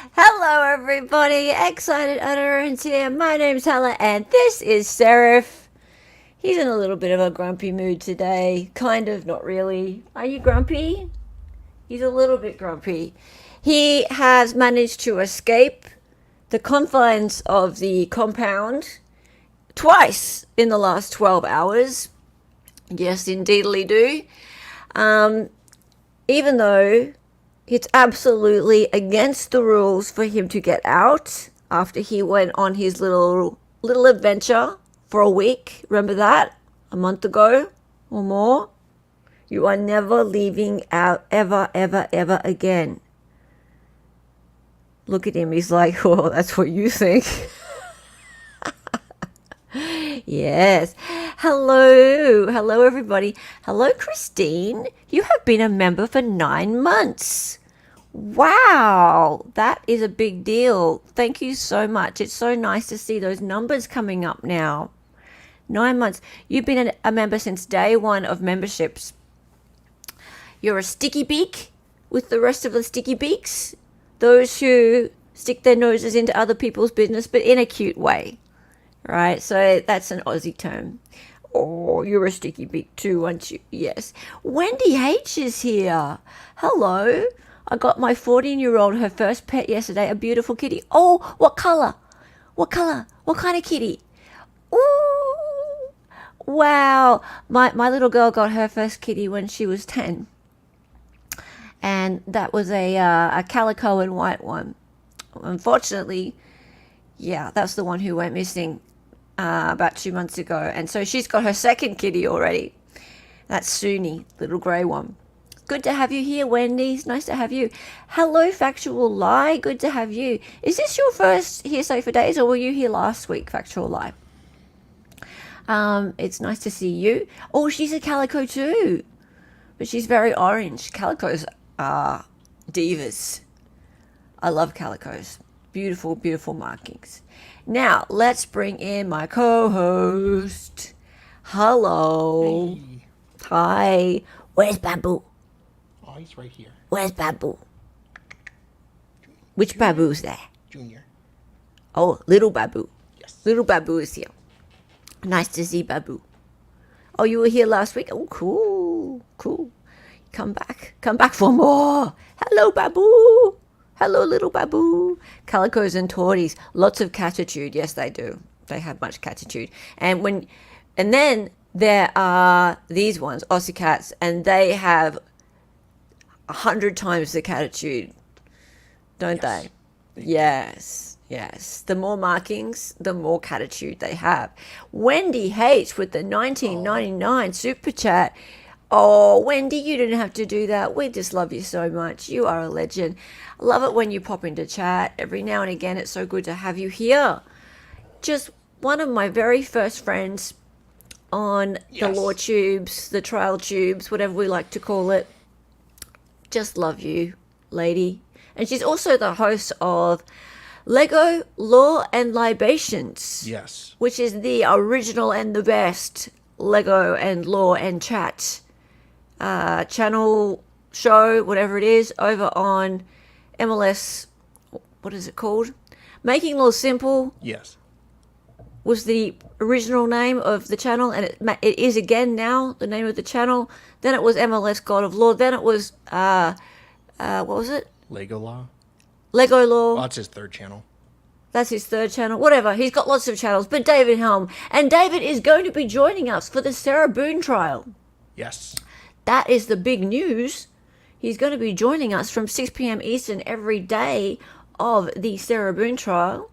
Hello, everybody. Excited Utterance here. My name's Hella, and this is Seraph. He's in a little bit of a grumpy mood today. Kind of, not really. Are you grumpy? He's a little bit grumpy. He has managed to escape the confines of the compound twice in the last 12 hours. Yes, indeedly do. Even though it's absolutely against the rules for him to get out after he went on his little adventure for a week. Remember that? A month ago or more? You are never leaving out ever, ever, ever again. Look at him. He's like, oh, that's what you think. Yes. Hello, everybody. Hello, Christine. You have been a member for 9 months. Wow, that is a big deal. Thank you so much. It's so nice to see those numbers coming up now. 9 months. You've been a member since day one of memberships. You're a sticky beak with the rest of the sticky beaks. Those who stick their noses into other people's business, but in a cute way. Right? So that's an Aussie term. Oh, you're a sticky beak too, aren't you? Yes. Wendy H is here. Hello. I got my 14-year-old her first pet yesterday, a beautiful kitty. Oh, what color? What color? What kind of kitty? Ooh. Wow. My little girl got her first kitty when she was 10. And that was a calico and white one. Unfortunately, yeah, that's the one who went missing about 2 months ago. And so she's got her second kitty already. That's Suni, little grey one. Good to have you here, Wendy. It's nice to have you. Hello, Factual Lie. Good to have you. Is this your first Hearsay for Days, or were you here last week, Factual Lie? It's nice to see you. Oh, she's a calico too. But she's very orange. Calicos are divas. I love calicos. Beautiful, beautiful markings. Now, let's bring in my co-host. Hello. Hey. Hi. Where's Babu? Oh, he's right here. Where's Babu? Which Babu's there? Junior. Oh, little Babu. Yes. Little Babu is here. Nice to see Babu. Oh, you were here last week? Oh, cool. Cool. Come back. Come back for more. Hello, Babu. Hello, little Babu. Calicos and Tories. Lots of catitude. Yes, they do. They have much catitude. And then there are these ones, Aussie cats, and they have 100 times the catitude, don't they? Yes, yes. The more markings, the more catitude they have. Wendy H with the 1999 super chat. Oh, Wendy, you didn't have to do that. We just love you so much. You are a legend. I love it when you pop into chat every now and again. It's so good to have you here. Just one of my very first friends on the law tubes, the trial tubes, whatever we like to call it. Just love you, lady. And she's also the host of Lego Law and Libations. Yes. Which is the original and the best Lego and Law and Chat channel show, whatever it is, over on MLS. What is it called? Making Law Simple. Yes. Was the original name of the channel, and it is again now the name of the channel. Then it was MLS God of Law. Then it was what was it? Lego Law. Lego Law. Oh, that's his third channel. That's his third channel. Whatever. He's got lots of channels. But David Helm, and David is going to be joining us for the Sarah Boone trial. Yes. That is the big news. He's going to be joining us from 6 p.m. Eastern every day of the Sarah Boone trial.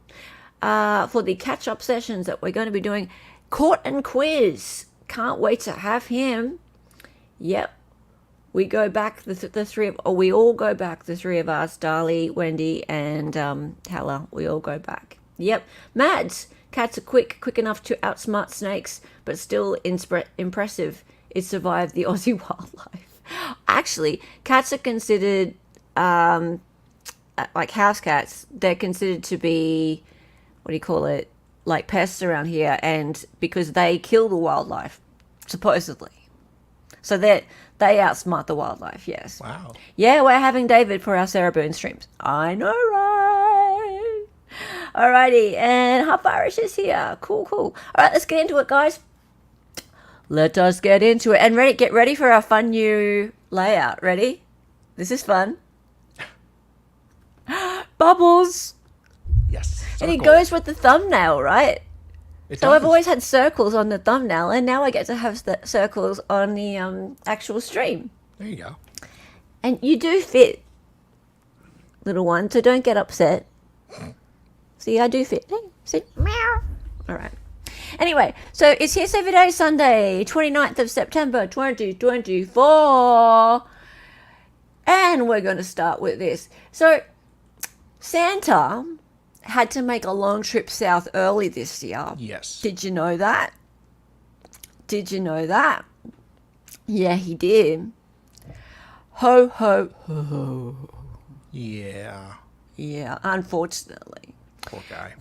For the catch-up sessions that we're going to be doing. Court and quiz. Can't wait to have him. Yep. We go back, we all go back, the three of us, Darlie, Wendy, and Hella. We all go back. Yep. Mads. Cats are quick enough to outsmart snakes, but still impressive. It survived the Aussie wildlife. Actually, cats are considered, like house cats, they're considered to be, what do you call it, like pests around here, and because they kill the wildlife, supposedly. So they outsmart the wildlife, yes. Wow. Yeah, we're having David for our Sarah Boone streams. I know, right? Alrighty, and Half Irish is here. Cool. All right, let's get into it, guys. Let us get into it. And get ready for our fun new layout. Ready? This is fun. Bubbles. Yes. And it circle. goes with the thumbnail, right? It So I've does. always had circles on the thumbnail, and now I get to have circles on the actual stream. There you go. And you do fit, little one, so don't get upset. See, I do fit. Hey, see? Meow. All right. Anyway, so it's Hearsay Video Sunday, 29th of September, 2024. And we're going to start with this. So, Santa had to make a long trip south early this year. Yes. Did you know that? Yeah, he did. Ho, ho, ho. Yeah. Yeah, unfortunately. Poor guy.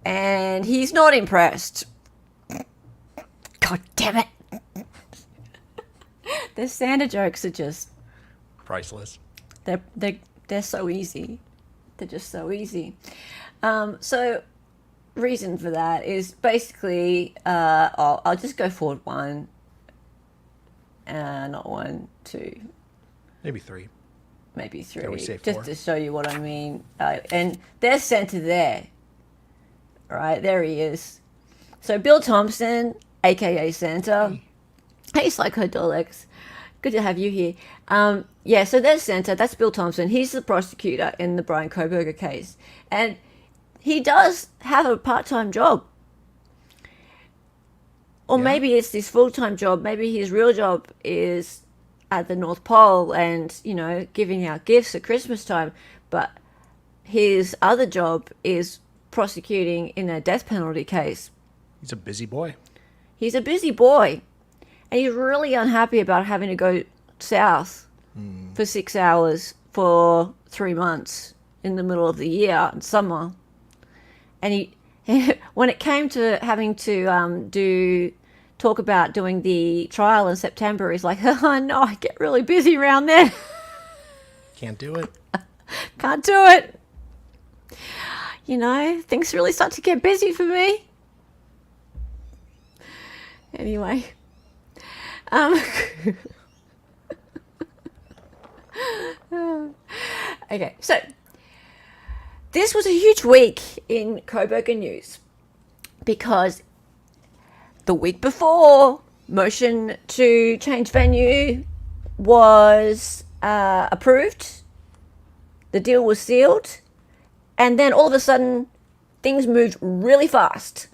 And he's not impressed. God damn it. The Santa jokes are just, Priceless. they're so easy. They're just so easy. So reason for that is basically, I'll just go forward one. Not one, two, Maybe 3. maybe 3. Can we say just 4? to show you what I mean. And there's Santa there. Right, there he is. So Bill Thompson, aka Santa. Hey, Psychodolics. Good to have you here. Yeah, so there's Santa. That's Bill Thompson. He's the prosecutor in the Brian Koberger case. And he does have a part-time job. Or Yeah. maybe it's his full-time job. Maybe his real job is at the North Pole and, giving out gifts at Christmas time. But his other job is prosecuting in a death penalty case. He's a busy boy. He's a busy boy. And he's really unhappy about having to go south for 6 hours for 3 months in the middle of the year in summer. And he when it came to having to talk about doing the trial in September, he's like, oh no, I get really busy around then. Can't do it. Can't do it. Things really start to get busy for me. Anyway. Okay, so this was a huge week in Koberger news because the week before, motion to change venue was approved. The deal was sealed. And then all of a sudden, things moved really fast.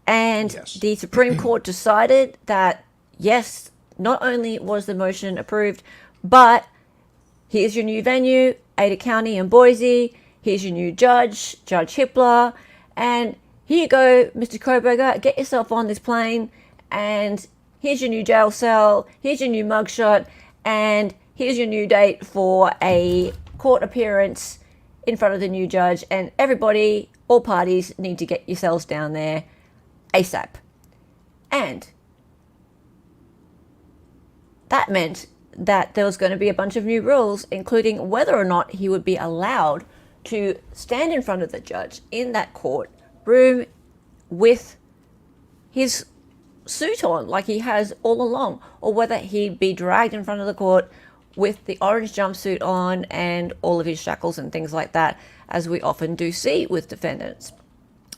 And Yes. the Supreme Court decided that, yes, not only was the motion approved, but here's your new venue, Ada County and Boise. Here's your new judge, Judge Hippler. And here you go, Mr. Koberger, get yourself on this plane. And here's your new jail cell. Here's your new mugshot. And here's your new date for a court appearance in front of the new judge. And everybody, all parties, need to get yourselves down there ASAP. And that meant that there was going to be a bunch of new rules, including whether or not he would be allowed to stand in front of the judge in that court room with his suit on, like he has all along, or whether he'd be dragged in front of the court with the orange jumpsuit on and all of his shackles and things like that, as we often do see with defendants.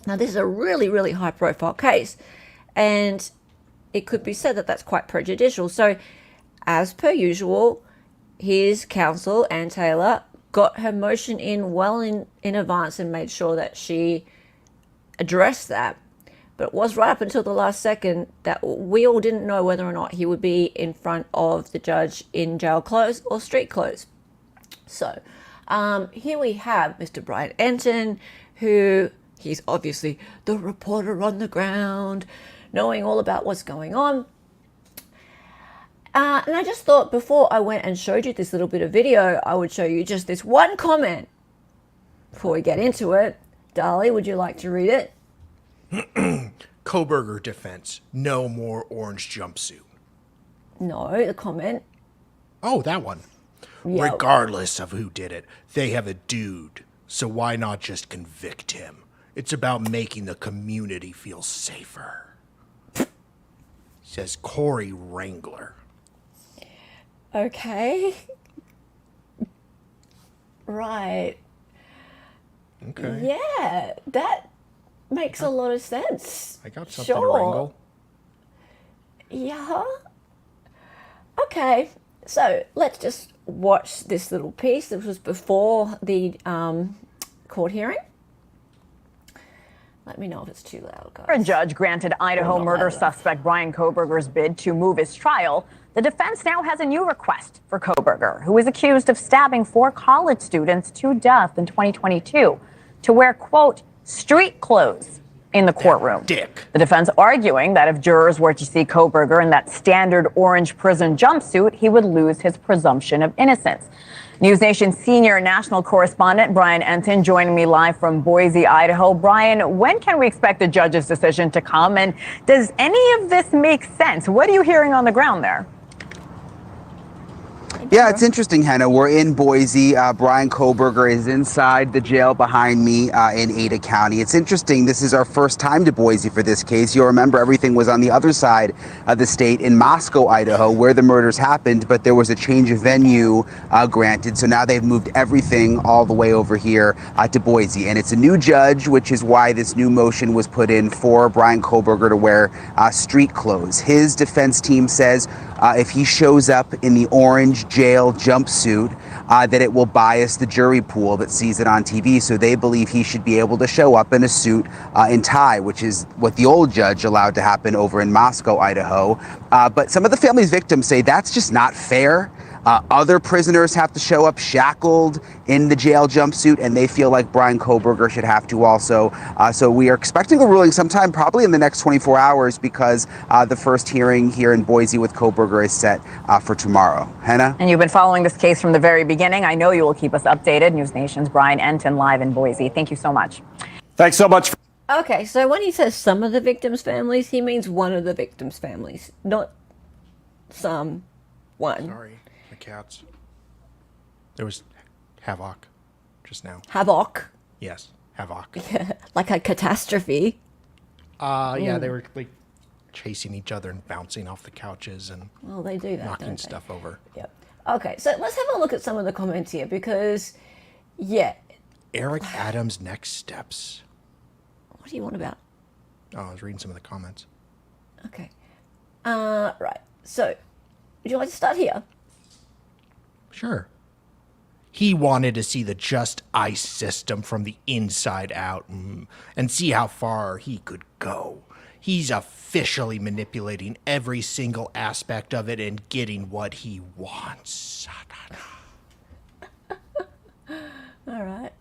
Now, this is a really, really high-profile case, and it could be said that that's quite prejudicial. So, as per usual, his counsel, Ann Taylor, got her motion in well in advance and made sure that she addressed that. But it was right up until the last second that we all didn't know whether or not he would be in front of the judge in jail clothes or street clothes. So here we have Mr. Brian Enton, who he's obviously the reporter on the ground, knowing all about what's going on. And I just thought before I went and showed you this little bit of video, I would show you just this one comment before we get into it. Dali, would you like to read it? Koberger defense. No more orange jumpsuit. No, the comment. Oh, that one. Yeah. Regardless of who did it, they have a dude So why not just convict him? It's about making the community feel safer. Says Corey Wrangler. Okay. Right. Okay. Yeah, that makes a lot of sense. I got something to Sure. wrangle. Yeah. Okay, so let's just watch this little piece. This was before the court hearing. Let me know if it's too loud, A guys. judge granted Idaho not murder loud enough. suspect Brian Kohberger's bid to move his trial. The defense now has a new request for Kohberger, who is accused of stabbing 4 college students to death in 2022, to wear, quote, street clothes in the courtroom. Dick. The defense arguing that if jurors were to see Kohberger in that standard orange prison jumpsuit, he would lose his presumption of innocence. News Nation senior national correspondent Brian Enton joining me live from Boise, Idaho. Brian, when can we expect the judge's decision to come? And does any of this make sense? What are you hearing on the ground there? Yeah, it's interesting, Hannah. We're in Boise. Brian Kohberger is inside the jail behind me in Ada County. It's interesting. This is our first time to Boise for this case. You'll remember everything was on the other side of the state in Moscow, Idaho, where the murders happened, but there was a change of venue granted. So now they've moved everything all the way over here to Boise. And it's a new judge, which is why this new motion was put in for Brian Kohberger to wear street clothes. His defense team says if he shows up in the orange jail jumpsuit, that it will bias the jury pool that sees it on TV. So they believe he should be able to show up in a suit and tie, which is what the old judge allowed to happen over in Moscow, Idaho. But some of the family's victims say that's just not fair. Other prisoners have to show up shackled in the jail jumpsuit, and they feel like Brian Kohberger should have to also. So we are expecting a ruling sometime probably in the next 24 hours because the first hearing here in Boise with Kohberger is set for tomorrow. Hannah? And you've been following this case from the very beginning. I know you will keep us updated. News Nation's Brian Enton live in Boise. Thank you so much. Thanks so much. Okay, so when he says some of the victims' families, he means one of the victims' families, not some, one. Sorry, the cats. There was havoc just now. Havoc, Yes, havoc. like a catastrophe. Yeah, they were like chasing each other and bouncing off the couches and Well, they do that, knocking don't they? stuff over. Yep. Okay, so let's have a look at some of the comments here because, yeah, Eric Adams' next steps. what do you want about? Oh, I was reading some of the comments. Okay. Right. So, would you like to start here? Sure. He wanted to see the just ice system from the inside out and see how far he could go. He's officially manipulating every single aspect of it and getting what he wants. All right.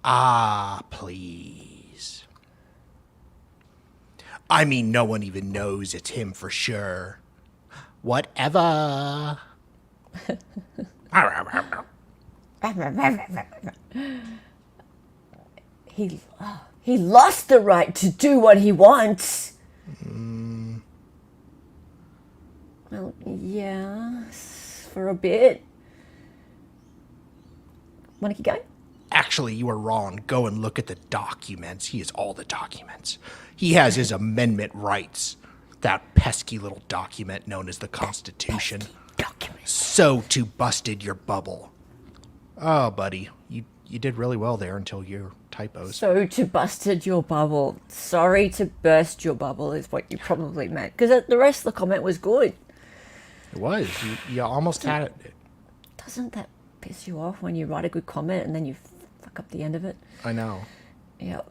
Ah, please. I mean, no one even knows it's him for sure. Whatever. He lost the right to do what he wants. Well, yeah, for a bit. Want to keep going? Actually, you are wrong. Go and look at the documents. He has all the documents. He has his amendment rights. That pesky little document known as the Constitution. Documents. So to busted your bubble. Oh, buddy, you did really well there until your typos. So to busted your bubble. Sorry to burst your bubble is what you probably meant. Because the rest of the comment was good. It was. You almost had it. Doesn't that piss you off when you write a good comment and then you fuck up the end of it? I know. Yeah.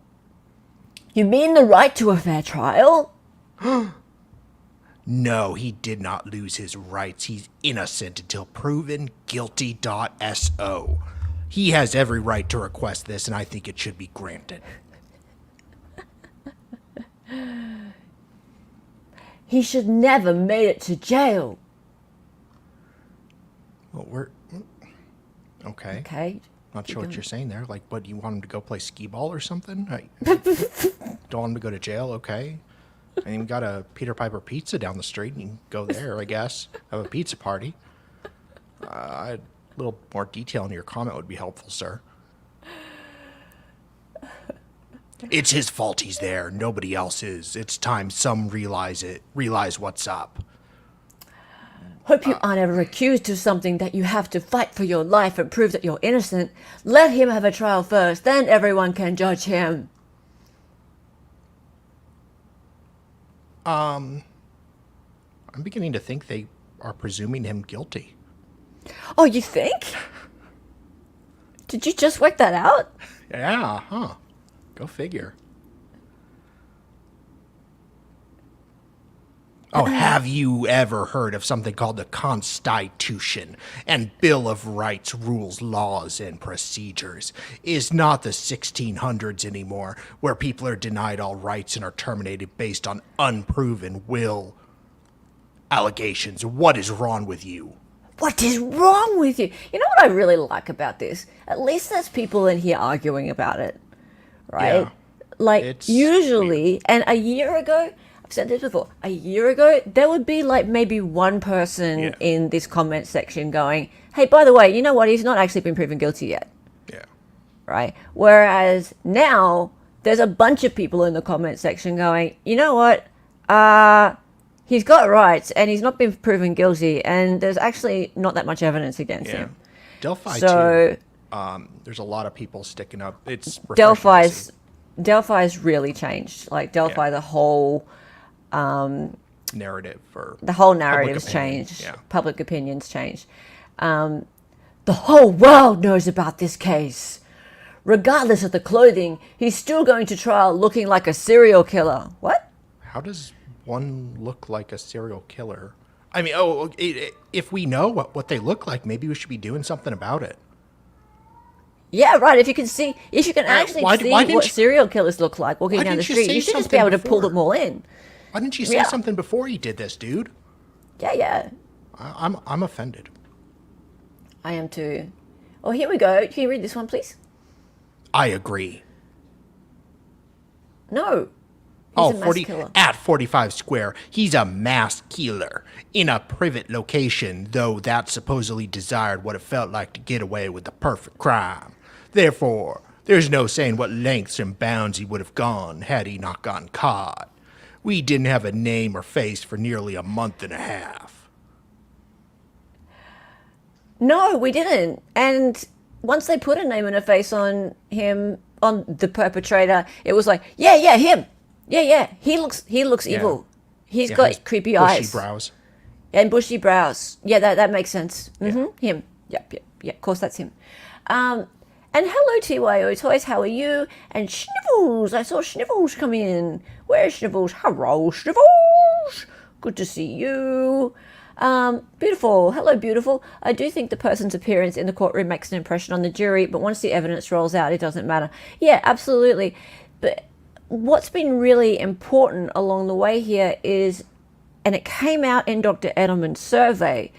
You mean the right to a fair trial? No, he did not lose his rights. He's innocent until proven guilty. So. He has every right to request this, and I think it should be granted. He should never made it to jail. Well, we're... Okay. Okay. Not keep sure what going. you're saying there. Like, what, you want him to go play skee ball or something? Don't want him to go to jail, okay. And you got a Peter Piper pizza down the street, and you can go there, I guess. Have a pizza party. A little more detail in your comment would be helpful, sir. It's his fault he's there. Nobody else is. It's time some realize what's up. Hope you aren't ever accused of something that you have to fight for your life and prove that you're innocent. Let him have a trial first, then everyone can judge him. I'm beginning to think they are presuming him guilty. Oh, you think? Did you just work that out? Yeah, huh. Go figure. Oh, have you ever heard of something called the Constitution and Bill of Rights, Rules, Laws, and Procedures? It's not the 1600s anymore, where people are denied all rights and are terminated based on unproven will allegations. What is wrong with you? What is wrong with you? You know what I really like about this? At least there's people in here arguing about it, right? Yeah, like, it's usually, and a year ago, I've said this before, a year ago, there would be like maybe one person in this comment section going, hey, by the way, you know what? He's not actually been proven guilty yet. Yeah. Right? Whereas now, there's a bunch of people in the comment section going, you know what? He's got rights and he's not been proven guilty, and there's actually not that much evidence against him. Delphi, So, too. There's a lot of people sticking up. It's refreshing to see. Delphi's really changed. Like, Delphi, the whole narrative or the whole public narrative's opinion, changed. yeah. Public opinion's changed. The whole world knows about this case. Regardless of the clothing, he's still going to trial looking like a serial killer. What? How does one look like a serial killer? I mean, if we know what they look like, maybe we should be doing something about it. Yeah, right. If you can actually why see didn't what you- serial killers look like walking why down the didn't you street, say you should just something be able to pull before? them all in. Why didn't you say something before he did this, dude? Yeah. I'm offended. I am too. Oh, here we go. Can you read this one, please? I agree. No. He's a mass 40 killer. at 45 Square, he's a mass killer in a private location, though that supposedly desired what it felt like to get away with the perfect crime. Therefore, there's no saying what lengths and bounds he would have gone had he not gotten caught. We didn't have a name or face for nearly a month and a half. No, we didn't. And once they put a name and a face on him, on the perpetrator, it was like, yeah, him. Yeah, he looks evil. He's Yeah, got his creepy bushy eyes. brows. And bushy brows. Yeah, that makes sense. Him. Yep. Of course, that's him. And hello, TYO Toys. How are you? And Snivels. I saw Snivels come in. Where's Snivels? Hello, Snivels. Good to see you. Beautiful. Hello, beautiful. I do think the person's appearance in the courtroom makes an impression on the jury, but once the evidence rolls out, it doesn't matter. Yeah, absolutely. But what's been really important along the way here is, and it came out in Dr. Edelman's survey,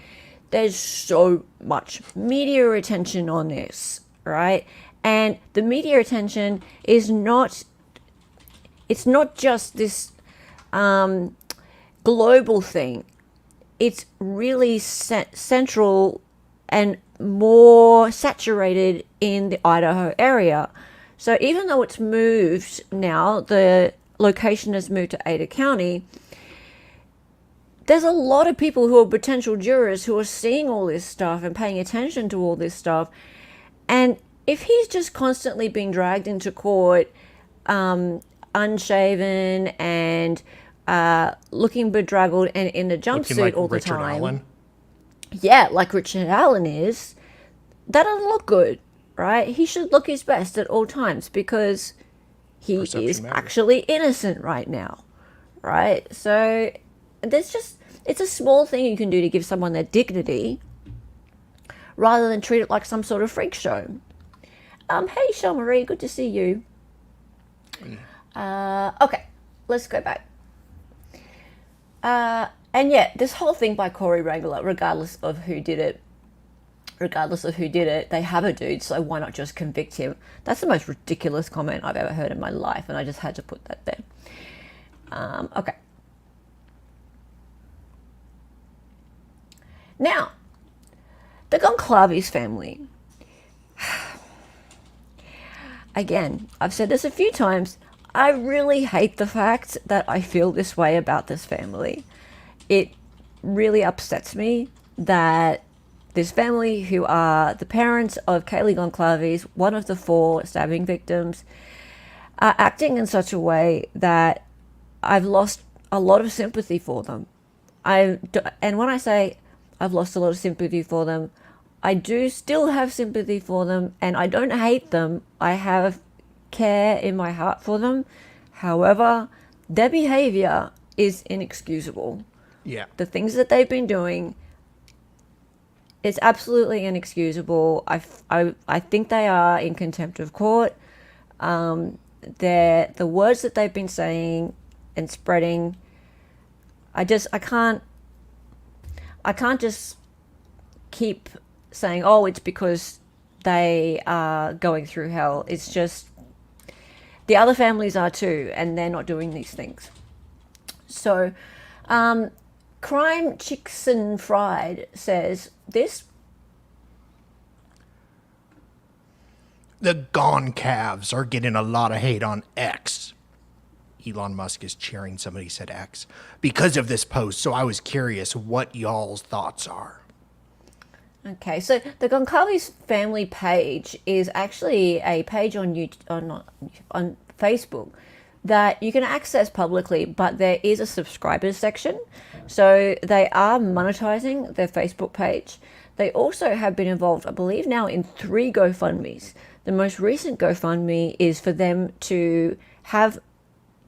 there's so much media attention on this, right? And the media attention is it's not just this global thing. It's really central and more saturated in the Idaho area. So even though it's moved now, the location has moved to Ada County, there's a lot of people who are potential jurors who are seeing all this stuff and paying attention to all this stuff. And if he's just constantly being dragged into court, unshaven and looking bedraggled and in a jumpsuit Like all the Richard time. Allen. Yeah, like Richard Allen is, that doesn't look good, right? He should look his best at all times because he Perception is matters. actually innocent right now, right? So it's a small thing you can do to give someone their dignity rather than treat it like some sort of freak show. Hey, Shel Marie, good to see you. Okay, let's go back. And yeah, this whole thing by Corey Regular, regardless of who did it, they have a dude, so why not just convict him? That's the most ridiculous comment I've ever heard in my life, and I just had to put that there. Okay. Now, the Goncalves family. Again, I've said this a few times. I really hate the fact that I feel this way about this family. It really upsets me that this family, who are the parents of Kaylee Goncalves, one of the 4 stabbing victims, are acting in such a way that I've lost a lot of sympathy for them. And when I say I've lost a lot of sympathy for them, I do still have sympathy for them, and I don't hate them. I have care in my heart for them. However, their behavior is inexcusable. Yeah. The things that they've been doing, it's absolutely inexcusable. I think they are in contempt of court. The words that they've been saying and spreading, I can't just keep saying, oh, it's because they are going through hell. It's just the other families are too, and they're not doing these things. So, Crime Chicks and Fried says this. The Gone Calves are getting a lot of hate on X. Elon Musk is cheering, somebody said X, because of this post. So I was curious what y'all's thoughts are. Okay, so the Goncalves family page is actually a page on on Facebook that you can access publicly, but there is a subscribers section. So they are monetizing their Facebook page. They also have been involved, I believe now, in 3 GoFundMes. The most recent GoFundMe is for them to have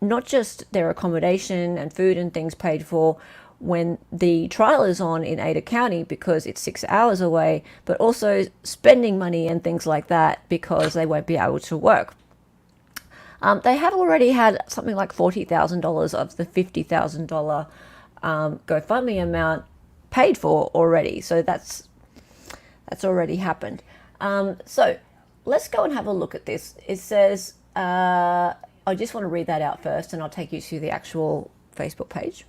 not just their accommodation and food and things paid for when the trial is on in Ada County because it's 6 hours away, but also spending money and things like that because they won't be able to work. They have already had something like $40,000 of the $50,000 GoFundMe amount paid for already. So that's already happened. So let's go and have a look at this. It says, I just want to read that out first and I'll take you to the actual Facebook page.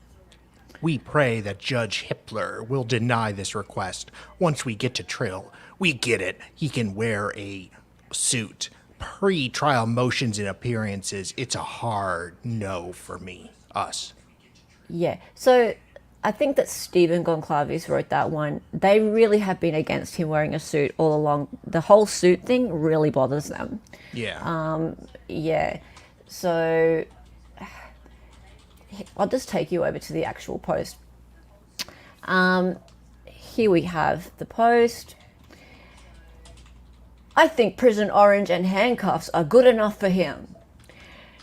We pray that Judge Hippler will deny this request. Once we get to Trill, we get it. He can wear a suit. Pre-trial motions and appearances, it's a hard no for me, us. Yeah, so I think that Stephen Goncalves wrote that one. They really have been against him wearing a suit all along. The whole suit thing really bothers them. Yeah. Yeah, so I'll just take you over to the actual post. Here we have the post. I think prison orange and handcuffs are good enough for him.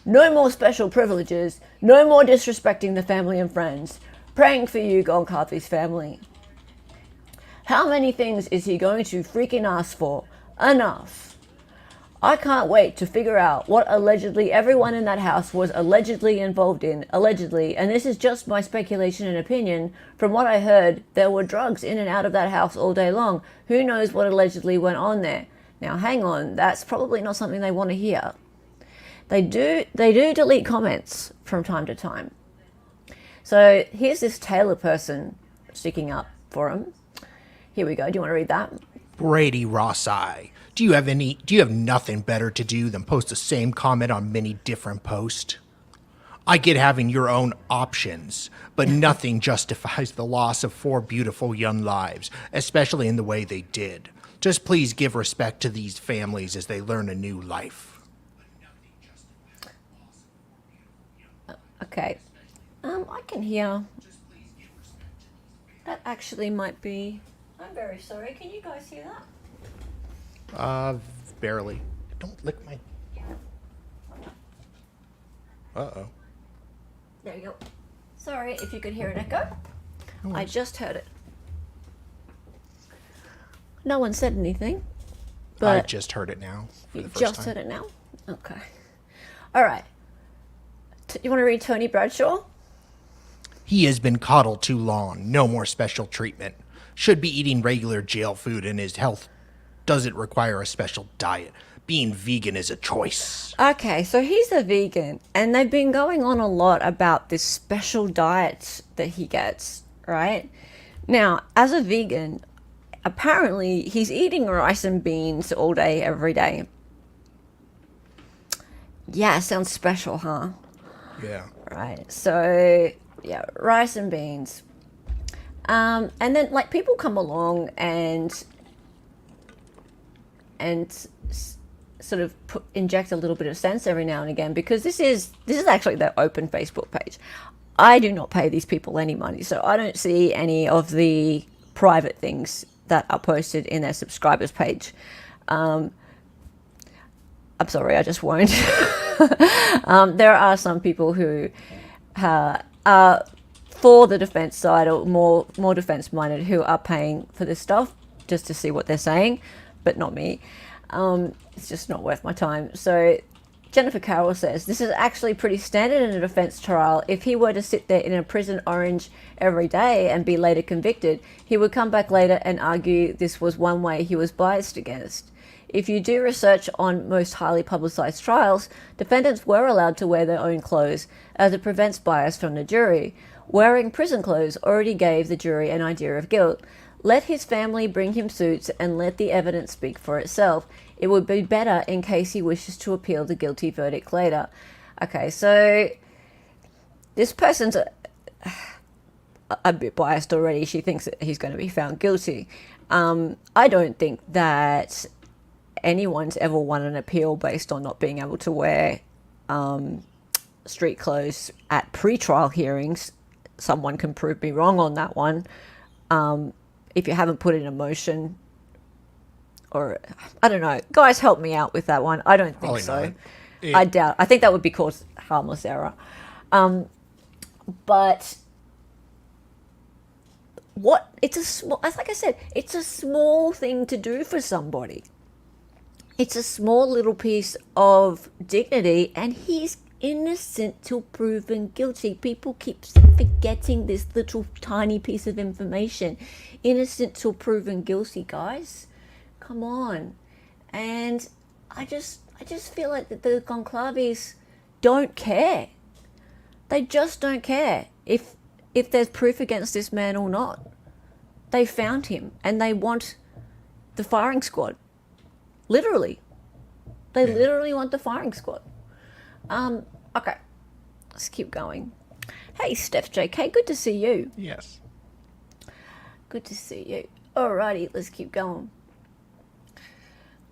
No more special privileges, no more disrespecting the family and friends. Praying for you, Goncalves family. How many things is he going to freaking ask for? Enough. I can't wait to figure out what allegedly everyone in that house was allegedly involved in. Allegedly, and this is just my speculation and opinion. From what I heard, there were drugs in and out of that house all day long. Who knows what allegedly went on there? Now, hang on, that's probably not something they want to hear. They do delete comments from time to time. So here's this Taylor person sticking up for him. Here we go. Do you want to read that? Brady Rossi, do you have nothing better to do than post the same comment on many different posts? I get having your own options, but nothing justifies the loss of 4 beautiful young lives, especially in the way they did. Just please give respect to these families as they learn a new life. Okay. I can hear. That actually might be. I'm very sorry. Can you guys hear that? Barely. Don't lick my... Uh-oh. There you go. Sorry if you could hear an echo. I just heard it. No one said anything. But I just heard it now. For you the first just time. heard it now? Okay. All right. You want to read Tony Bradshaw? He has been coddled too long. No more special treatment. Should be eating regular jail food, and his health doesn't require a special diet. Being vegan is a choice. Okay, so he's a vegan, and they've been going on a lot about this special diet that he gets, right? Now, as a vegan, apparently he's eating rice and beans all day, every day. Yeah, sounds special, huh? Yeah. Right. So, yeah, rice and beans. And then, like, people come along and sort of inject a little bit of sense every now and again, because this is actually their open Facebook page. I do not pay these people any money, so I don't see any of the private things that are posted in their subscribers page. I'm sorry, I just won't. There are some people who are for the defense side, or more defense minded, who are paying for this stuff just to see what they're saying, but not me. It's just not worth my time. So Jennifer Carroll says, this is actually pretty standard in a defense trial. If he were to sit there in a prison orange every day and be later convicted, he would come back later and argue this was one way he was biased against. If you do research on most highly publicized trials, defendants were allowed to wear their own clothes, as it prevents bias from the jury. Wearing prison clothes already gave the jury an idea of guilt. Let his family bring him suits and let the evidence speak for itself. It would be better in case he wishes to appeal the guilty verdict later. Okay, so this person's a bit biased already. She thinks that he's going to be found guilty. I don't think that anyone's ever won an appeal based on not being able to wear street clothes at pre-trial hearings. Someone can prove me wrong on that one. If you haven't put in a motion, or I don't know, guys, help me out with that one. I don't think Probably so. not. I doubt. I think that would be called harmless error. But what? It's a small. Like I said, it's a small thing to do for somebody. It's a small little piece of dignity, and he's innocent till proven guilty. People keep forgetting this little tiny piece of information. Innocent till proven guilty, guys. Come on. And I just feel like that the conclaves don't care. They just don't care if there's proof against this man or not. They found him and they want the firing squad. Literally. They literally want the firing squad. Okay. Let's keep going. Hey, Steph JK, good to see you. Yes. Good to see you. Alrighty, let's keep going.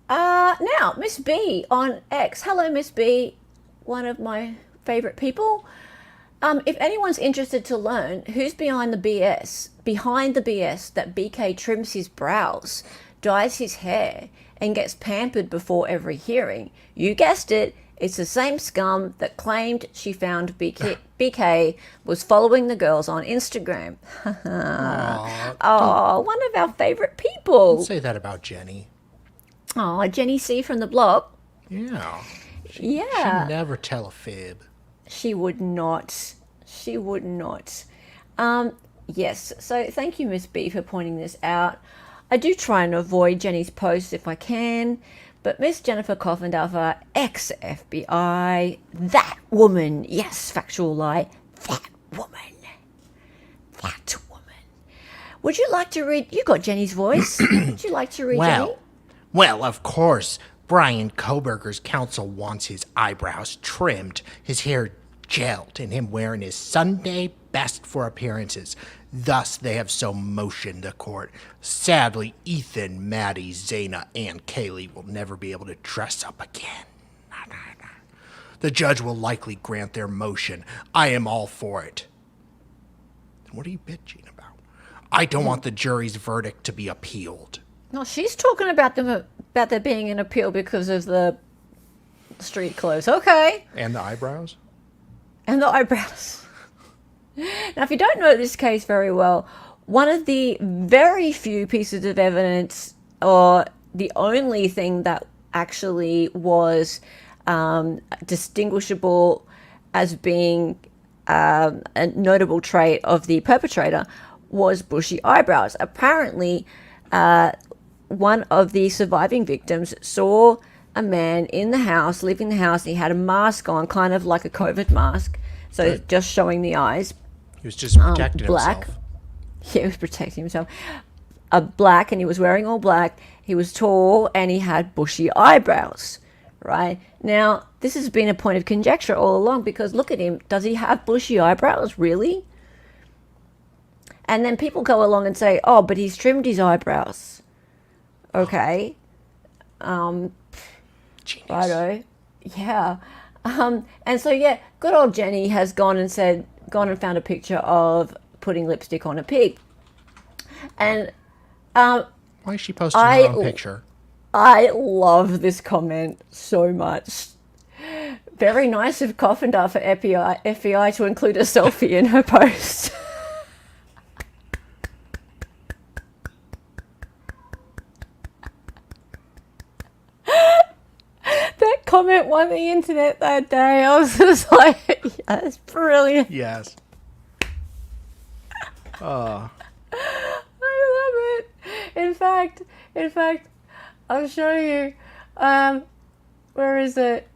Now, Miss B on X. Hello, Miss B, one of my favorite people. If anyone's interested to learn who's behind the BS that BK trims his brows, dyes his hair, and gets pampered before every hearing, you guessed it, it's the same scum that claimed she found BK was following the girls on Instagram. Oh, one of our favorite people. Don't say that about Jenny. Oh, Jenny C from the block. Yeah. Yeah. She'd never tell a fib. She would not. She would not. Yes, so thank you, Miss B, for pointing this out. I do try and avoid Jenny's posts if I can, but Miss Jennifer Coffenduffer, ex-FBI, that woman, yes, factual lie, that woman. That woman. Would you like to read, you got Jenny's voice, would you like to read Jenny? Well, of course, Brian Koberger's counsel wants his eyebrows trimmed, his hair gelled, and him wearing his Sunday best for appearances. Thus, they have so motioned the court. Sadly, Ethan, Maddie, Zaina, and Kaylee will never be able to dress up again. The judge will likely grant their motion. I am all for it. What are you bitching about? I don't want the jury's verdict to be appealed. No, she's talking about there being an appeal because of the street clothes. Okay. And the eyebrows? And the eyebrows. Now, if you don't know this case very well, one of the very few pieces of evidence, or the only thing that actually was distinguishable as being a notable trait of the perpetrator, was bushy eyebrows. Apparently, one of the surviving victims saw a man in the house, leaving the house. He had a mask on, kind of like a COVID mask, so just showing the eyes. He was just protecting black. himself. Yeah, he was protecting himself. Black, and he was wearing all black. He was tall, and he had bushy eyebrows, right? Now, this has been a point of conjecture all along because look at him. Does he have bushy eyebrows? Really? And then people go along and say, oh, but he's trimmed his eyebrows. Okay. Genius. Righto. Yeah. And so, yeah, good old Jenny has gone and found a picture of putting lipstick on a pig. And Why is she posting her own picture? I love this comment so much. Very nice of Coffindar for FBI to include a selfie in her post. That comment won the internet that day. I was just like, yeah, that's brilliant. Yes. I love it. In fact, I'll show you. Where is it?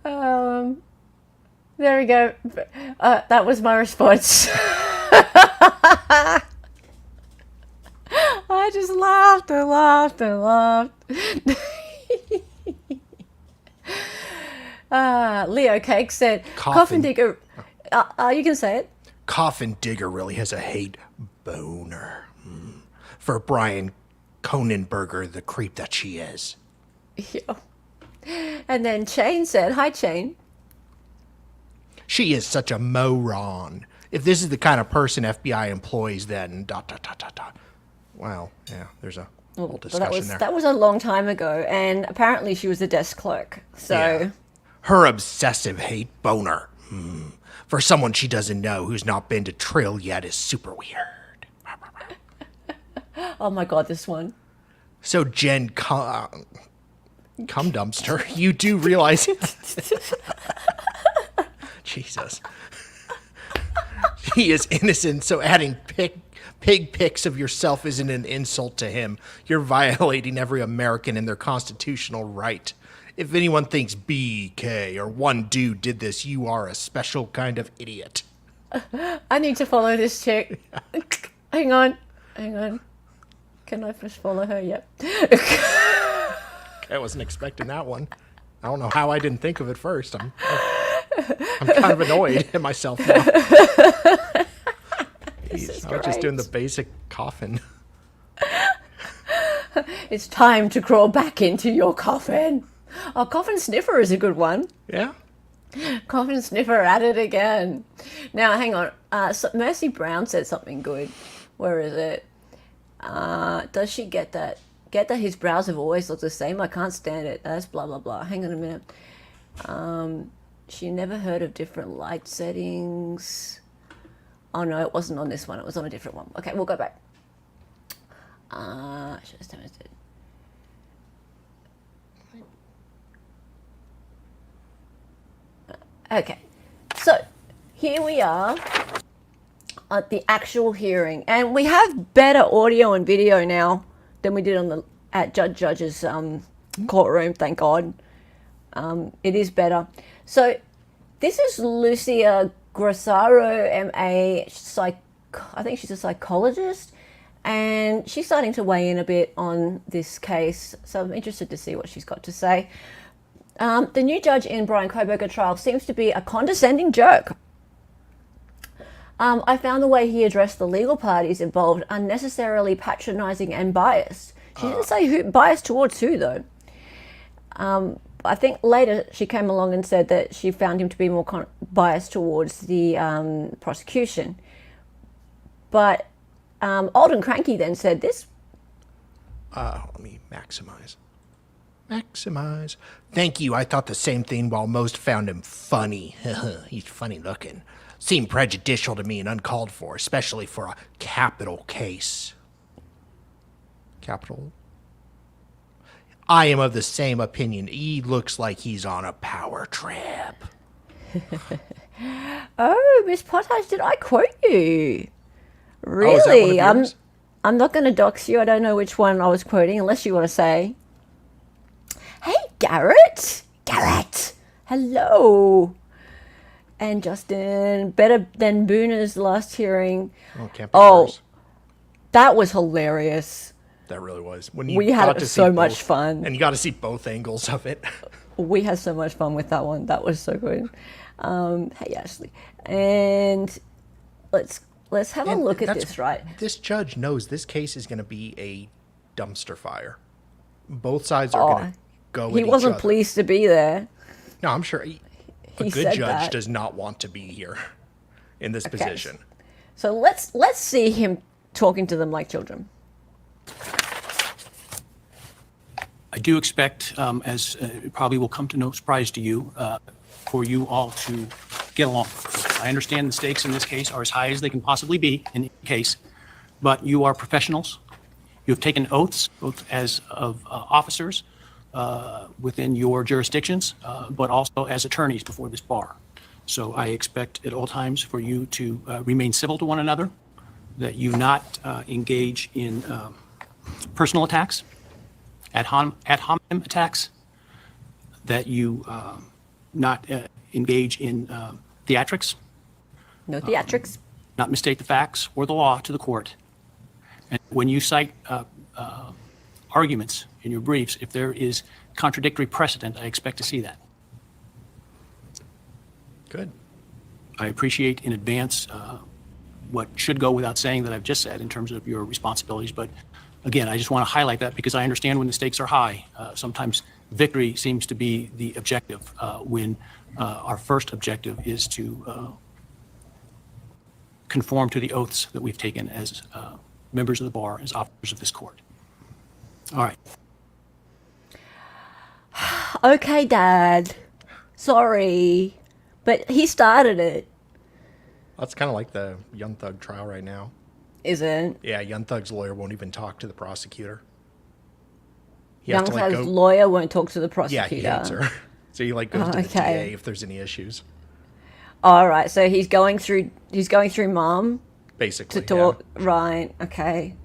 There we go. That was my response. I just laughed and laughed and laughed. Leo Cake said, Coffin Digger. You can say it. Coffin Digger really has a hate boner for Brian Conenberger, the creep that she is. Yeah. And then Chain said, hi, Chain. She is such a moron. If this is the kind of person FBI employs, then ... Well, yeah, there's a whole discussion there. That was a long time ago, and apparently she was a desk clerk. So Yeah. Her obsessive hate boner for someone she doesn't know who's not been to Trill yet is super weird. oh my God, this one. So Jen, cum dumpster, you do realize Jesus. He is innocent, so adding pig pics of yourself isn't an insult to him. You're violating every American and their constitutional right. If anyone thinks BK or one dude did this, you are a special kind of idiot. I need to follow this chick. Hang on. Can I just follow her? Yep. I wasn't expecting that one. I don't know how I didn't think of it first. I'm kind of annoyed at myself now. Jeez, I was just doing the basic coffin. It's time to crawl back into your coffin. Oh, Coffin Sniffer is a good one. Yeah? Coffin Sniffer at it again. Now, hang on. Mercy Brown said something good. Where is it? Does she get that? Get that his brows have always looked the same? I can't stand it. That's blah, blah, blah. Hang on a minute. She never heard of different light settings. Oh, no, it wasn't on this one. It was on a different one. Okay, we'll go back. Okay, so here we are at the actual hearing, and we have better audio and video now than we did at Judge's courtroom. Thank God, it is better. So this is Lucia Grossaro, M.A. I think she's a psychologist, and she's starting to weigh in a bit on this case. So I'm interested to see what she's got to say. The new judge in Brian Kohberger trial seems to be a condescending jerk. I found the way he addressed the legal parties involved unnecessarily patronizing and biased. She didn't say who biased towards who, though. I think later she came along and said that she found him to be more biased towards the prosecution. But Old and Cranky then said this. Let me maximize. Thank you. I thought the same thing while most found him funny. He's funny looking. Seemed prejudicial to me and uncalled for, especially for a capital case. Capital? I am of the same opinion. He looks like he's on a power trip. Oh, Miss Potage, did I quote you? Really? Oh, is that one of yours? I'm not going to dox you. I don't know which one I was quoting, unless you want to say. Hey, Garrett. Hello. And Justin, better than Booner's last hearing. Oh, can't be worse. That was hilarious. That really was. We had so much fun. And you got to see both angles of it. We had so much fun with that one. That was so good. Hey, Ashley. And let's have a look at this, right? This judge knows this case is going to be a dumpster fire. Both sides are going to go at each other. He wasn't pleased to be there. No, I'm sure a good said judge that. does not want to be here in this position. So let's see him talking to them like children. I do expect, as it probably will come to no surprise to you, for you all to get along. I understand the stakes in this case are as high as they can possibly be in any case, but you are professionals. You have taken oaths, both as of officers within your jurisdictions, but also as attorneys before this bar. So I expect at all times for you to remain civil to one another, that you not engage in personal attacks, ad hominem attacks, that you not engage in theatrics, No theatrics. not mistake the facts or the law to the court. And when you cite arguments in your briefs, if there is contradictory precedent, I expect to see that. Good. I appreciate in advance what should go without saying that I've just said in terms of your responsibilities. But again, I just want to highlight that because I understand when the stakes are high, sometimes victory seems to be the objective when our first objective is to conform to the oaths that we've taken as members of the bar, as officers of this court. All right. Okay, Dad. Sorry. But he started it. That's kind of like the Young Thug trial right now. Isn't? Yeah, Young Thug's lawyer won't even talk to the prosecutor. He Young Thug's lawyer won't talk to the prosecutor. Yeah, he hates her. So he goes to the okay. DA if there's any issues. All right, so he's going through Mom Basically, to talk. yeah. Right. Okay.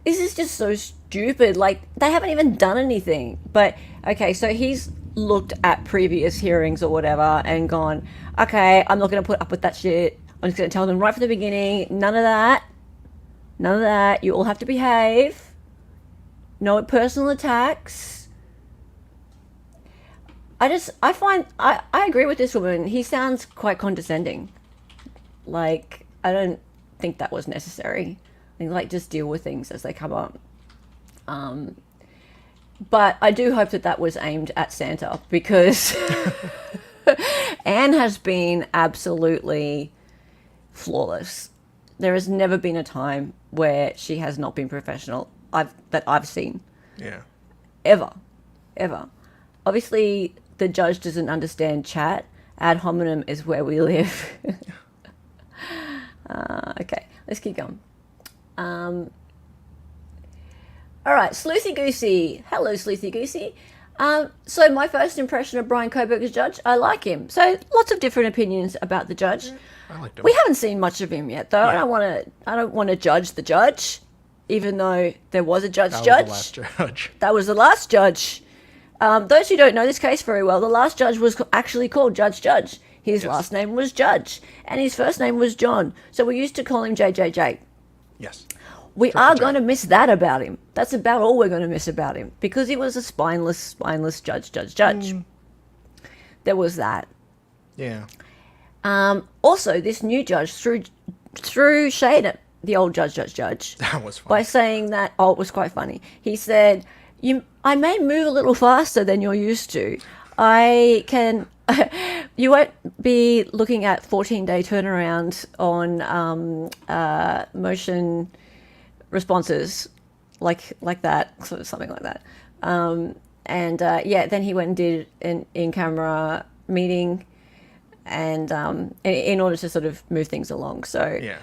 This is just so stupid. Like, they haven't even done anything. But okay, so he's looked at previous hearings or whatever and gone, okay, I'm not going to put up with that shit. I'm just going to tell them right from the beginning, none of that. None of that. You all have to behave. No personal attacks. I agree with this woman. He sounds quite condescending. Like, I don't think that was necessary. I think, like, just deal with things as they come up. But I do hope that was aimed at Santa, because Anne has been absolutely flawless. There has never been a time where she has not been professional that I've seen. Yeah. Ever. Obviously, the judge doesn't understand chat. Ad hominem is where we live. Okay, let's keep going. All right, Sleuthy Goosey. Hello, Sleuthy Goosey. So my first impression of Brian Koberger's judge, I like him. So lots of different opinions about the judge. I liked him. We haven't seen much of him yet, though. Yeah. I don't want to judge the judge, even though there was a judge. That was the last judge. That was the last judge. Those who don't know this case very well, the last judge was actually called Judge. His last name was Judge, and his first name was John. So we used to call him JJJ. Yes. We are going to miss that about him. That's about all we're going to miss about him, because he was a spineless judge. There was that. Yeah. Also, this new judge threw shade at the old judge. That was fun. By saying that, it was quite funny. He said, I may move a little faster than you're used to. You won't be looking at 14-day turnaround on motion responses like that, sort of something like that. Then he went and did an in-camera meeting, and in order to sort of move things along. So Yeah,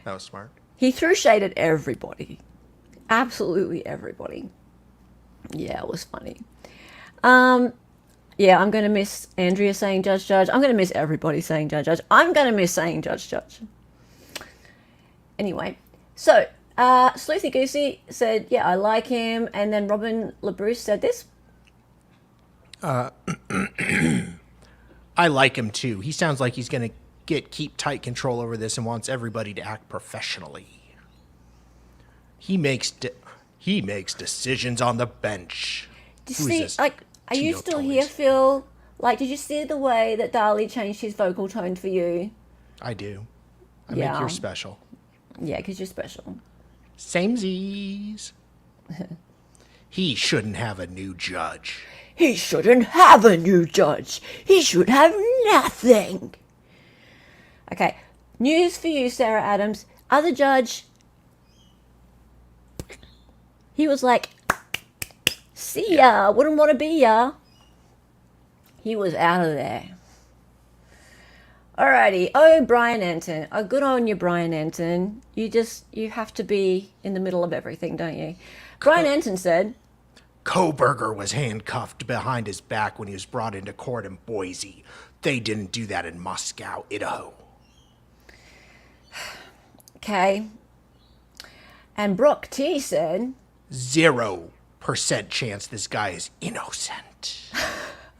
that was smart. he threw shade at everybody, absolutely everybody. Yeah, it was funny. Yeah, I'm going to miss Andrea saying Judge. I'm going to miss everybody saying Judge. I'm going to miss saying Judge. Anyway, so Sleuthy Goosey said, yeah, I like him. And then Robin LaBruce said this. I like him too. He sounds like he's going to keep tight control over this and wants everybody to act professionally. He makes decisions on the bench. See, like, Are you still here, Phil? Like, did you see the way that Dali changed his vocal tone for you? I do. I Yeah. make yours special. Yeah, because you're special. Samesies. He shouldn't have a new judge. He shouldn't have a new judge. He should have nothing. Okay, news for you, Sarah Adams. Other judge, he was like, see ya, wouldn't want to be ya. He was out of there. Alrighty. Oh, Brian Anton. Oh, good on you, Brian Anton. You have to be in the middle of everything, don't you? Brian Anton said, Koberger was handcuffed behind his back when he was brought into court in Boise. They didn't do that in Moscow, Idaho. okay. And Brock T said, 0% chance this guy is innocent.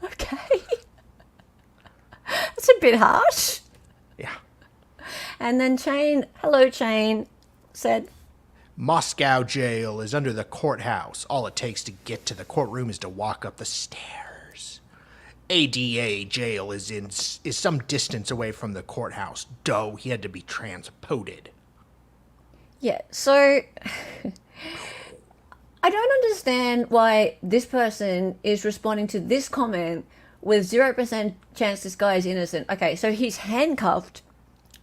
okay. That's a bit harsh. Yeah. And then hello Chain, said, Moscow jail is under the courthouse. All it takes to get to the courtroom is to walk up the stairs. ADA jail is some distance away from the courthouse. Doe, he had to be transported. yeah, so I don't understand why this person is responding to this comment with 0% chance this guy is innocent. Okay, so he's handcuffed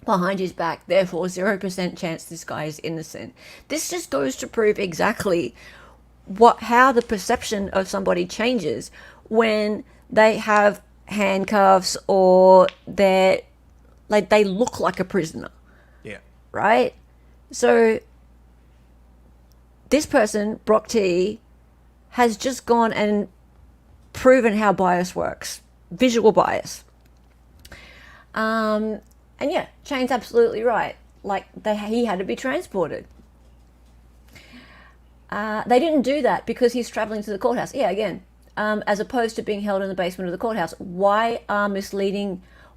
behind his back, therefore 0% chance this guy is innocent. This just goes to prove exactly how the perception of somebody changes when they have handcuffs or they look like a prisoner. Yeah. Right? So this person, Brock T, has just gone and proven how bias works. Visual bias. And yeah, Chain's absolutely right. Like, he had to be transported. They didn't do that because he's traveling to the courthouse. Yeah, again, as opposed to being held in the basement of the courthouse.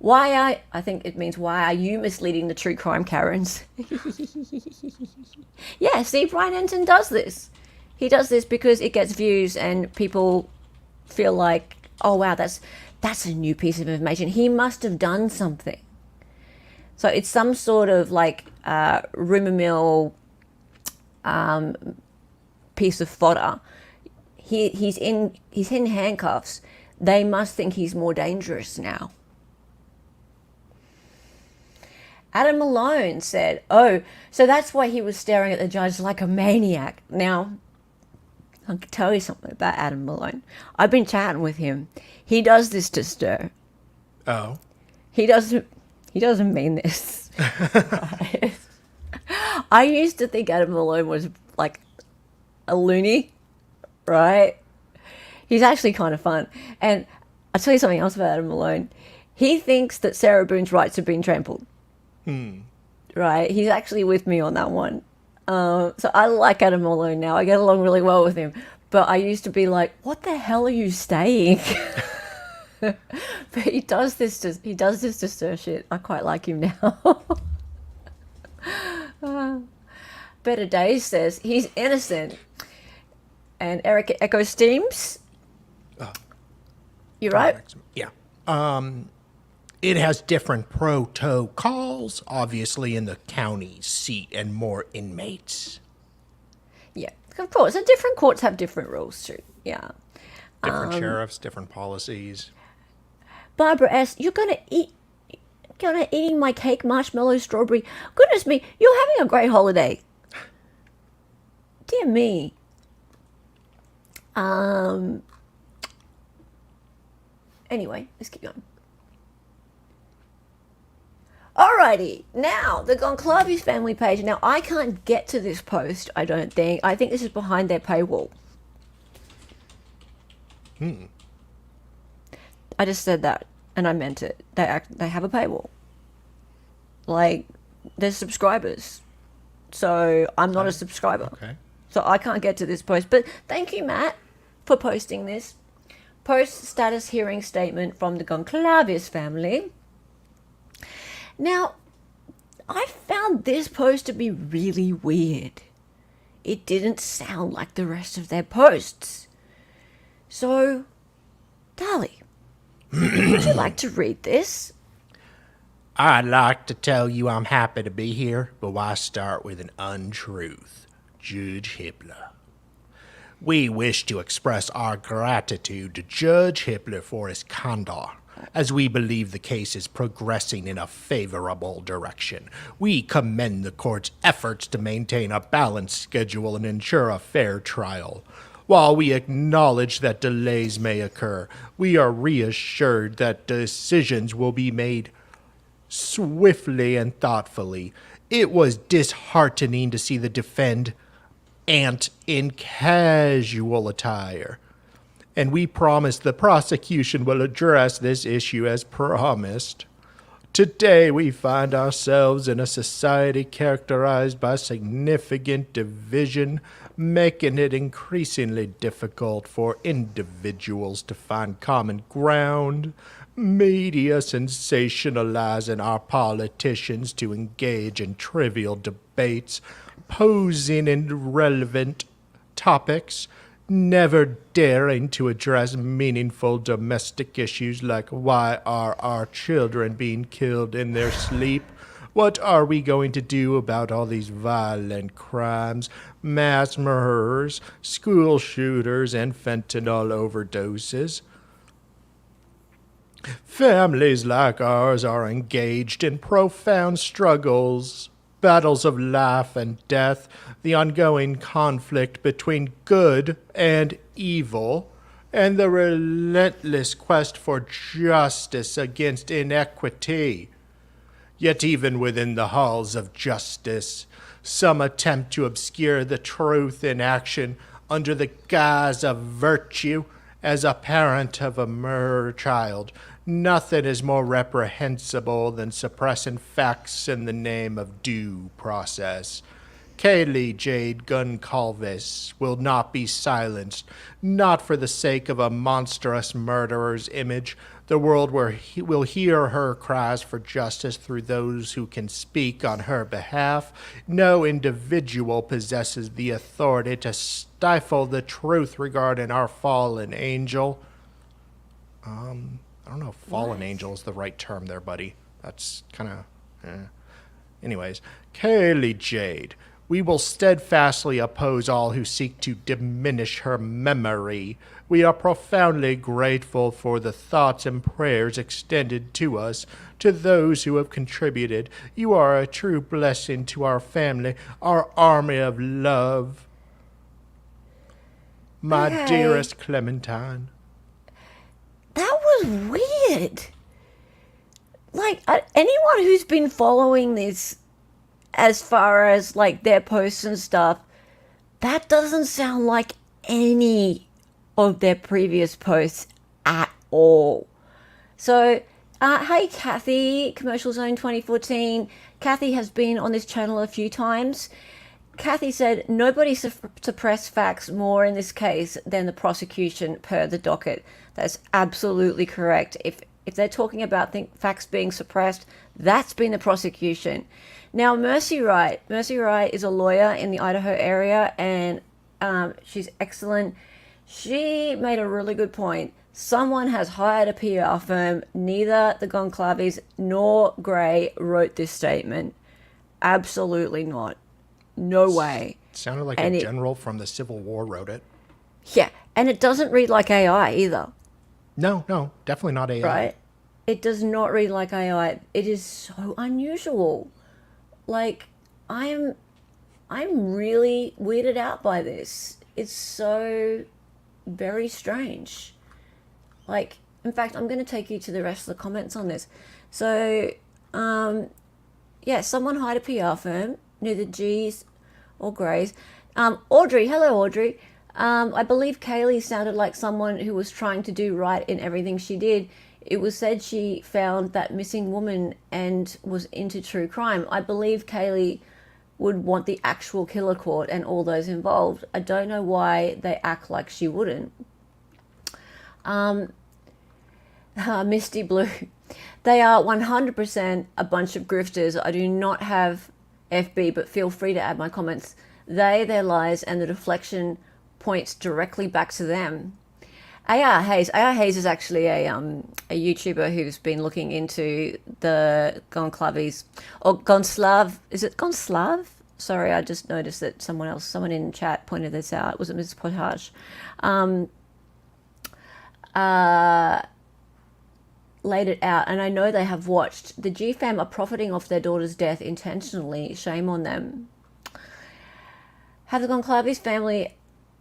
I think it means, why are you misleading the true crime Karens? Yeah, see, Brian Enton does this. He does this because it gets views and people feel like, oh wow, that's a new piece of information. He must have done something. So it's some sort of like rumor mill piece of fodder. He's in handcuffs. They must think he's more dangerous now. Adam Malone said, oh, so that's why he was staring at the judge like a maniac. Now, I can tell you something about Adam Malone. I've been chatting with him. He does this to stir. Oh. He doesn't mean this. Right? I used to think Adam Malone was like a loony, right? He's actually kind of fun. And I'll tell you something else about Adam Malone. He thinks that Sarah Boone's rights have been trampled. Right? He's actually with me on that one. So I like Adam Malone now. I get along really well with him. But I used to be like, what the hell are you saying? But he does this to stir shit. I quite like him now. Better Days says he's innocent. And Eric Echo Steams. You're right. Yeah. It has different protocols, obviously, in the county seat and more inmates. Yeah, of course. And different courts have different rules too. Yeah. Different sheriffs, different policies. Barbara S., you're gonna eating my cake, marshmallow, strawberry. Goodness me, you're having a great holiday. Dear me. Anyway, let's keep going. Alrighty, now the Goncalves family page. Now I can't get to this post, I don't think. I think this is behind their paywall. I just said that, and I meant it. They have a paywall. Like, there's subscribers, so I'm not a subscriber. Okay. So I can't get to this post. But thank you, Matt, for posting this. Post status hearing statement from the Goncalves family. Now, I found this post to be really weird. It didn't sound like the rest of their posts. So, Dali, would you like to read this? I'd like to tell you I'm happy to be here, but why start with an untruth? Judge Hippler. We wish to express our gratitude to Judge Hippler for his candor, as we believe the case is progressing in a favorable direction. We commend the court's efforts to maintain a balanced schedule and ensure a fair trial. While we acknowledge that delays may occur, we are reassured that decisions will be made swiftly and thoughtfully. It was disheartening to see the defendant in casual attire, and we promise the prosecution will address this issue as promised. Today we find ourselves in a society characterized by significant division, making it increasingly difficult for individuals to find common ground. Media sensationalizing our politicians to engage in trivial debates, posing irrelevant topics, never daring to address meaningful domestic issues like why are our children being killed in their sleep? What are we going to do about all these violent crimes, mass murders, school shooters, and fentanyl overdoses? Families like ours are engaged in profound struggles, battles of life and death, the ongoing conflict between good and evil, and the relentless quest for justice against inequity. Yet even within the halls of justice, some attempt to obscure the truth in action under the guise of virtue. As a parent of a murdered child, nothing is more reprehensible than suppressing facts in the name of due process. Kaylee Jade Goncalves will not be silenced, not for the sake of a monstrous murderer's image. The world will hear her cries for justice through those who can speak on her behalf. No individual possesses the authority to stifle the truth regarding our fallen angel. I don't know if fallen angel is the right term there, buddy. That's kind of... Anyways, Kaylee Jade, we will steadfastly oppose all who seek to diminish her memory. We are profoundly grateful for the thoughts and prayers extended to us, to those who have contributed. You are a true blessing to our family, our army of love. My dearest Clementine. That was weird. Like, anyone who's been following this as far as, like, their posts and stuff, that doesn't sound like any of their previous posts at all. So, hey, Kathy, Commercial Zone 2014. Kathy has been on this channel a few times. Kathy said, nobody suppressed facts more in this case than the prosecution per the docket. That's absolutely correct. If they're talking about facts being suppressed, that's been the prosecution. Now, Mercy Wright is a lawyer in the Idaho area, and she's excellent. She made a really good point. Someone has hired a PR firm. Neither the Goncalves nor Gray wrote this statement. Absolutely not. No way. Sounded like a general from the Civil War wrote it. Yeah, and it doesn't read like AI either. No, definitely not AI. Right? It does not read like AI. It is so unusual. Like, I'm really weirded out by this. It's so very strange. Like, in fact, I'm going to take you to the rest of the comments on this. So, yeah, someone hired a PR firm, neither G's or Gray's. Audrey, hello, Audrey. I believe Kaylee sounded like someone who was trying to do right in everything she did. It was said she found that missing woman and was into true crime. I believe Kaylee would want the actual killer caught and all those involved. I don't know why they act like she wouldn't. Misty Blue. They are 100% a bunch of grifters. I do not have FB, but feel free to add my comments. They, their lies, and the deflection points directly back to them. AR Hayes. AR Hayes is actually a YouTuber who's been looking into the Gonclaves or Gonslav. Is it Gonslav? Sorry, I just noticed that someone in chat pointed this out. Was it Mrs. Potage? Laid it out, and I know they have watched. The GFAM are profiting off their daughter's death intentionally. Shame on them. Have the Gonclaves family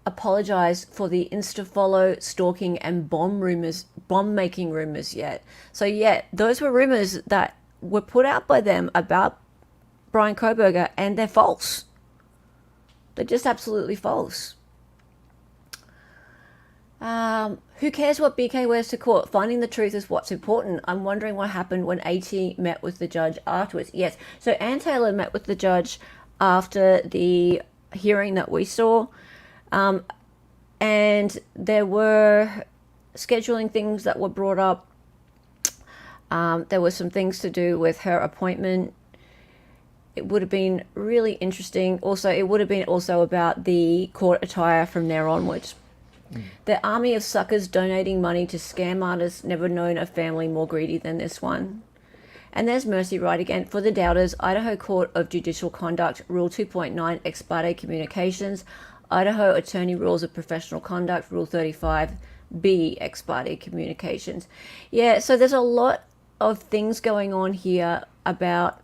apologized for the insta-follow, stalking, and bomb-making rumors yet? So yeah, those were rumors that were put out by them about Brian Koberger, and they're false. They're just absolutely false. Who cares what BK wears to court? Finding the truth is what's important. I'm wondering what happened when AT met with the judge afterwards. Yes, so Ann Taylor met with the judge after the hearing that we saw. And there were scheduling things that were brought up. There were some things to do with her appointment. It would have been really interesting. Also, it would have been also about the court attire from there onwards. The army of suckers donating money to scam artists, never known a family more greedy than this one. And there's Mercy right again. For the doubters, Idaho Court of Judicial Conduct, Rule 2.9, ex parte communications. Idaho Attorney Rules of Professional Conduct, Rule 35B, ex parte communications. Yeah, so there's a lot of things going on here about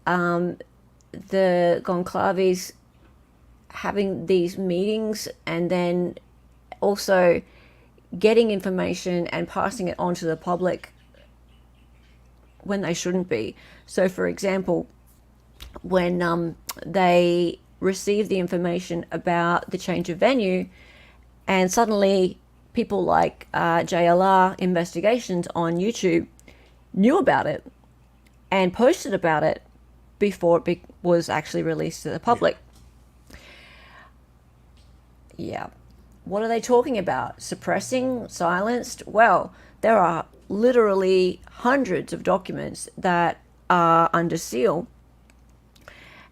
the Gonclaves having these meetings and then also getting information and passing it on to the public when they shouldn't be. So, for example, when they received the information about the change of venue, and suddenly people like JLR Investigations on YouTube knew about it and posted about it before it was actually released to the public. Yeah. What are they talking about? Suppressing? Silenced? Well, there are literally hundreds of documents that are under seal,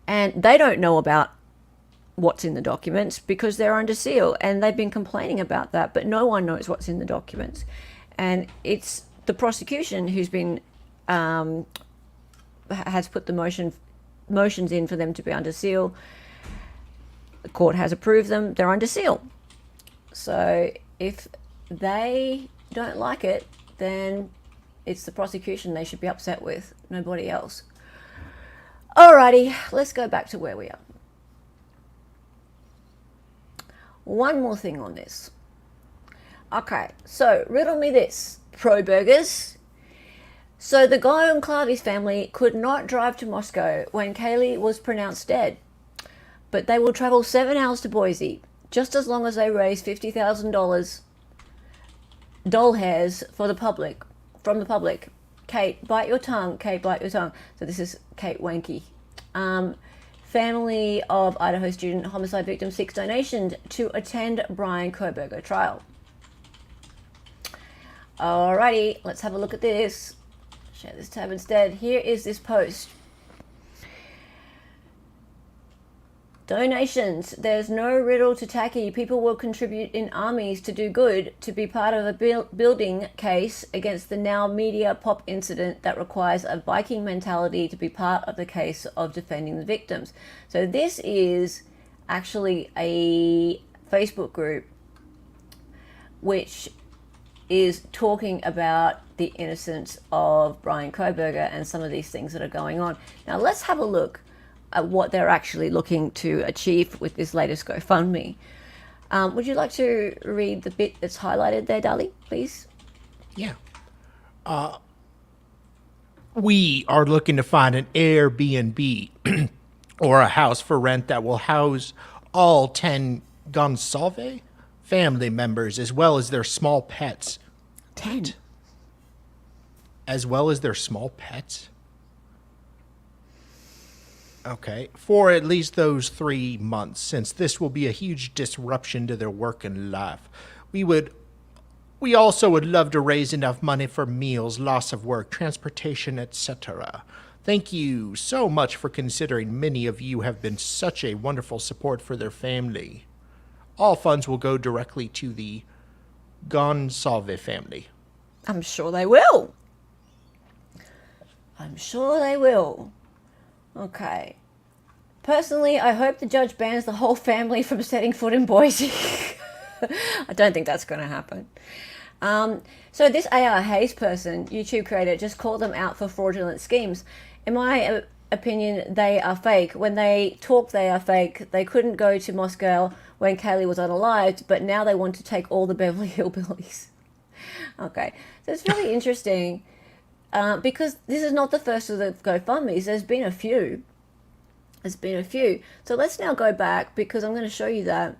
and they don't know about what's in the documents because they're under seal, and they've been complaining about that, but no one knows what's in the documents. And it's the prosecution who's been has put the motions in for them to be under seal. The court has approved them. They're under seal. So if they don't like it, then it's the prosecution they should be upset with, nobody else. Alrighty, let's go back to where we are. One more thing on this. Okay, so riddle me this, pro burgers. So the guy on Clavy's family could not drive to Moscow when Kaylee was pronounced dead, but they will travel 7 hours to Boise, just as long as they raise $50,000 doll hairs for the public, from the public. Kate, bite your tongue. Kate, bite your tongue. So this is Kate Wanky. Family of Idaho student homicide victim seeks donations to attend Brian Koberger trial. Alrighty, let's have a look at this. Share this tab instead. Here is this post. Donations. There's no riddle to tacky. People will contribute in armies to do good, to be part of a building case against the now media pop incident that requires a Viking mentality to be part of the case of defending the victims. So this is actually a Facebook group which is talking about the innocence of Brian Koberger and some of these things that are going on. Now let's have a look at what they're actually looking to achieve with this latest GoFundMe. Would you like to read the bit that's highlighted there, Dali, please? Yeah. We are looking to find an Airbnb or a house for rent that will house all 10 Gonsalve family members as well as their small pets. 10. As well as their small pets? Okay, for at least those 3 months, since this will be a huge disruption to their work and life. We also would love to raise enough money for meals, loss of work, transportation, etc. Thank you so much for considering. Many of you have been such a wonderful support for their family. All funds will go directly to the Gonsalve family. I'm sure they will. I'm sure they will. Okay. Personally, I hope the judge bans the whole family from setting foot in Boise. I don't think that's going to happen. So this A.R. Hayes person, YouTube creator, just called them out for fraudulent schemes. In my opinion, they are fake. When they talk, they are fake. They couldn't go to Moscow when Kaylee was unalived, but now they want to take all the Beverly Hillbillies. Okay, so it's really interesting because this is not the first of the GoFundMes. There's been a few. So let's now go back because I'm going to show you that.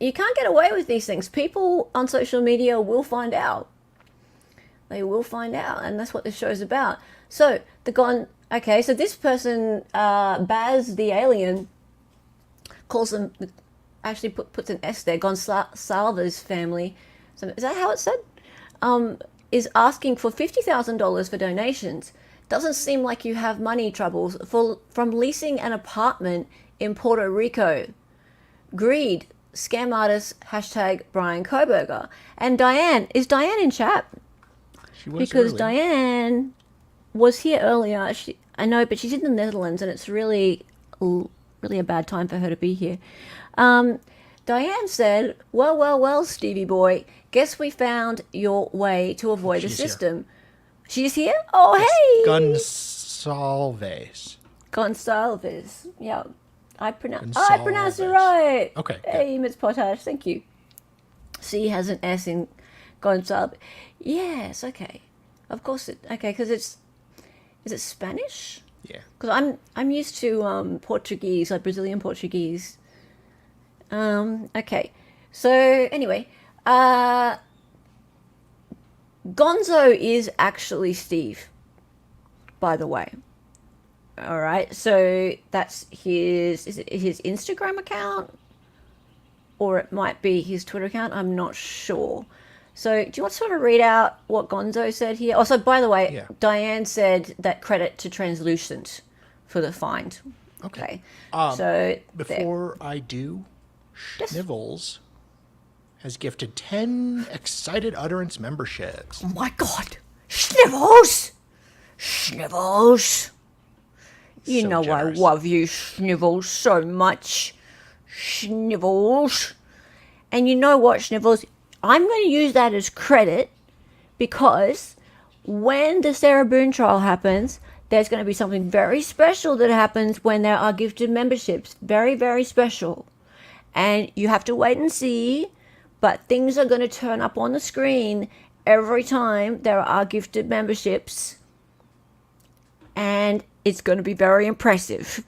You can't get away with these things. People on social media will find out. They will find out, and that's what this show's about. So so this person, Baz the alien, calls them, actually puts an S there, Gonsalves family. So is that how it's said? Is asking for $50,000 for donations. Doesn't seem like you have money troubles from leasing an apartment in Puerto Rico. Greed, scam artist, #Brian Koberger. And Diane, is Diane in chat? She was Because early. Diane was here earlier. I know, but she's in the Netherlands, and it's really a bad time for her to be here. Diane said, well, Stevie boy, guess we found your way to avoid the She's here. system. She's here? Oh, hey! Gonsalves. Gonsalves. Yeah. I pronounced it Gonsalves. right. Okay, good. Hey, Ms. Potash, thank you. C has an S in Gonsalves. Yes, okay. Of course okay, because is it Spanish? Yeah. Because I'm used to Portuguese, like Brazilian Portuguese. Okay. So anyway, Gonzo is actually Steve, by the way. All right. So that's his Instagram account, or it might be his Twitter account. I'm not sure. So do you want to sort of read out what Gonzo said here? Also, by the way, Yeah. Diane said that credit to Translucent for the find. Okay. So there. Before I do, Schnivels has gifted 10 Excited Utterance memberships. Oh my God, Snivels! You So know generous. I love you, Snivels, so much. Snivels. And you know what, Snivels? I'm going to use that as credit because when the Sarah Boone trial happens, there's going to be something very special that happens when there are gifted memberships. Very, very special. And you have to wait and see, but things are going to turn up on the screen every time there are gifted memberships. And it's going to be very impressive.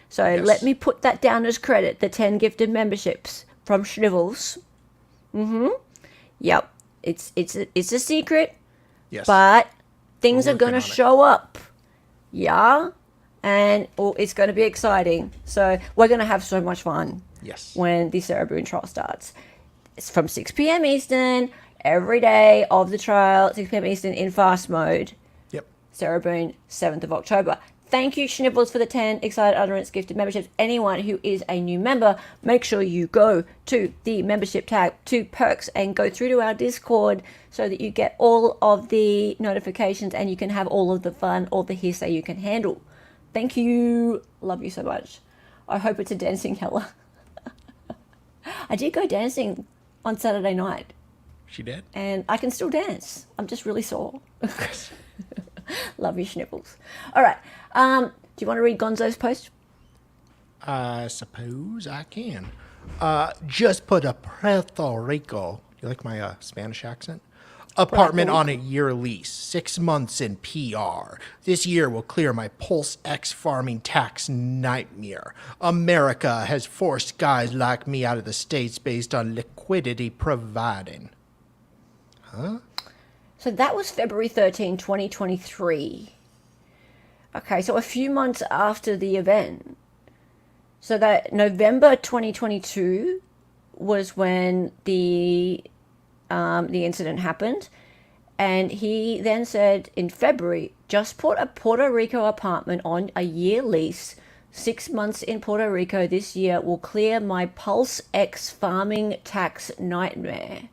So Yes. let me put that down as credit, the 10 gifted memberships from Schnivels. Yep. It's a secret, Yes. but things We're are going to working on it. show up. Yeah. And it's going to be exciting. So we're going to have so much fun Yes. when the Sarah Boone trial starts. It's from 6 p.m. Eastern, every day of the trial, 6 p.m. Eastern in fast mode. Yep. Sarah Boone, 7th of October. Thank you, Schnibbles, for the 10 Excited Utterance gifted memberships. Anyone who is a new member, make sure you go to the membership tab, to perks, and go through to our Discord so that you get all of the notifications and you can have all of the fun, all the hearsay you can handle. Thank you. Love you so much. I hope it's a dancing hella. I did go dancing on Saturday night, She did? and I can still dance. I'm just really sore. Love you, Schnipples. All right. Do you want to read Gonzo's post? I suppose I can. Just put a Puerto Rico. You like my Spanish accent? Apartment on a year lease, 6 months in PR. This year will clear my Pulse X farming tax nightmare. America has forced guys like me out of the States based on liquidity providing. So that was February 13, 2023. Okay, so a few months after the event. So that November 2022 was when the incident happened. And he then said in February, just put a Puerto Rico apartment on a year lease, 6 months in Puerto Rico this year will clear my Pulse X farming tax nightmare.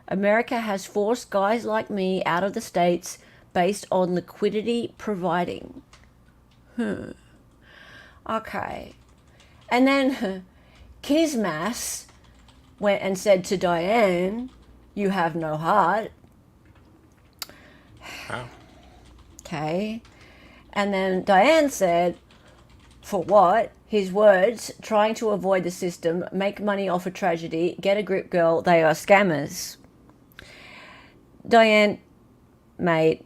America has forced guys like me out of the States based on liquidity providing. Okay. And then Kismas went and said to Diane, "You have no heart." Wow. Okay. And then Diane said, "For what?" His words, "Trying to avoid the system, make money off a tragedy, get a grip, girl, they are scammers." Diane, mate,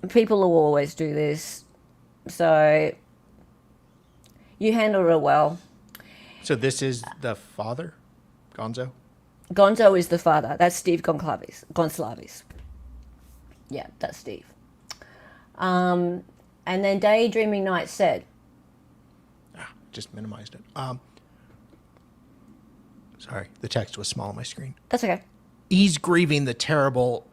people will always do this. So you handled it well. So this is the father, Gonzo? Gonzo is the father. That's Steve Gonslavis. Yeah, that's Steve. And then Daydreaming Night said, Just minimized it. Sorry, the text was small on my screen. that's okay. He's grieving the terrible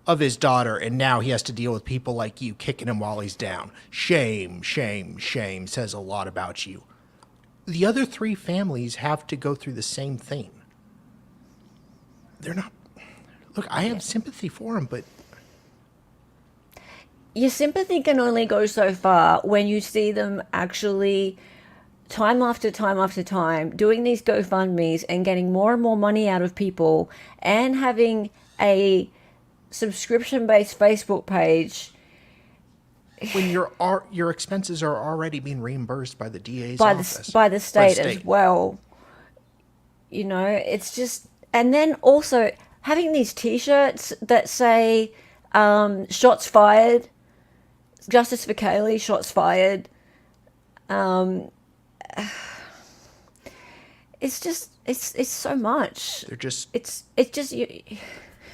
of his daughter, and now he has to deal with people like you kicking him while he's down. Shame, shame, shame says a lot about you. The other 3 families have to go through the same thing. They're not... Look, I have sympathy for him, but... Your sympathy can only go so far when you see them actually time after time after time doing these GoFundMes and getting more and more money out of people and having a subscription-based Facebook page When your expenses are already being reimbursed by the DA's by office. by the state as well. You know, it's just, and then also having these T-shirts that say "Shots fired," "Justice for Kaylee," "Shots fired." It's just it's so much. They're just It's just you.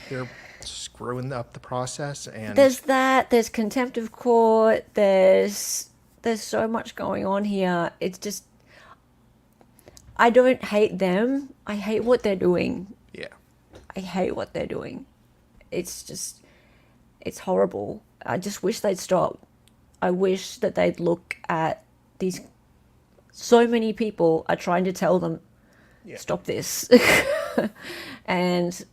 they're screwing up the process, and There's contempt of court. There's so much going on here. It's just, I don't hate them. I hate what they're doing. yeah. I hate what they're doing. It's just, it's horrible. I just wish they'd stop. I wish that they'd look at these. So many people are trying to tell them, stop this. And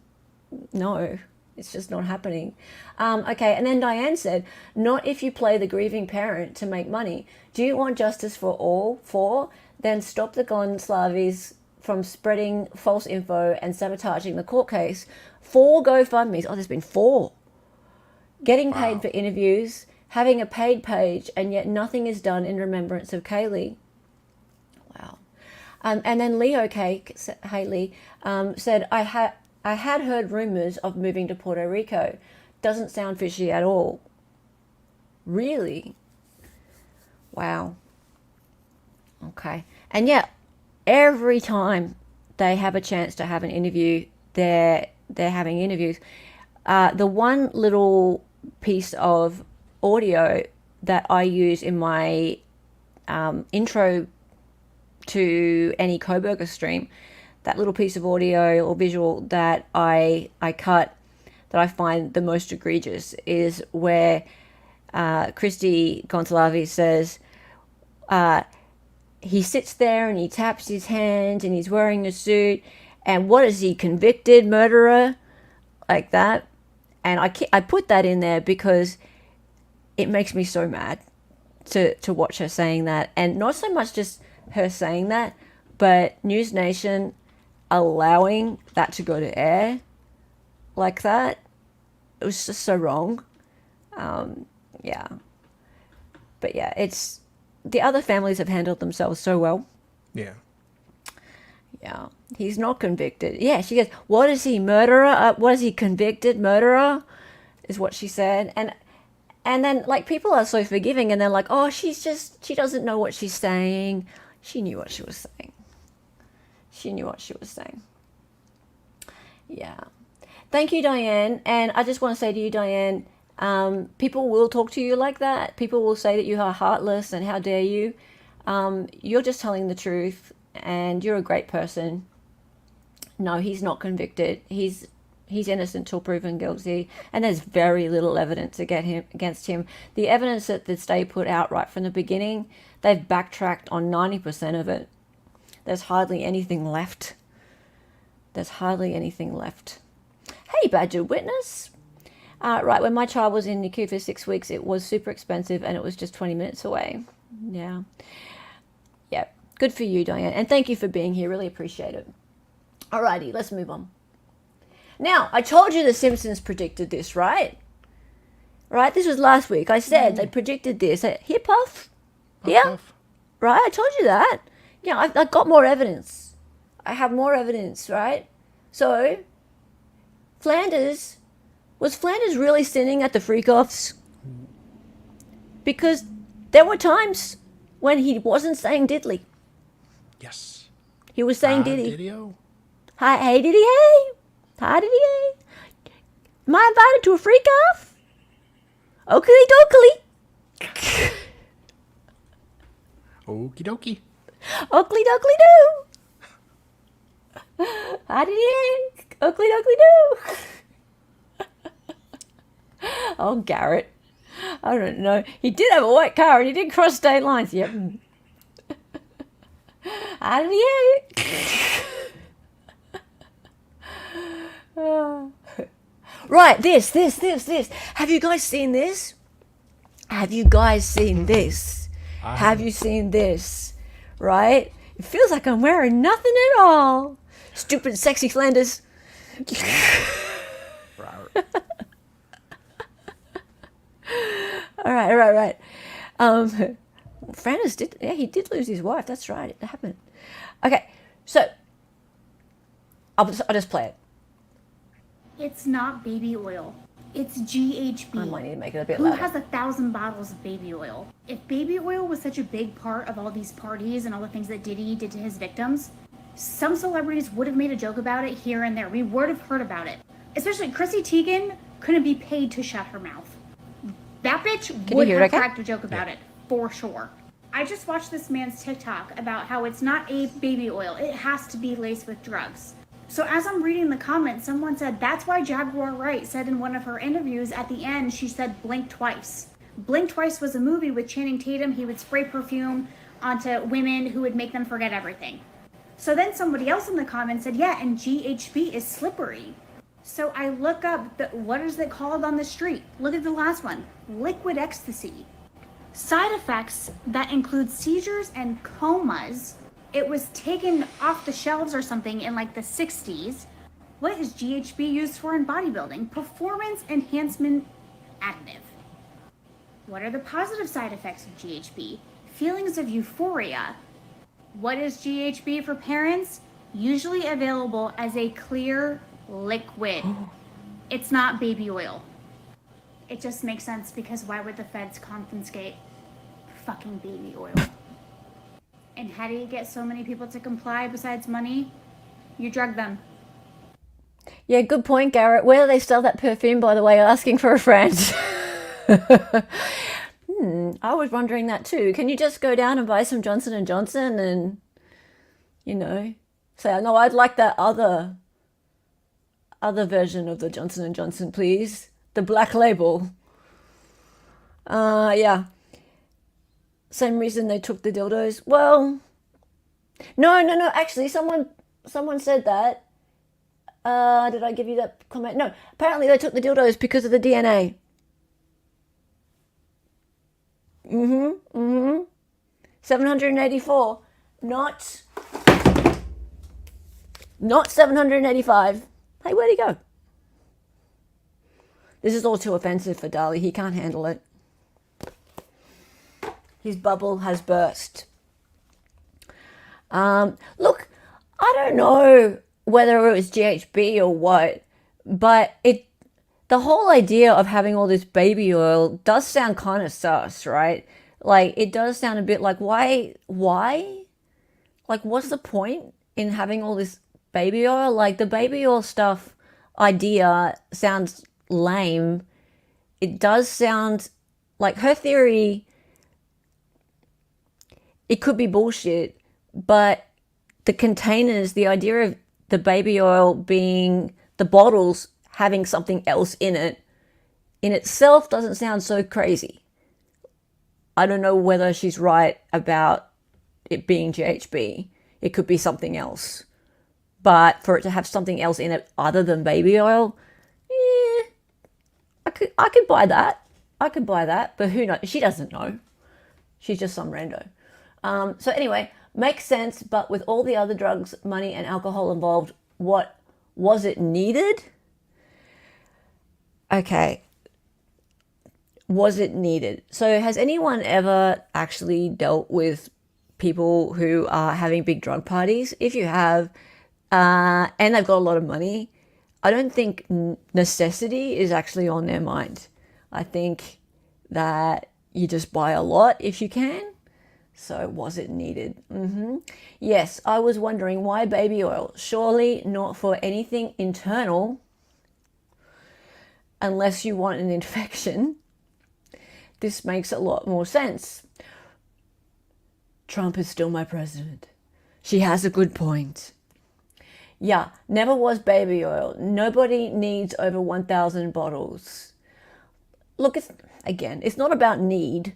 no, it's just not happening. Okay, and then Diane said, "Not if you play the grieving parent to make money. Do you want justice for all 4? Then stop the Gonslavis from spreading false info and sabotaging the court case. 4 GoFundMes." Oh, there's been 4. Getting paid for interviews, having a paid page, and yet nothing is done in remembrance of Kaylee. Wow. And then Leo Cake, Haley, said, I had heard rumors of moving to Puerto Rico. Doesn't sound fishy at all." Really? Wow. Okay. And yeah, every time they have a chance to have an interview, they're having interviews. The one little piece of audio that I use in my intro to any Koberger stream, that little piece of audio or visual that I cut that I find the most egregious is where Christy Gonzalez says, he sits there and he taps his hand and he's wearing a suit, and what is he, convicted murderer? Like that. And I put that in there because it makes me so mad to watch her saying that, and not so much just her saying that, but News Nation allowing that to go to air like that. It was just so wrong. Yeah. But yeah, it's, the other families have handled themselves so well. Yeah. Yeah. He's not convicted. Yeah, she goes, what is he, murderer? What is he, convicted murderer? Is what she said. And then, like, people are so forgiving, and they're like, oh, she doesn't know what she's saying. She knew what she was saying. She knew what she was saying. Yeah. Thank you, Diane. And I just want to say to you, Diane, people will talk to you like that. People will say that you are heartless and how dare you. You're just telling the truth, and you're a great person. No, he's not convicted. He's he's innocent till proven guilty, and there's very little evidence against him. The evidence that the state put out right from the beginning, they've backtracked on 90% of it. There's hardly anything left. There's hardly anything left. Hey, badger witness. Right, when my child was in NICU for 6 weeks, it was super expensive, and it was just 20 minutes away. Yeah. Yep. Good for you, Diane. And thank you for being here. Really appreciate it. Alrighty, let's move on. Now, I told you the Simpsons predicted this, right? Right? This was last week. I said they predicted this. Here, Puff? Yeah? Puff. Right? I told you that. Yeah, I've got more evidence. I have more evidence, right? So, was Flanders really sinning at the freak-offs? Because there were times when he wasn't saying diddly. Yes. He was saying diddy. Diddy-o. Hi, hey, diddy, hey. Hi, diddy, hey. Am I invited to a freak-off? Oakley dokley. Okie dokie. Oakley dokley doo. Hi, diddy, hey. Oakley dokley doo. Oh, Garrett. I don't know. He did have a white car and he did cross state lines. Yep. How did he? Right, this. Have you guys seen this? Have you guys seen this? Have you seen this? Right? It feels like I'm wearing nothing at all. Stupid, sexy Flanders. All right. Flanders he did lose his wife. That's right. It happened. Okay, so I'll just play it. It's not baby oil. It's GHB. I might need to make it a bit Who louder. has 1,000 bottles of baby oil? If baby oil was such a big part of all these parties and all the things that Diddy did to his victims, some celebrities would have made a joke about it here and there. We would have heard about it. Especially Chrissy Teigen couldn't be paid to shut her mouth. That bitch would have cracked a joke about it, for sure. I just watched this man's TikTok about how it's not a baby oil. It has to be laced with drugs. So as I'm reading the comments, someone said, that's why Jaguar Wright said in one of her interviews at the end, she said, blink twice. Blink Twice was a movie with Channing Tatum. He would spray perfume onto women who would make them forget everything. So then somebody else in the comments said, yeah, and GHB is slippery. So I look up, what is it called on the street? Look at the last one, liquid ecstasy. Side effects that include seizures and comas. It was taken off the shelves or something in like the 60s. What is GHB used for in bodybuilding? Performance enhancement additive. What are the positive side effects of GHB? Feelings of euphoria. What is GHB for parents? Usually available as a clear liquid. It's not baby oil. It just makes sense because why would the feds confiscate fucking baby oil? And how do you get so many people to comply besides money? You drug them. Yeah, good point, Garrett. Where do they sell that perfume, by the way? Asking for a friend. I was wondering that too. Can you just go down and buy some Johnson & Johnson and, say, no, I'd like that other version of the Johnson & Johnson, please. The black label. Yeah. Same reason they took the dildos. Well, no. Actually, someone said that. Did I give you that comment? No. Apparently, they took the dildos because of the DNA. 784, not 785. Hey, where'd he go? This is all too offensive for Dali. He can't handle it. His bubble has burst. Look, I don't know whether it was GHB or what, but the whole idea of having all this baby oil does sound kind of sus, right? Like, it does sound a bit like, why? Like, what's the point in having all this baby oil? Like, the baby oil stuff idea sounds lame. It does sound like her theory. It could be bullshit, but the containers, the idea of the baby oil being the bottles having something else in it in itself doesn't sound so crazy. I don't know whether she's right about it being GHB. It could be something else. But for it to have something else in it other than baby oil, I could buy that. I could buy that, but who knows? She doesn't know. She's just some rando. So anyway, makes sense, but with all the other drugs, money, and alcohol involved, what was it needed? Okay. Was it needed? So has anyone ever actually dealt with people who are having big drug parties? If you have, and they've got a lot of money, I don't think necessity is actually on their mind. I think that you just buy a lot if you can. So was it needed? Yes, I was wondering why baby oil? Surely not for anything internal, unless you want an infection. This makes a lot more sense. Trump is still my president. She has a good point. Yeah, never was baby oil. Nobody needs over 1,000 bottles. Look, it's not about need.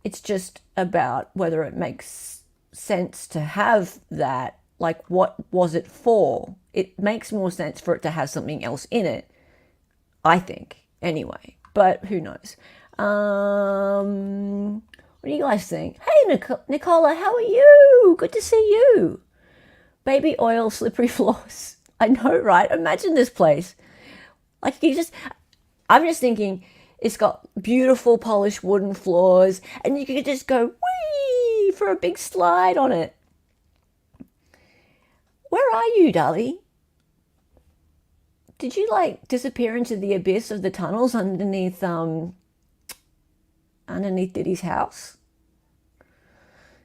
It's just about whether it makes sense to have that. Like, what was it for? It makes more sense for it to have something else in it, I think, anyway. But who knows? What do you guys think? Hey, Nicola, how are you? Good to see you. Baby oil, slippery floors. I know, right? Imagine this place. Like, I'm just thinking, it's got beautiful polished wooden floors, and you could just go whee for a big slide on it. Where are you, Dolly? Did you like disappear into the abyss of the tunnels underneath Diddy's house?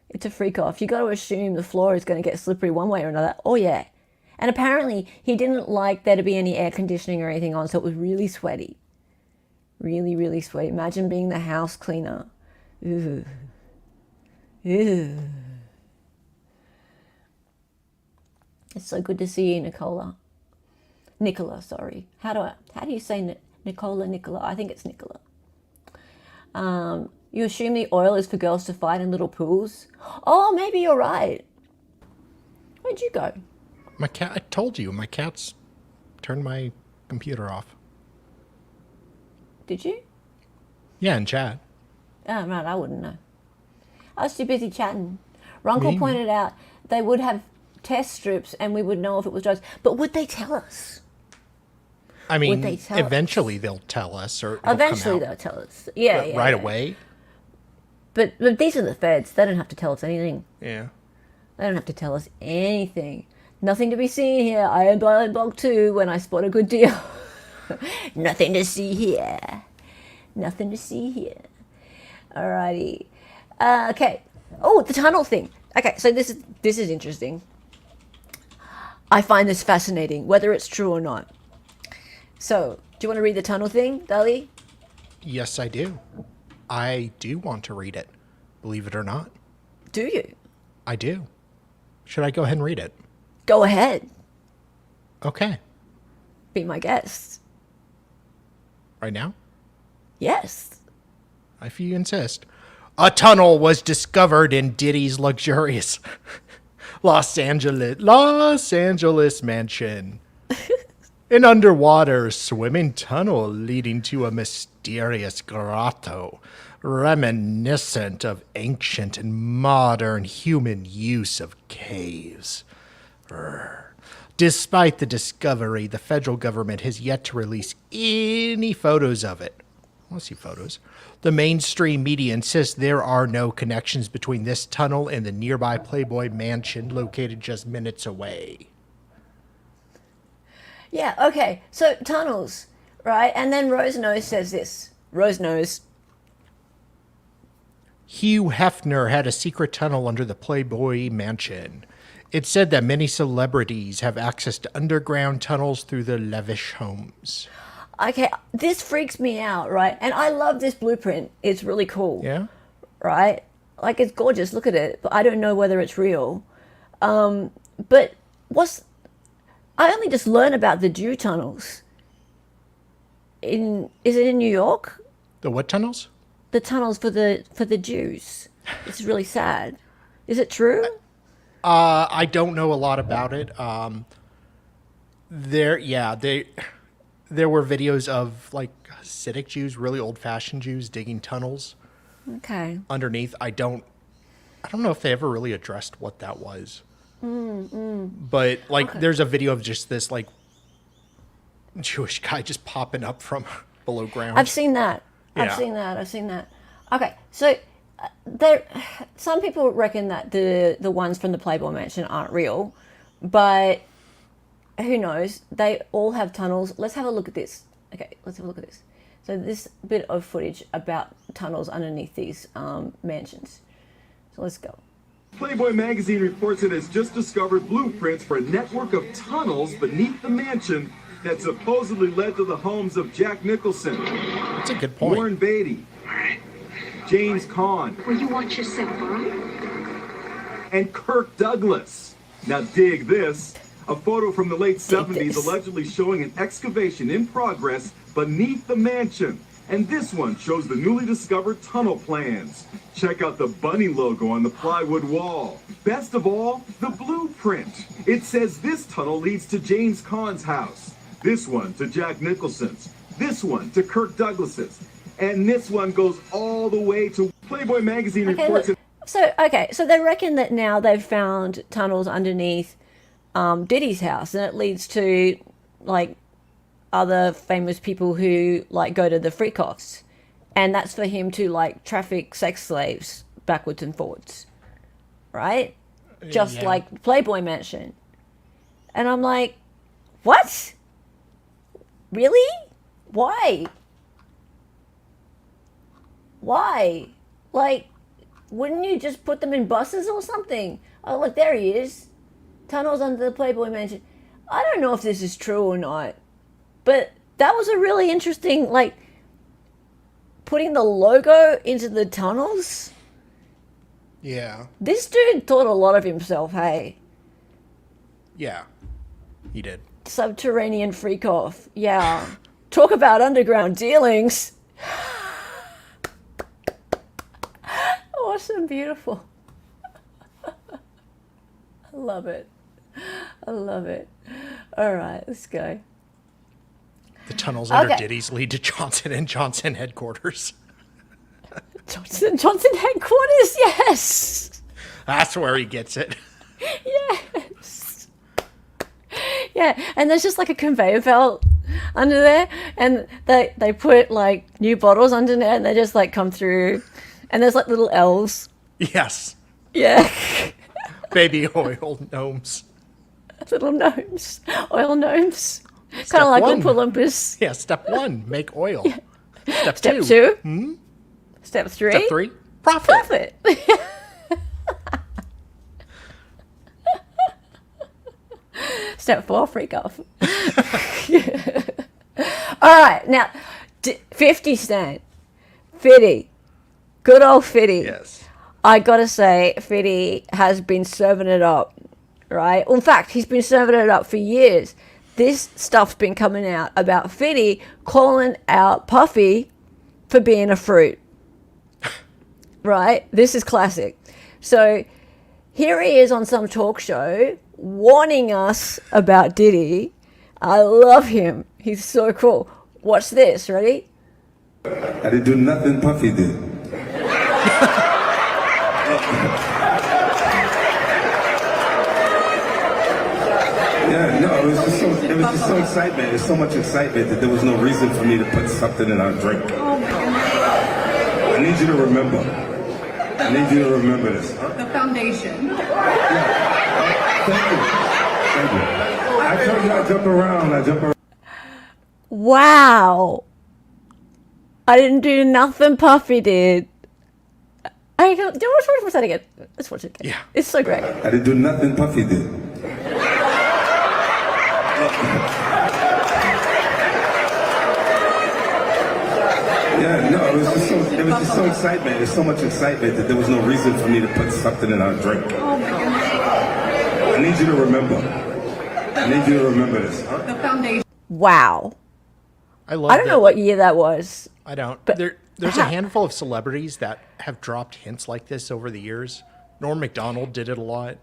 It's a freak off. You got to assume the floor is going to get slippery one way or another. Oh yeah. And apparently he didn't like there to be any air conditioning or anything on, so it was really sweaty. Really, really sweaty. Imagine being the house cleaner. Ew. Ew. It's so good to see you, Nicola. Sorry. How do you say Nicola? I think it's Nicola. You assume the oil is for girls to fight in little pools? Oh, maybe you're right. Where'd you go? My cat, I told you, my cat's turned my computer off. Did you? Yeah, in chat. Oh, right, I wouldn't know. I was too busy chatting. Runkle pointed out they would have test strips and we would know if it was drugs. But would they tell us? I mean, eventually they'll tell us, or eventually they'll tell us. Yeah, right away. But these are the feds. They don't have to tell us anything. Yeah. They don't have to tell us anything. Nothing to be seen here. I am blind bog too when I spot a good deal. Nothing to see here. Nothing to see here. Alrighty. Okay. Oh, the tunnel thing. Okay, so this is interesting. I find this fascinating, whether it's true or not. So, do you want to read the tunnel thing, Dali? Yes, I do. I do want to read it, believe it or not. Do you? I do. Should I go ahead and read it? Go ahead. Okay. Be my guest. Right now? Yes. If you insist. A tunnel was discovered in Diddy's luxurious Los Angeles mansion. An underwater swimming tunnel leading to a mysterious grotto, reminiscent of ancient and modern human use of caves. Despite the discovery, the federal government has yet to release any photos of it. I want to see photos. The mainstream media insists there are no connections between this tunnel and the nearby Playboy mansion located just minutes away. Yeah, okay. So, tunnels, right? And then Rosenose says this. Rosenose. Hugh Hefner had a secret tunnel under the Playboy mansion. It's said that many celebrities have access to underground tunnels through their lavish homes. Okay, this freaks me out, right? And I love this blueprint. It's really cool. Yeah? Right? Like, it's gorgeous. Look at it. But I don't know whether it's real. But I only just learned about the dew tunnels is it in New York? The what tunnels? The tunnels for the Jews. It's really sad. Is it true? I don't know a lot about it. There were videos of like Hasidic Jews, really old-fashioned Jews, digging tunnels Okay. underneath. I don't know if they ever really addressed what that was. But like, there's a video of just this like Jewish guy just popping up from below ground. I've seen that. Yeah. I've seen that. Okay, so there, some people reckon that the ones from the Playboy Mansion aren't real, but who knows? They all have tunnels. Let's have a look at this. Okay, let's have a look at this. So this bit of footage about tunnels underneath these mansions. So let's go. Playboy magazine reports it has just discovered blueprints for a network of tunnels beneath the mansion that supposedly led to the homes of Jack Nicholson, That's a good point. Warren Beatty, James Caan, Will you watch yourself, all right? and Kirk Douglas. Now dig this. A photo from the late 70s this. allegedly showing an excavation in progress beneath the mansion. And this one shows the newly discovered tunnel plans. Check out the bunny logo on the plywood wall. Best of all, the blueprint. It says this tunnel leads to James Caan's house. This one to Jack Nicholson's. This one to Kirk Douglas's. And this one goes all the way to Playboy magazine Okay, reports. look. So they reckon that now they've found tunnels underneath Diddy's house, and it leads to like other famous people who like go to the freak-offs, and that's for him to like traffic sex slaves backwards and forwards, right? Just Yeah. like Playboy Mansion. And I'm like, what? Really? Why? Like, wouldn't you just put them in buses or something? Oh, look, there he is. Tunnels under the Playboy Mansion. I don't know if this is true or not, but that was a really interesting, like, putting the logo into the tunnels. Yeah. This dude thought a lot of himself, hey. Yeah. He did. Subterranean freak off. Yeah. Talk about underground dealings. Awesome, beautiful. I love it. I love it. All right, let's go. The tunnels under Okay. Diddy's lead to Johnson & Johnson headquarters. Johnson headquarters, yes. That's where he gets it. Yes. Yeah, and there's just like a conveyor belt under there, and they put like new bottles under there, and they just like come through, and there's like little L's. Yes. Yeah. Baby oil gnomes. Little gnomes. Oil gnomes. Kind Step of like one. Oompa Loompas. Yeah, step 1, make oil. Step Step 2. two. Step three. Step 3, profit. Profit. Step 4, freak off. All right, now 50 Cent, Fitty, good old Fitty. Yes. I gotta say, Fitty has been serving it up, right? In fact, he's been serving it up for years. This stuff's been coming out about Fitty calling out Puffy for being a fruit, right? This is classic. So here he is on some talk show warning us about Diddy. I love him. He's so cool. Watch this. Ready? I didn't do nothing Puffy did. Yeah, no, it was just so excitement. There's so much excitement that there was no reason for me to put something in our drink. I need you to remember. I need you to remember this. The foundation. Thank you. Thank you. I told you I jump around. Wow. I didn't do nothing Puffy did. I go, do you want to watch that again? Let's watch it again. Yeah. It's so great. I didn't do nothing Puffy did. Yeah, no, it was just so excitement. There's so much excitement that there was no reason for me to put something in our drink. I need you to remember. I need you to remember this. The foundation. Wow. I love I don't know what year that was. I don't. But There's a handful of celebrities that have dropped hints like this over the years. Norm Macdonald did it a lot.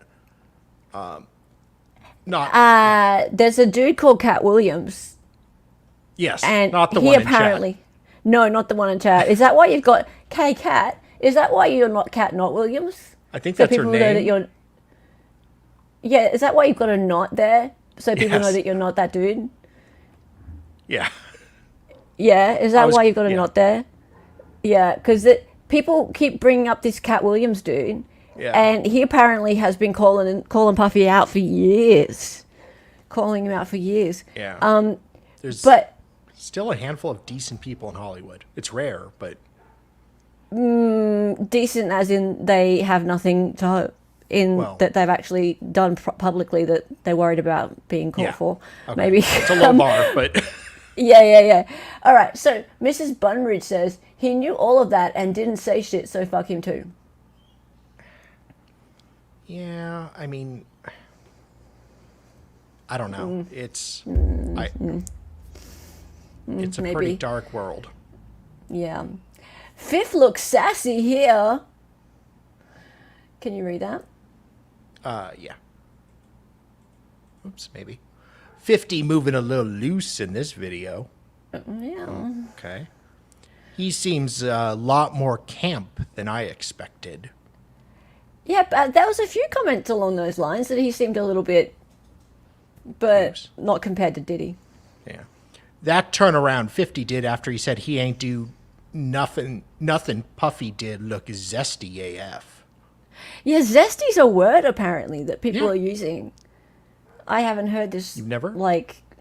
There's a dude called Cat Williams. Yes, And not the he one apparently, in chat. no, not the one in chat. Is that why you've got K Cat? Is that why you're not Cat, not Williams? I think So that's her people know that name. you're. Yeah, is that why you've got a knot there? So people know Yes. that you're not that dude? Yeah. Yeah, is that why you've got a yeah. knot there? Yeah, because people keep bringing up this Cat Williams dude, Yeah. and he apparently has been calling Puffy out for years, calling him out for years. Yeah. There's But still a handful of decent people in Hollywood. It's rare, but decent as in they have nothing to that they've actually done publicly that they're worried about being caught yeah. for. Okay. Maybe It's a low bar, but Yeah. All right. So Mrs. Bunridge says he knew all of that and didn't say shit, so fuck him too. yeah, I mean, I don't know. It's it's a maybe. pretty dark world. Yeah. Fifth looks sassy here. Can you read that? Yeah. Oops, maybe. 50 moving a little loose in this video. Yeah. Okay. He seems a lot more camp than I expected. Yeah, but there was a few comments along those lines that he seemed a little bit, but Loose. not compared to Diddy. Yeah. That turnaround 50 did after he said he ain't do nothing Puffy did look zesty AF. Yeah, zesty's a word apparently that people Yeah. are using. I haven't heard this. You've never?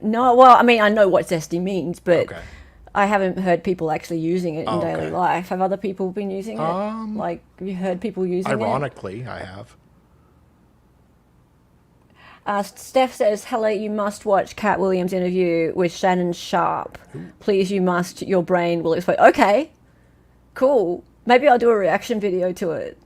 No, well, I mean, I know what zesty means, but Okay. I haven't heard people actually using it in Oh, daily okay. life. Have other people been using it? Have you heard people using it? Ironically, I have. Steph says, hello, you must watch Cat Williams' interview with Shannon Sharp. Please, you must. Your brain will explode. Okay, cool. Maybe I'll do a reaction video to it.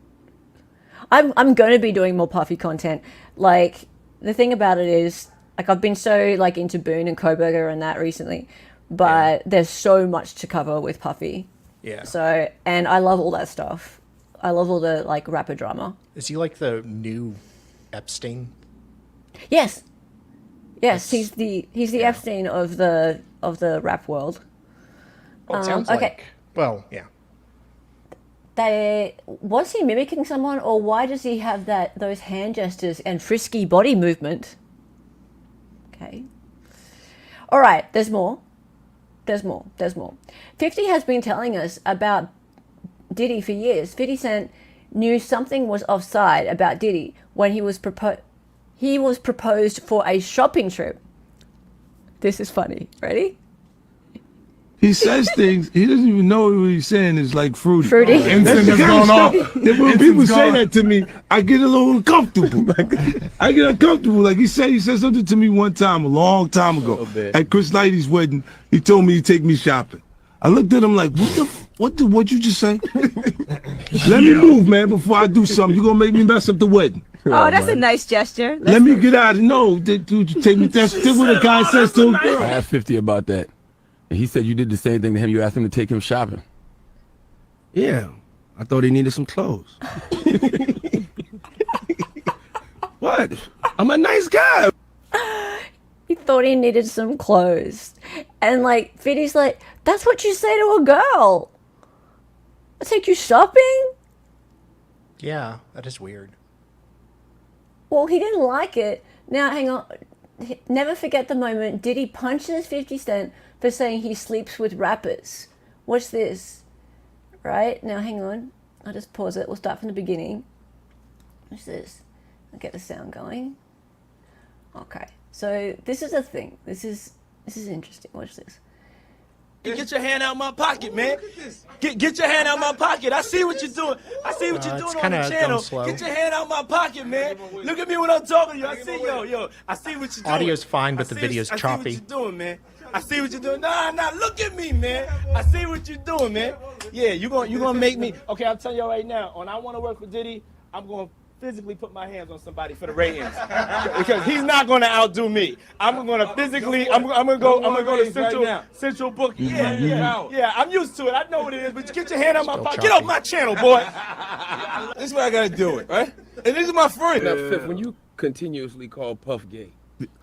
I'm going to be doing more Puffy content. Like, the thing about it is, like, I've been so, like, into Boone and Koberger and that recently, but there's so much to cover with Puffy. Yeah. So, and I love all that stuff. I love all the, like, rapper drama. Is he like the new Epstein? Yes. He's the Epstein of the rap world. Well, it sounds okay. like. Well, yeah. Was he mimicking someone, or why does he have those hand gestures and frisky body movement? Okay. All right, there's more. 50 has been telling us about Diddy for years. 50 Cent knew something was offside about Diddy when he was proposed for a shopping trip. This is funny. Ready? He says things, he doesn't even know what he's saying is like fruity. Fruity. That's the kind of stuff that when people say that to me, I get a little uncomfortable. I get uncomfortable. Like he said something to me one time, a long time ago, at Chris Lighty's wedding. He told me to take me shopping. I looked at him like, what'd you just say? Let me move, man, before I do something. You're gonna make me mess up the wedding. Oh, that's a nice gesture. Let me get out of no, dude, take me. That's what a guy says to him. I asked 50 about that. And he said you did the same thing to him. You asked him to take him shopping. Yeah, I thought he needed some clothes. What? I'm a nice guy. He thought he needed some clothes. And like, Fiddy's like, that's what you say to a girl. I take you shopping? Yeah, that is weird. Well, he didn't like it. Now, hang on. Never forget the moment Diddy punches 50 Cent for saying he sleeps with rappers. Watch this. Right? Now, hang on. I'll just pause it. We'll start from the beginning. Watch this. I'll get the sound going. Okay. So, this is a thing. This is interesting. Watch this. Get your hand out my pocket, man. Get your hand out my pocket. I see what you're doing. I see what you're doing on the channel. Get your hand out my pocket, man. Look at me when I'm talking to you. I see, yo. I see what you're doing. Audio's fine, but the video's choppy. I see what you're doing, man. I see what you're doing. Nah, look at me, man. I see what you're doing, man. Yeah, you gonna make me. Okay, I'm telling y'all right now. When I want to work with Diddy, I'm gonna physically put my hands on somebody for the ratings because he's not going to outdo me. I'm going to physically. I'm going to go to Central Book. Yeah. I'm used to it. I know what it is. But get your hand out my pocket. Get off my channel, boy. This is what I gotta do it, right? And these are my friends. Now, Fifth, when you continuously call Puff gay,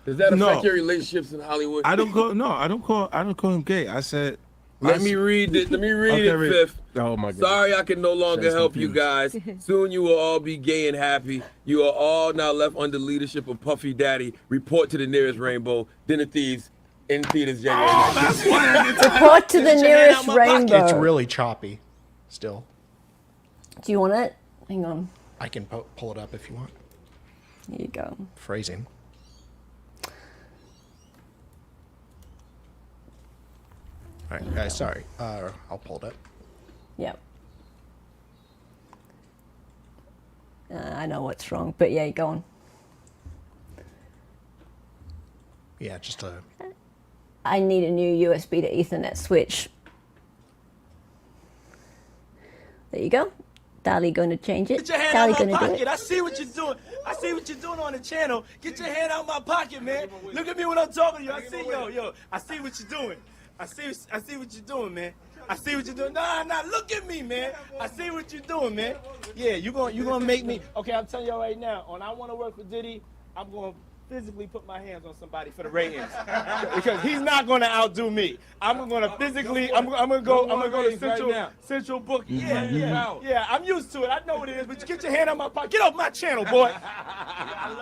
does that affect your relationships in Hollywood? I don't call him gay. I said. Let me read it, Fifth. Oh my God. Sorry I can no longer help you guys. Soon you will all be gay and happy. You are all now left under leadership of Puffy Daddy. Report to the nearest rainbow. Dinner Thieves in theaters January 19th. Report to the nearest rainbow. It's really choppy still. Do you want it? Hang on. I can pull it up if you want. Here you go. Phrasing. All right, guys, sorry. I'll pull it up. Yep. I know what's wrong, but yeah, go on. Yeah, just a... I need a new USB to Ethernet switch. There you go. Dali going to change it. Get your hand Dali out going my to do pocket. it. I see what you're doing. I see what you're doing on the channel. Get your hand out my pocket, man. Look at me when I'm talking to you. I see, yo. I see what you're doing. I see what you're doing, man. I see what you're doing. Nah, look at me, man. I see what you're doing, man. Yeah, you gonna make me. Okay, I'm telling y'all right now. On I Want to Work for Diddy, I'm gonna physically put my hands on somebody for the ratings because he's not gonna outdo me. I'm gonna physically. I'm gonna go to Central Book. Yeah. I'm used to it. I know what it is. But get your hand out my pocket. Get off my channel, boy.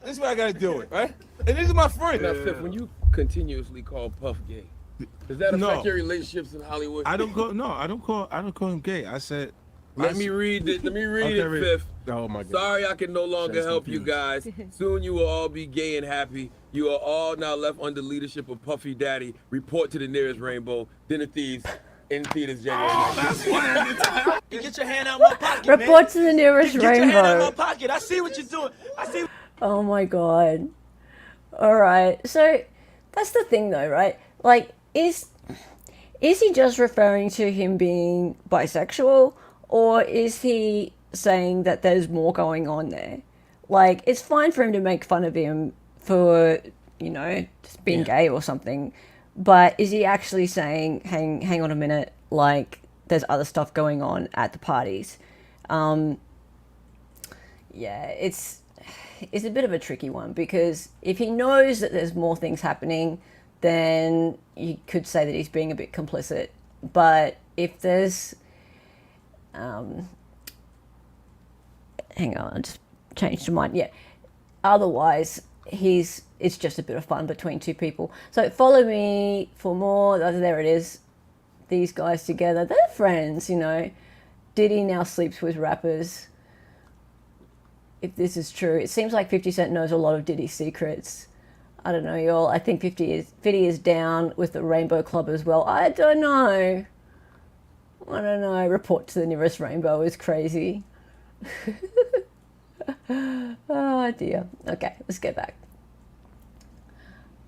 This is what I gotta do it, right? And these are my friends. Now, Fifth, when you continuously call Puff gay, does that affect your relationships in Hollywood? I don't call him gay. I said. Let me read it, Fifth. Oh my God. Sorry I can no longer help you guys. Soon you will all be gay and happy. You are all now left under leadership of Puffy Daddy. Report to the nearest rainbow. Dinner Thieves in theaters January 19th. Get your hand out my pocket, Report man. to the nearest Get rainbow. your hand out my pocket. I see what you're doing. Oh my God. All right. So that's the thing though, right? Like, is he just referring to him being bisexual, or is he saying that there's more going on there? Like, it's fine for him to make fun of him for, just being gay or something, but is he actually saying, hang on a minute, like, there's other stuff going on at the parties? Yeah, it's a bit of a tricky one, because if he knows that there's more things happening, then you could say that he's being a bit complicit. But if there's... hang on, I just changed my mind. Yeah. Otherwise, it's just a bit of fun between two people. So follow me for more. Oh, there it is. These guys together. They're friends, Diddy now sleeps with rappers. If this is true. It seems like 50 Cent knows a lot of Diddy's secrets. I don't know, y'all. I think 50 is down with the Rainbow Club as well. I don't know. Report to the nearest rainbow is crazy. Oh dear. Okay, let's get back.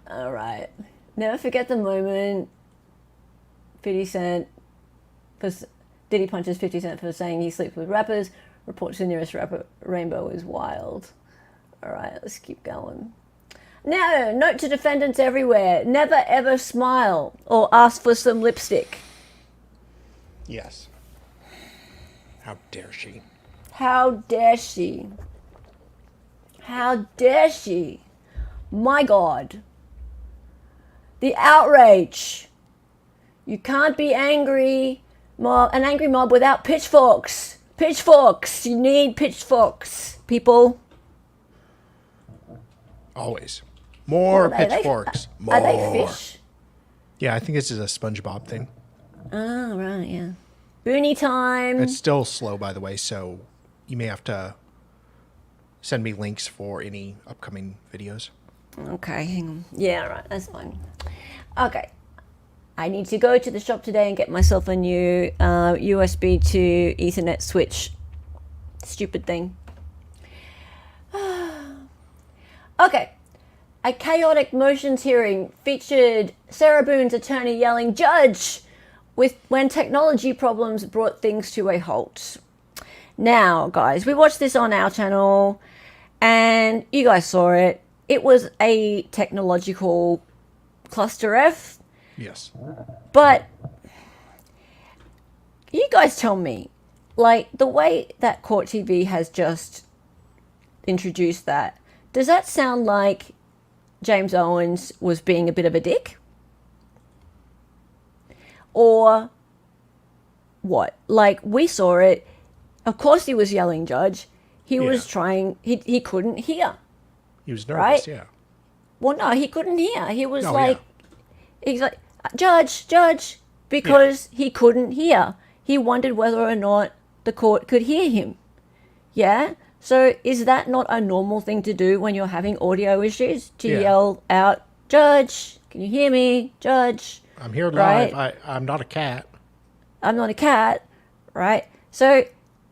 All right. Never forget the moment 50 Cent... Diddy punches 50 Cent for saying he sleeps with rappers. Report to the nearest rainbow is wild. All right, let's keep going. Now, note to defendants everywhere. Never ever smile or ask for some lipstick. Yes. How dare she? How dare she? How dare she? My God. The outrage. You can't be an angry mob without pitchforks. Pitchforks. You need pitchforks, people. Always. More pitchforks. More. Are they fish? Yeah, I think this is a SpongeBob thing. Oh, right, yeah. Boonie time. It's still slow, by the way, so you may have to send me links for any upcoming videos. Okay, hang on. Yeah, right, that's fine. Okay. I need to go to the shop today and get myself a new USB to Ethernet switch. Stupid thing. Okay. A chaotic motions hearing featured Sarah Boone's attorney yelling, "Judge!" when technology problems brought things to a halt. Now, guys, we watched this on our channel. And you guys saw it. It was a technological cluster F. Yes. But you guys tell me, like, the way that Court TV has just introduced that, does that sound like James Owens was being a bit of a dick? Or what? Like, we saw it. Of course he was yelling, Judge. He was trying, he couldn't hear. He was nervous, right? yeah. Well, no, he couldn't hear. He was Oh, he's like, Judge, because he couldn't hear. He wondered whether or not the court could hear him. Yeah? So is that not a normal thing to do when you're having audio issues? To yell out, Judge, can you hear me? Judge. I'm here right? live. I'm not a cat. I'm not a cat, right? So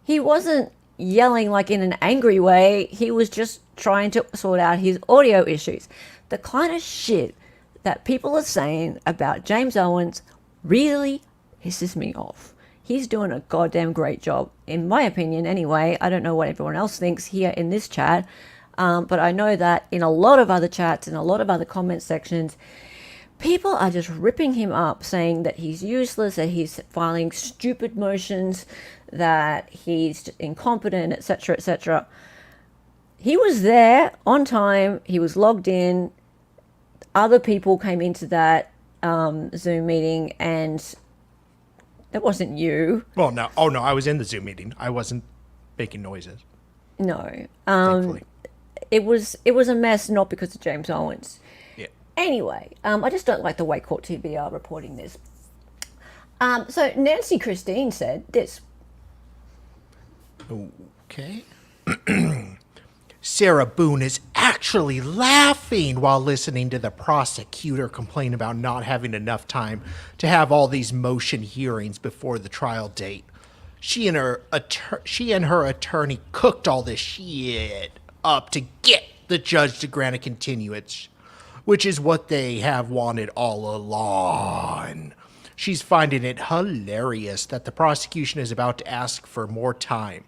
he wasn't yelling like in an angry way. He was just trying to sort out his audio issues. The kind of shit that people are saying about James Owens really pisses me off. He's doing a goddamn great job, in my opinion anyway. I don't know what everyone else thinks here in this chat, but I know that in a lot of other chats, in a lot of other comment sections, people are just ripping him up, saying that he's useless, that he's filing stupid motions, that he's incompetent, etc., etc. He was there on time. He was logged in. Other people came into that Zoom meeting, and it wasn't you. Well, no. Oh, no. I was in the Zoom meeting. I wasn't making noises. No. Thankfully. It was a mess, not because of James Owens. Yeah. Anyway, I just don't like the way Court TV are reporting this. So Nancy Christine said this. Okay. Sarah Boone is actually laughing while listening to the prosecutor complain about not having enough time to have all these motion hearings before the trial date. She and her attorney cooked all this shit up to get the judge to grant a continuance, which is what they have wanted all along. She's finding it hilarious that the prosecution is about to ask for more time.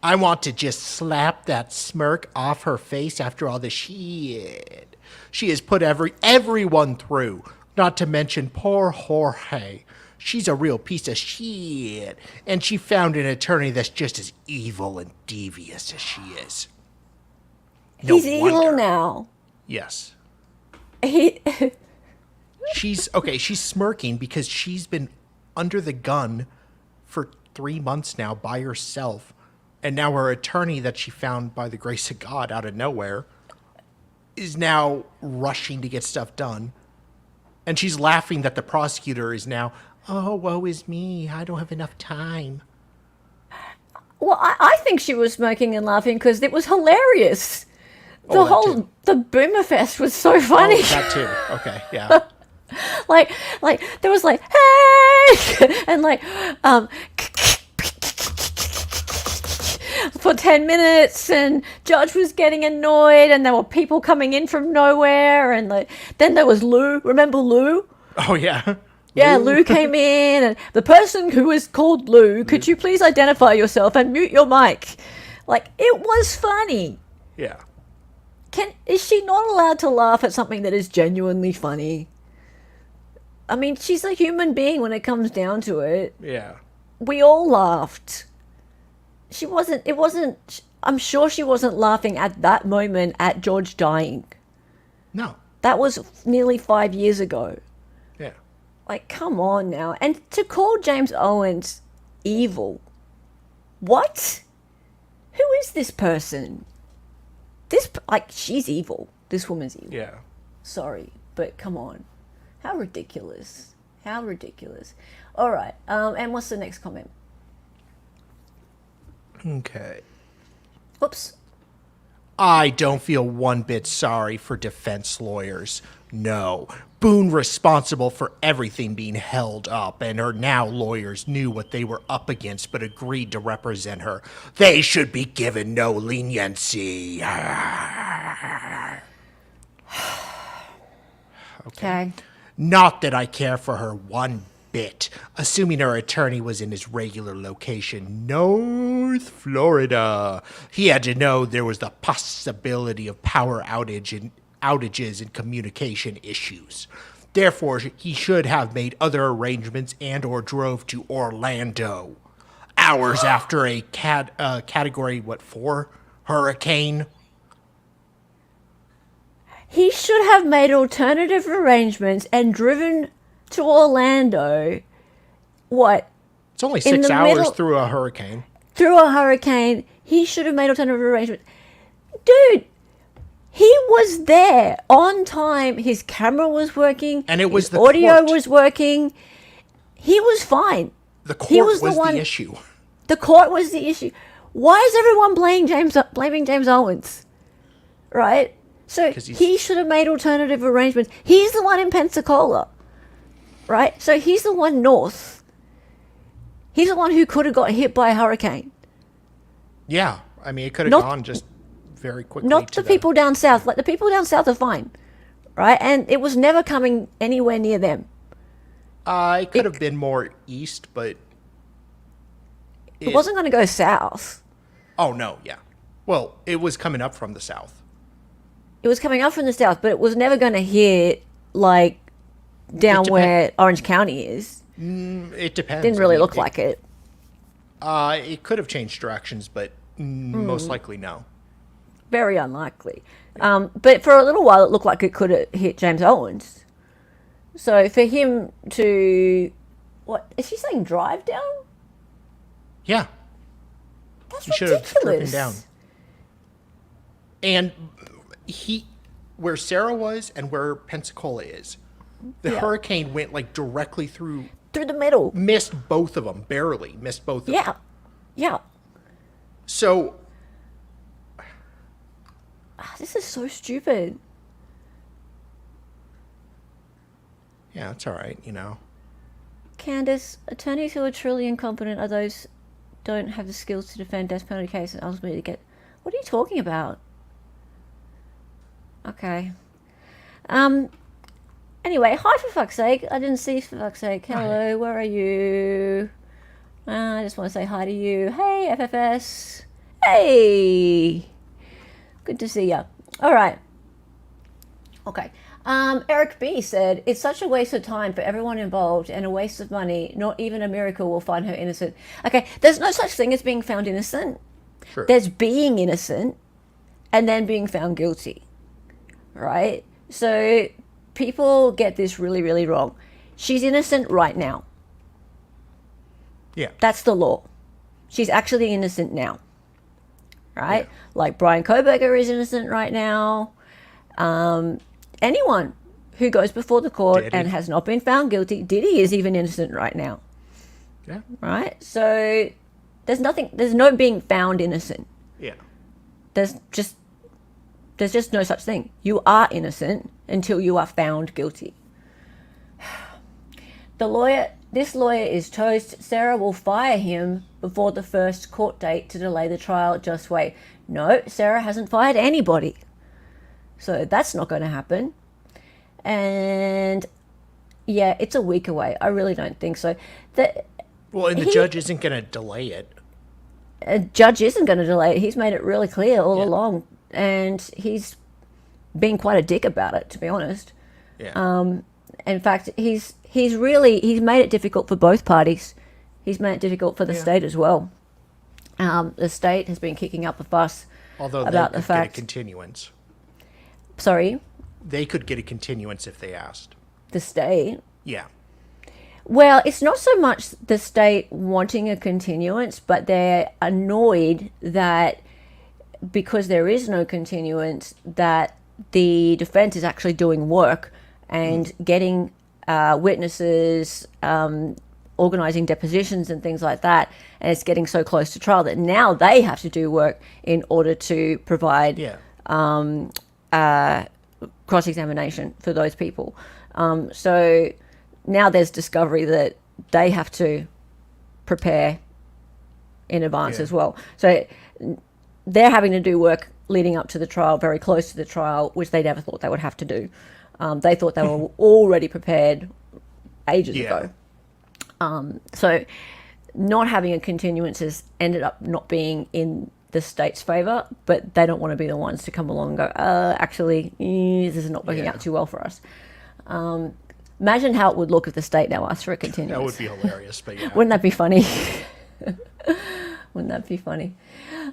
I want to just slap that smirk off her face after all the shit she has put everyone through, not to mention poor Jorge. She's a real piece of shit, and she found an attorney that's just as evil and devious as she is. No He's evil wonder. now. Yes. He She's smirking because she's been under the gun for 3 months now by herself. And now her attorney that she found by the grace of God out of nowhere is now rushing to get stuff done. And she's laughing that the prosecutor is now, oh, woe is me. I don't have enough time. Well, I think she was smirking and laughing because it was hilarious. The Boomer Fest was so funny. Oh, that too. Okay, yeah. like there was like, hey, and like for 10 minutes, and Judge was getting annoyed, and there were people coming in from nowhere, and like then there was Lou. Remember Lou? Oh yeah. Yeah, Lou came in, and the person who was called Lou, could you please identify yourself and mute your mic? Like, it was funny. Yeah. Is she not allowed to laugh at something that is genuinely funny? I mean, she's a human being when it comes down to it. Yeah. We all laughed. I'm sure she wasn't laughing at that moment at George dying. No. That was nearly 5 years ago. Yeah. Like, come on now. And to call James Owens evil. What? Who is this person? She's evil. This woman's evil. Yeah. Sorry, but come on. How ridiculous. How ridiculous. All right. And what's the next comment? Okay. Oops. I don't feel one bit sorry for defense lawyers. No. Boone responsible for everything being held up, and her now lawyers knew what they were up against but agreed to represent her. They should be given no leniency. Okay. Not that I care for her one bit. Assuming her attorney was in his regular location. No, North Florida. He had to know there was the possibility of power outages and communication issues. Therefore, he should have made other arrangements and or drove to Orlando. Hours after a category, 4 hurricane. He should have made alternative arrangements and driven to Orlando. What? It's only 6 hours through a hurricane. Through a hurricane. He should have made alternative arrangements. Dude, he was there on time. His camera was working. And it was the audio court. was working. He was fine. The court was the issue. The court was the issue. Why is everyone blaming James Owens? Right? So he should have made alternative arrangements. He's the one in Pensacola. Right? So he's the one north. He's the one who could have got hit by a hurricane. Yeah. I mean, it could have gone just very quickly. Not the people down south. Like, the people down south are fine. Right? And it was never coming anywhere near them. It could have been more east, but... It wasn't going to go south. Oh, no, yeah. Well, it was coming up from the south. It was coming up from the south, but it was never going to hit, like, down where Orange County is. It depends. Didn't really look like it. It could have changed directions, but most likely no. Very unlikely. But for a little while, it looked like it could have hit James Owens. So for him to... What? Is she saying drive down? Yeah. That's should ridiculous. have driven down. And where Sarah was and where Pensacola is, the hurricane went like directly through the middle. Missed both of them, barely missed both of them. Yeah. So this is so stupid. Yeah, it's all right, you know. Candace, attorneys who are truly incompetent are those don't have the skills to defend death penalty cases and ultimately get... What are you talking about? Okay. Anyway, hi for fuck's sake. I didn't see for fuck's sake. Hello, hi. Where are you? I just want to say hi to you. Hey, FFS. Hey. Good to see ya. All right. Okay. Eric B said, it's such a waste of time for everyone involved and a waste of money. Not even a miracle will find her innocent. Okay, there's no such thing as being found innocent. Sure. There's being innocent and then being found guilty. Right? So people get this really, really wrong. She's innocent right now. Yeah. That's the law. She's actually innocent now. Right? Yeah. Like Brian Koberger is innocent right now. Anyone who goes before the court and has not been found guilty, Diddy is even innocent right now. Yeah. Right? So there's no being found innocent. Yeah. There's just no such thing. You are innocent until you are found guilty. This lawyer is toast. Sarah will fire him before the first court date to delay the trial. Just wait. No, Sarah hasn't fired anybody. So that's not going to happen. And yeah, it's a week away. I really don't think so. And the judge isn't going to delay it. A judge isn't going to delay it. He's made it really clear all along. And he's been quite a dick about it, to be honest. Yeah. In fact, he's made it difficult for both parties. He's made it difficult for the state as well. The state has been kicking up a fuss about the fact... Get a continuance. Sorry? They could get a continuance if they asked. The state? Yeah. Well, it's not so much the state wanting a continuance, but they're annoyed that because there is no continuance, that the defense is actually doing work and getting witnesses, organizing depositions and things like that, and it's getting so close to trial that now they have to do work in order to provide cross-examination for those people. So now there's discovery that they have to prepare in advance as well. So they're having to do work leading up to the trial, very close to the trial, which they never thought they would have to do. They thought they were already prepared ages ago. So not having a continuance has ended up not being in the state's favor, but they don't want to be the ones to come along and go, actually, this is not working out too well for us. Imagine how it would look if the state now asked for a continuance. That would be hilarious, but yeah. Wouldn't that be funny? Wouldn't that be funny?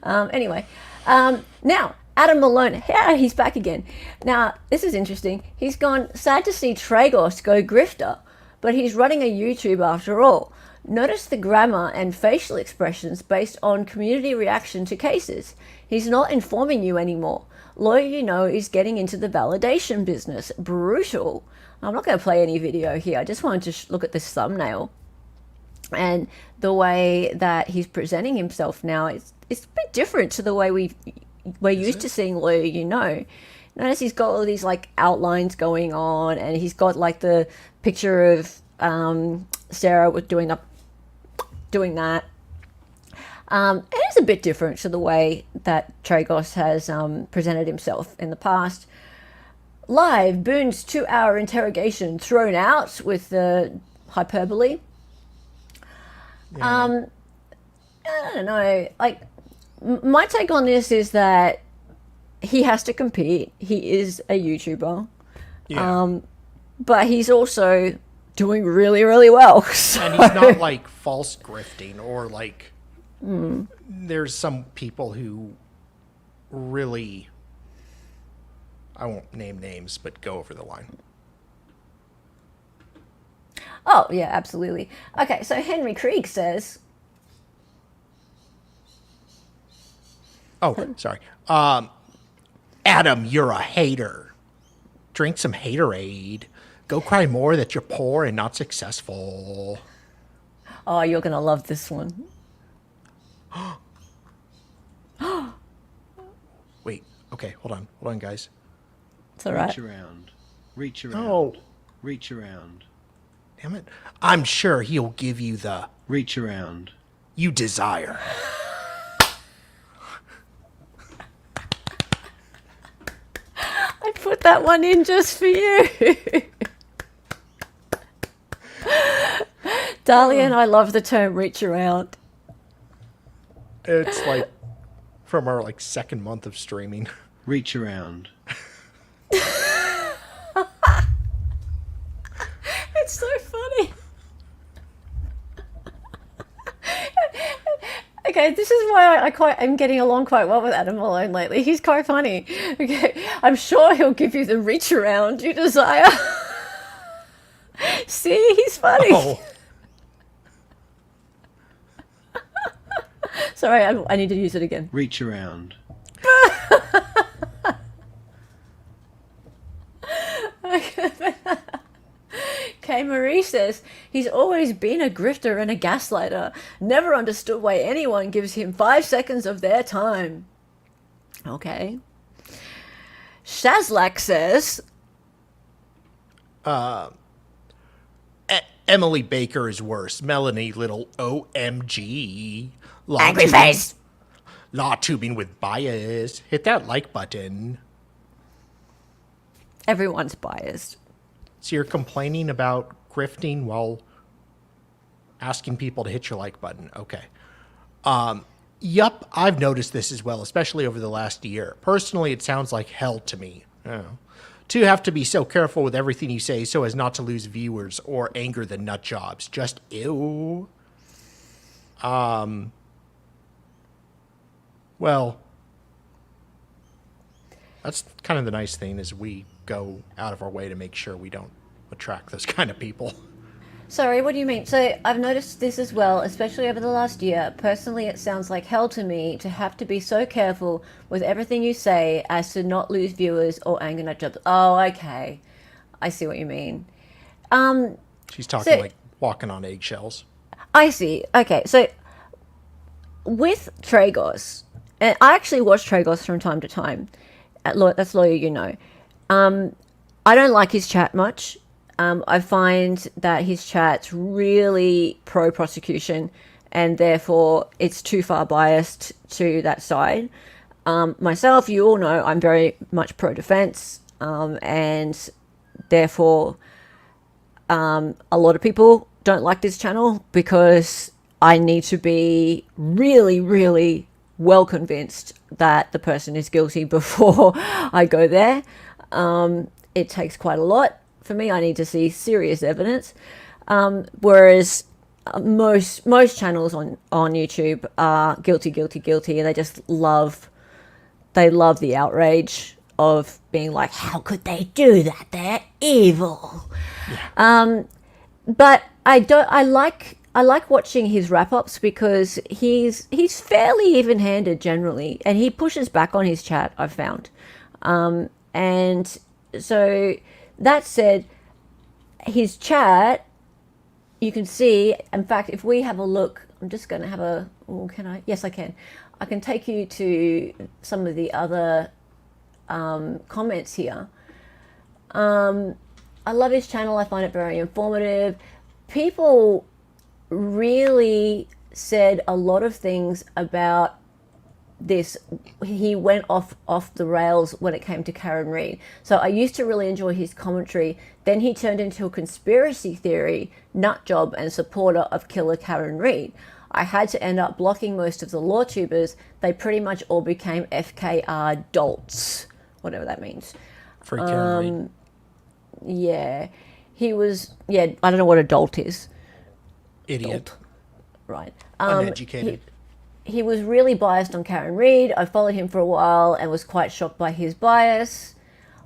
Anyway, now, Adam Malone, yeah, he's back again. Now, this is interesting. He's gone, sad to see Tragos go grifter, but he's running a YouTube after all. Notice the grammar and facial expressions based on community reaction to cases. He's not informing you anymore. Lawyer You Know is getting into the validation business. Brutal. I'm not going to play any video here. I just wanted to look at this thumbnail. And the way that he's presenting himself now, it's a bit different to the way we're used to seeing Lawyer You Know. Notice he's got all these like outlines going on, and he's got like the picture of Sarah with doing that. It is a bit different to the way that Tragos has presented himself in the past. Live, Boone's 2-hour interrogation thrown out with the hyperbole. Yeah. I don't know. Like, my take on this is that he has to compete. He is a YouTuber. Yeah. But he's also doing really, really well. So. And he's not like false grifting or like there's some people who really, I won't name names, but go over the line. Oh, yeah, absolutely. Okay, so Henry Krieg says... Oh, sorry. Adam, you're a hater. Drink some haterade. Go cry more that you're poor and not successful. Oh, you're going to love this one. Wait, okay, hold on, guys. It's all right. Reach around. Oh. Reach around. Damn it. I'm sure he'll give you the reach around you desire. I put that one in just for you. Dahlia and I love the term reach around. It's like from our like second month of streaming. Reach around. It's so funny. Okay, this is why I'm getting along quite well with Adam Malone lately. He's quite funny. Okay, I'm sure he'll give you the reach around you desire. See, he's funny. Oh. Sorry, I need to use it again. Reach around. Kay Marie says, he's always been a grifter and a gaslighter. Never understood why anyone gives him 5 seconds of their time. Okay. Shazlak says, Emily Baker is worse. Melanie Little OMG. Angry face. Law tubing with bias. Hit that like button. Everyone's biased. So you're complaining about grifting while asking people to hit your like button. Okay. Yup, I've noticed this as well, especially over the last year. Personally, it sounds like hell to me. Oh. To have to be so careful with everything you say so as not to lose viewers or anger the nut jobs. Just ew. Well, that's kind of the nice thing is we go out of our way to make sure we don't attract those kind of people. Sorry, what do you mean? So I've noticed this as well, especially over the last year. Personally, it sounds like hell to me to have to be so careful with everything you say as to not lose viewers or anger nut jobs. Oh, okay. I see what you mean. She's talking like walking on eggshells. I see. Okay, so with Tragos, and I actually watch Tragos from time to time. That's Lawyer You Know. I don't like his chat much. I find that his chat's really pro-prosecution, and therefore it's too far biased to that side. Myself, you all know, I'm very much pro-defense, and therefore a lot of people don't like this channel because I need to be really, really well convinced that the person is guilty before I go there. It takes quite a lot for me. I need to see serious evidence. Whereas most channels on YouTube are guilty, and they just love the outrage of being like, how could they do that? They're evil. Yeah. But I like watching his wrap-ups because he's fairly even-handed generally, and he pushes back on his chat, I've found. And so that said, his chat, you can see, in fact, if we have a look, I'm just going to have a, can I? Yes, I can. I can take you to some of the other comments here. I love his channel. I find it very informative. People really said a lot of things about this. He went off the rails when it came to Karen Read. So I used to really enjoy his commentary. Then he turned into a conspiracy theory nut job and supporter of killer Karen Read. I had to end up blocking most of the law tubers. They pretty much all became FKR dolts, whatever that means. For Karen Read. Yeah, he was. Yeah, I don't know what a dolt is. Idiot. Dolt. Right. Uneducated. He was really biased on Karen Read. I followed him for a while and was quite shocked by his bias.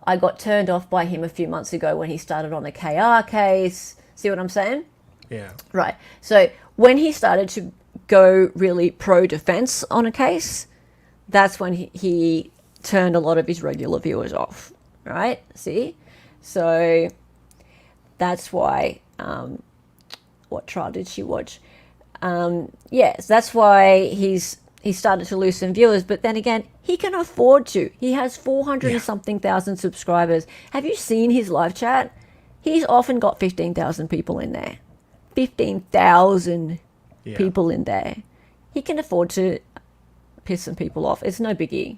I got turned off by him a few months ago when he started on the KR case. See what I'm saying? Yeah. Right. So when he started to go really pro-defense on a case, that's when he turned a lot of his regular viewers off. Right? See? So that's why, what trial did she watch? Yes, that's why he started to lose some viewers. But then again, he can afford to. He has 400 and something thousand subscribers. Have you seen his live chat? He's often got 15,000 people in there. 15,000 people in there. He can afford to piss some people off. It's no biggie.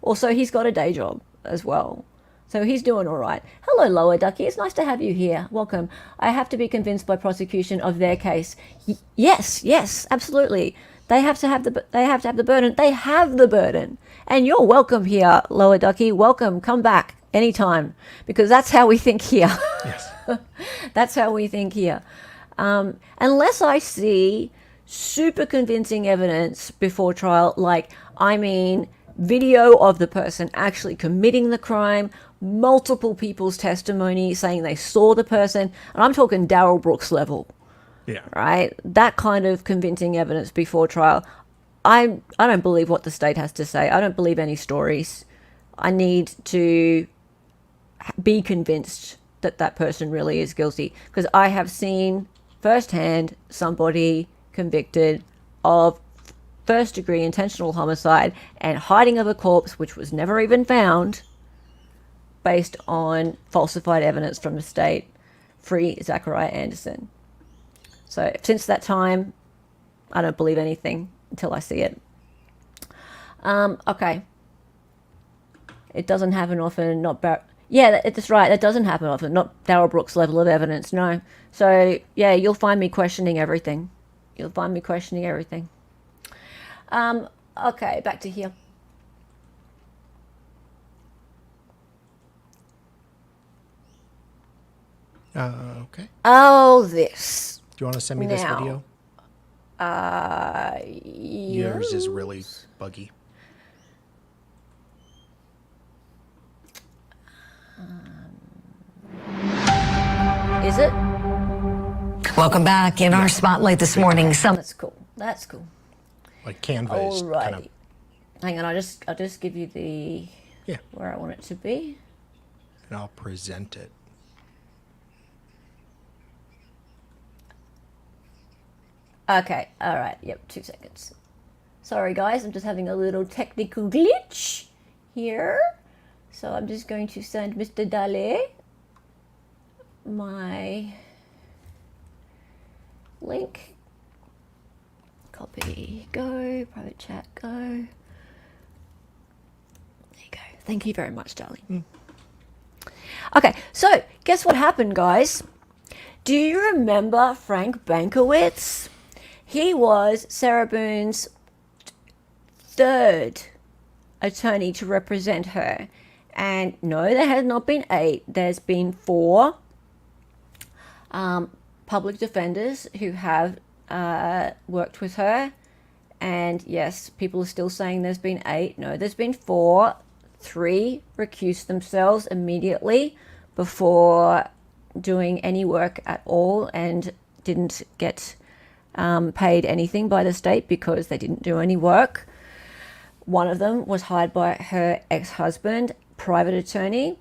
Also, he's got a day job as well. So he's doing all right. Hello, Lower Ducky. It's nice to have you here. Welcome. I have to be convinced by prosecution of their case. Yes, absolutely. They have to have the burden. They have the burden. And you're welcome here, Lower Ducky. Welcome. Come back anytime, because that's how we think here. Yes. That's how we think here. Unless I see super convincing evidence before trial, like, video of the person actually committing the crime, multiple people's testimony saying they saw the person, and I'm talking Darrell Brooks level. Yeah. Right? That kind of convincing evidence before trial. I don't believe what the state has to say. I don't believe any stories. I need to be convinced that that person really is guilty, because I have seen firsthand somebody convicted of first-degree intentional homicide and hiding of a corpse which was never even found, based on falsified evidence from the state. Free Zachariah Anderson. So since that time, I don't believe anything until I see it. Okay. It doesn't happen often. That's right. That doesn't happen often. Not Darrell Brooks' level of evidence. No. So yeah, you'll find me questioning everything. Okay, back to here. Okay. Oh, this. Do you want to send me this video? Yours is really buggy. Is it? Welcome back. In our spotlight this morning, That's cool. Like Canva is kind of... Hang on, I'll just give you the where I want it to be. And I'll present it. Okay, all right. Yep, 2 seconds. Sorry, guys, I'm just having a little technical glitch here. So I'm just going to send Mr. Dale my link. Copy, go. Private chat, go. There you go. Thank you very much, darling. Okay, so guess what happened, guys? Do you remember Frank Bankowitz? He was Sarah Boone's third attorney to represent her. And no, there has not been 8. There's been 4 public defenders who have worked with her. And yes, people are still saying there's been 8. No, there's been 4. 3 recused themselves immediately before doing any work at all and didn't get paid anything by the state because they didn't do any work. One of them was hired by her ex-husband, private attorney.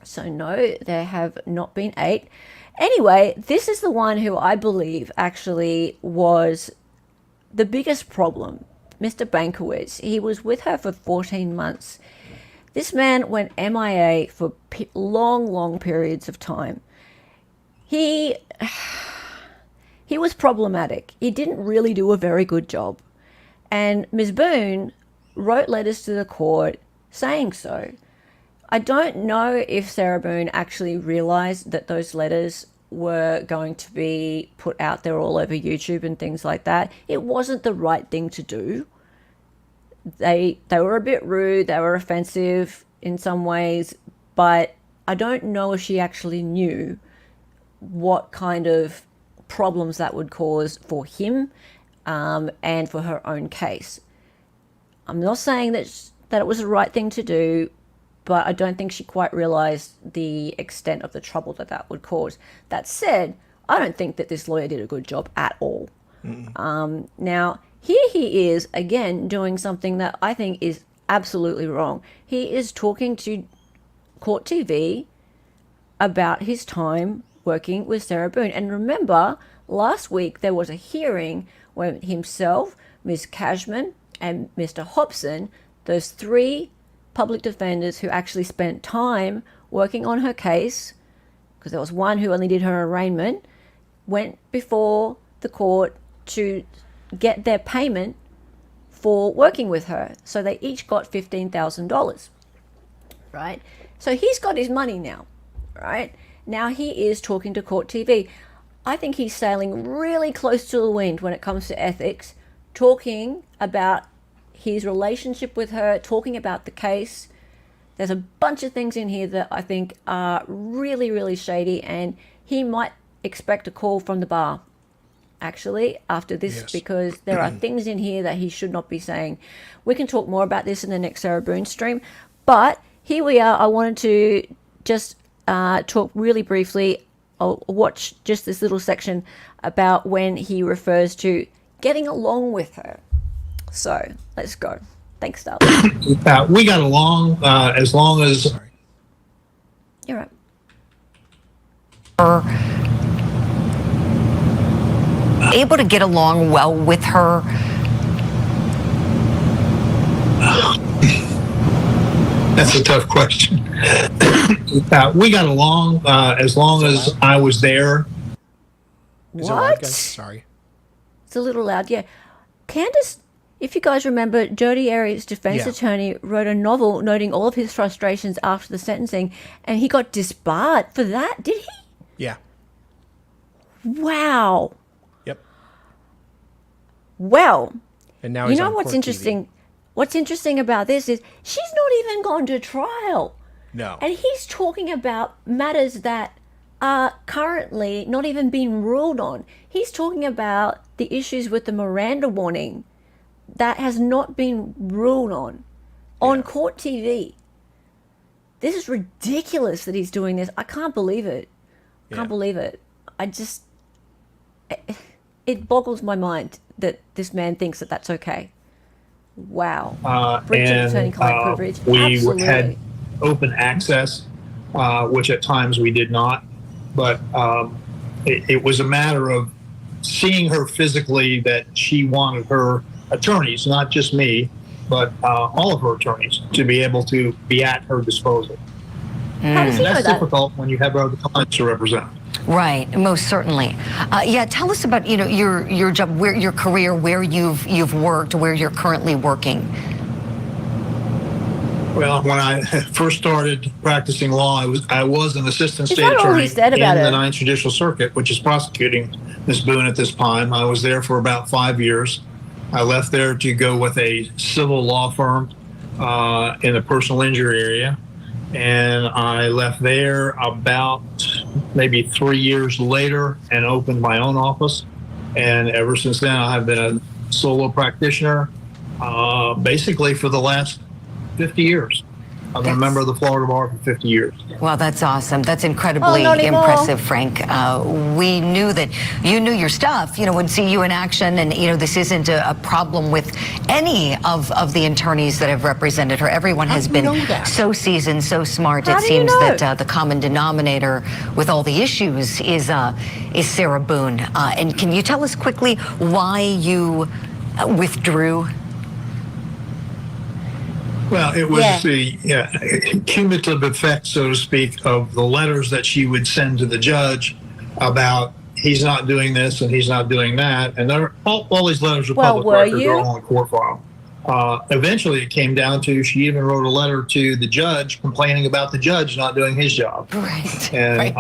So no, there have not been 8. Anyway, this is the one who I believe actually was the biggest problem. Mr. Bankowitz. He was with her for 14 months. This man went MIA for long periods of time. He was problematic. He didn't really do a very good job. And Ms. Boone wrote letters to the court saying so. I don't know if Sarah Boone actually realized that those letters were going to be put out there all over YouTube and things like that. It wasn't the right thing to do. They were a bit rude, they were offensive in some ways, but I don't know if she actually knew what kind of problems that would cause for him and for her own case. I'm not saying that it was the right thing to do, but I don't think she quite realized the extent of the trouble that would cause. That said, I don't think that this lawyer did a good job at all. Now, here he is, again, doing something that I think is absolutely wrong. He is talking to Court TV about his time working with Sarah Boone. And remember, last week there was a hearing where himself, Ms. Cashman, and Mr. Hobson, those 3 public defenders who actually spent time working on her case, because there was one who only did her arraignment, went before the court to get their payment for working with her. So they each got $15,000, right? So he's got his money now, right? Now he is talking to Court TV. I think he's sailing really close to the wind when it comes to ethics, talking about his relationship with her, talking about the case. There's a bunch of things in here that I think are really shady, and he might expect a call from the bar actually after this, because there are things in here that he should not be saying. We can talk more about this in the next Sarah Boone stream, but here we are. I wanted to just talk really briefly. I'll watch just this little section about when he refers to getting along with her. So let's go. Thanks, darling. We got along as long as... You're right. Able to get along well with her? That's a tough question. We got along as long as I was there. What? Sorry. It's a little loud, yeah. Candace, if you guys remember, Jodi Arias' defense attorney wrote a novel noting all of his frustrations after the sentencing, and he got disbarred for that, did he? Yeah. Wow. Yep. Well, and now you know what's interesting? What's interesting about this is she's not even gone to trial. No. And he's talking about matters that are currently not even being ruled on. He's talking about the issues with the Miranda warning that has not been ruled on Court TV. This is ridiculous that he's doing this. I can't believe it. Can't believe it. It boggles my mind that this man thinks that that's okay. Wow. Breach of attorney-client privilege. We Absolutely. had open access, which at times we did not. But it was a matter of seeing her physically, that she wanted her attorneys, not just me, but all of her attorneys, to be able to be at her disposal. How does he know That's that? difficult when you have other clients to represent. Right, most certainly. Tell us about your job, your career, where you've worked, where you're currently working. Well, when I first started practicing law, I was an assistant Is state that all attorney he said in about the it? Ninth Judicial Circuit, which is prosecuting Ms. Boone at this time. I was there for about 5 years. I left there to go with a civil law firm in the personal injury area. And I left there about maybe 3 years later and opened my own office. And ever since then, I have been a solo practitioner basically for the last 50 years. I've been a member of the Florida Bar for 50 years. Well, that's awesome. That's incredibly impressive, Frank. We knew that you knew your stuff, would see you in action. And, this isn't a problem with any of the attorneys that have represented her. Everyone has been so seasoned, so smart. It seems that the common denominator with all the issues is Sarah Boone. And can you tell us quickly why you withdrew? Well, it was the cumulative effect, so to speak, of the letters that she would send to the judge about he's not doing this and he's not doing that. And all these letters are public records, they're all on the court file. Eventually, it came down to she even wrote a letter to the judge complaining about the judge not doing his job. Right. And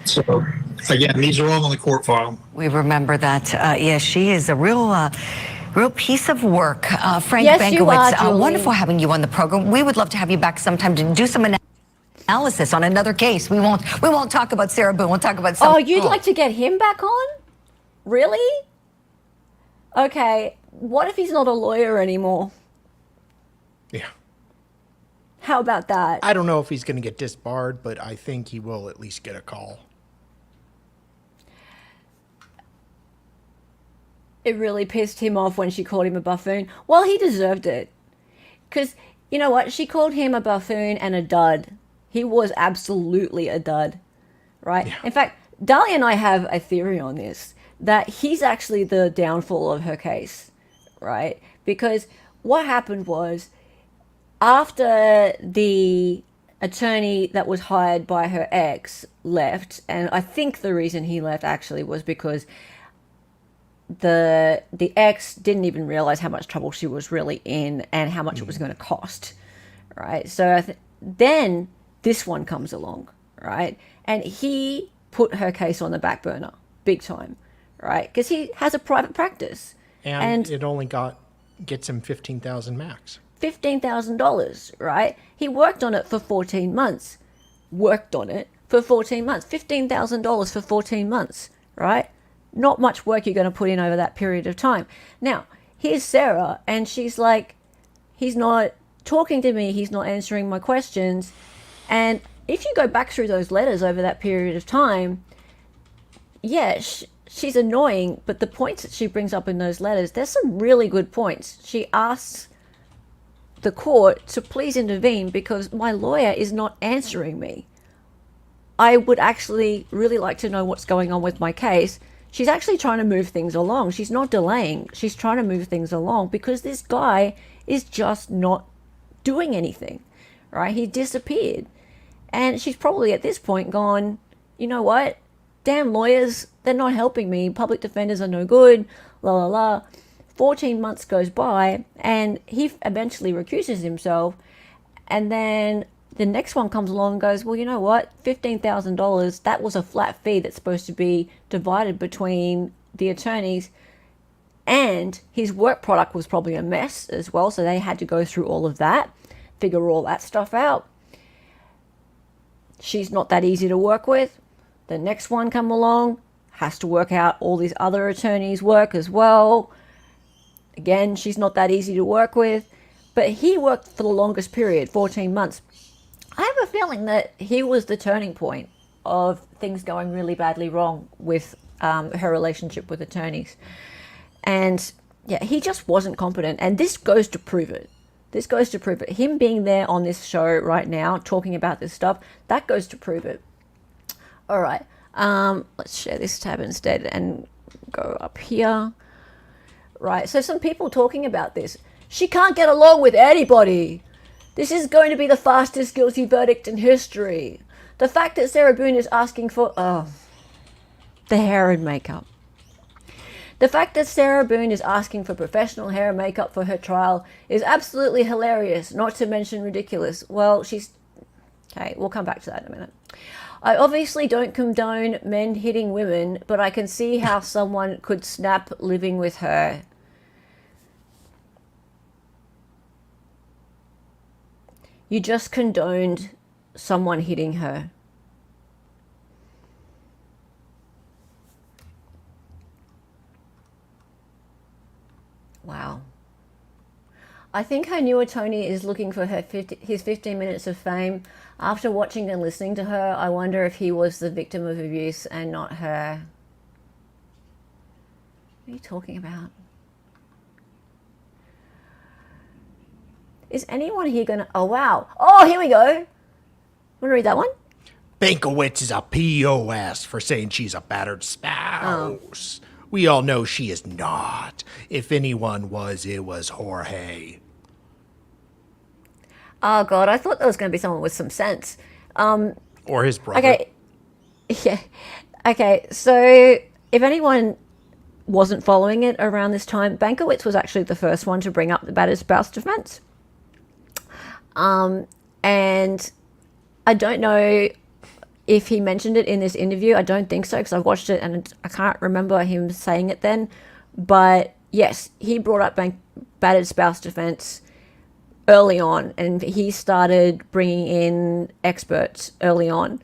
so, again, these are all on the court file. We remember that. She is a real piece of work. Frank Bankowitz, wonderful having you on the program. We would love to have you back sometime to do some analysis on another case. We won't talk about Sarah Boone. We'll talk about some. Oh, you'd like to get him back on? Really? Okay. What if he's not a lawyer anymore? Yeah. How about that? I don't know if he's going to get disbarred, but I think he will at least get a call. It really pissed him off when she called him a buffoon. Well, he deserved it. Because, you know what? She called him a buffoon and a dud. He was absolutely a dud, right? Yeah. In fact, Dahlia and I have a theory on this, that he's actually the downfall of her case, right? Because what happened was, after the attorney that was hired by her ex left, and I think the reason he left actually was because the ex didn't even realize how much trouble she was really in and how much it was going to cost, right? So then this one comes along, right? And he put her case on the back burner big time, right? Because he has a private practice. And it only gets him $15,000 max. $15,000, right? He worked on it for 14 months. $15,000 for 14 months, right? Not much work you're going to put in over that period of time. Now, here's Sarah, and she's like, he's not talking to me, he's not answering my questions. And if you go back through those letters over that period of time, she's annoying, but the points that she brings up in those letters, there's some really good points. She asks the court to please intervene because my lawyer is not answering me. I would actually really like to know what's going on with my case. She's actually trying to move things along. She's not delaying. She's trying to move things along because this guy is just not doing anything, right? He disappeared. And she's probably at this point gone, you know what? Damn lawyers, they're not helping me. Public defenders are no good, la la la. 14 months goes by and he eventually recuses himself. And then the next one comes along and goes, well, you know what? $15,000, that was a flat fee that's supposed to be divided between the attorneys. And his work product was probably a mess as well. So they had to go through all of that, figure all that stuff out. She's not that easy to work with. The next one come along, has to work out all these other attorneys' work as well. Again, she's not that easy to work with. But he worked for the longest period, 14 months. I have a feeling that he was the turning point of things going really badly wrong with her relationship with attorneys. And yeah, he just wasn't competent. And this goes to prove it. Him being there on this show right now, talking about this stuff, that goes to prove it. All right, let's share this tab instead and go up here. Right, so some people talking about this. She can't get along with anybody. This is going to be the fastest guilty verdict in history. The fact that Sarah Boone is asking for, the hair and makeup. The fact that Sarah Boone is asking for professional hair and makeup for her trial is absolutely hilarious, not to mention ridiculous. Well, okay, we'll come back to that in a minute. I obviously don't condone men hitting women, but I can see how someone could snap living with her. You just condoned someone hitting her. Wow. I think her new attorney is looking for his 15 minutes of fame. After watching and listening to her, I wonder if he was the victim of abuse and not her. What are you talking about? Is anyone here gonna... Oh, wow. Oh, here we go. Want to read that one? Bankowitz is a POS for saying she's a battered spouse. We all know she is not. If anyone was, it was Jorge. Oh, God, I thought there was going to be someone with some sense. Or his brother. Okay. Yeah. Okay, so if anyone wasn't following it around this time, Bankowitz was actually the first one to bring up the battered spouse defense. And I don't know if he mentioned it in this interview. I don't think so, because I watched it and I can't remember him saying it then. But yes, he brought up battered spouse defense early on, and he started bringing in experts early on.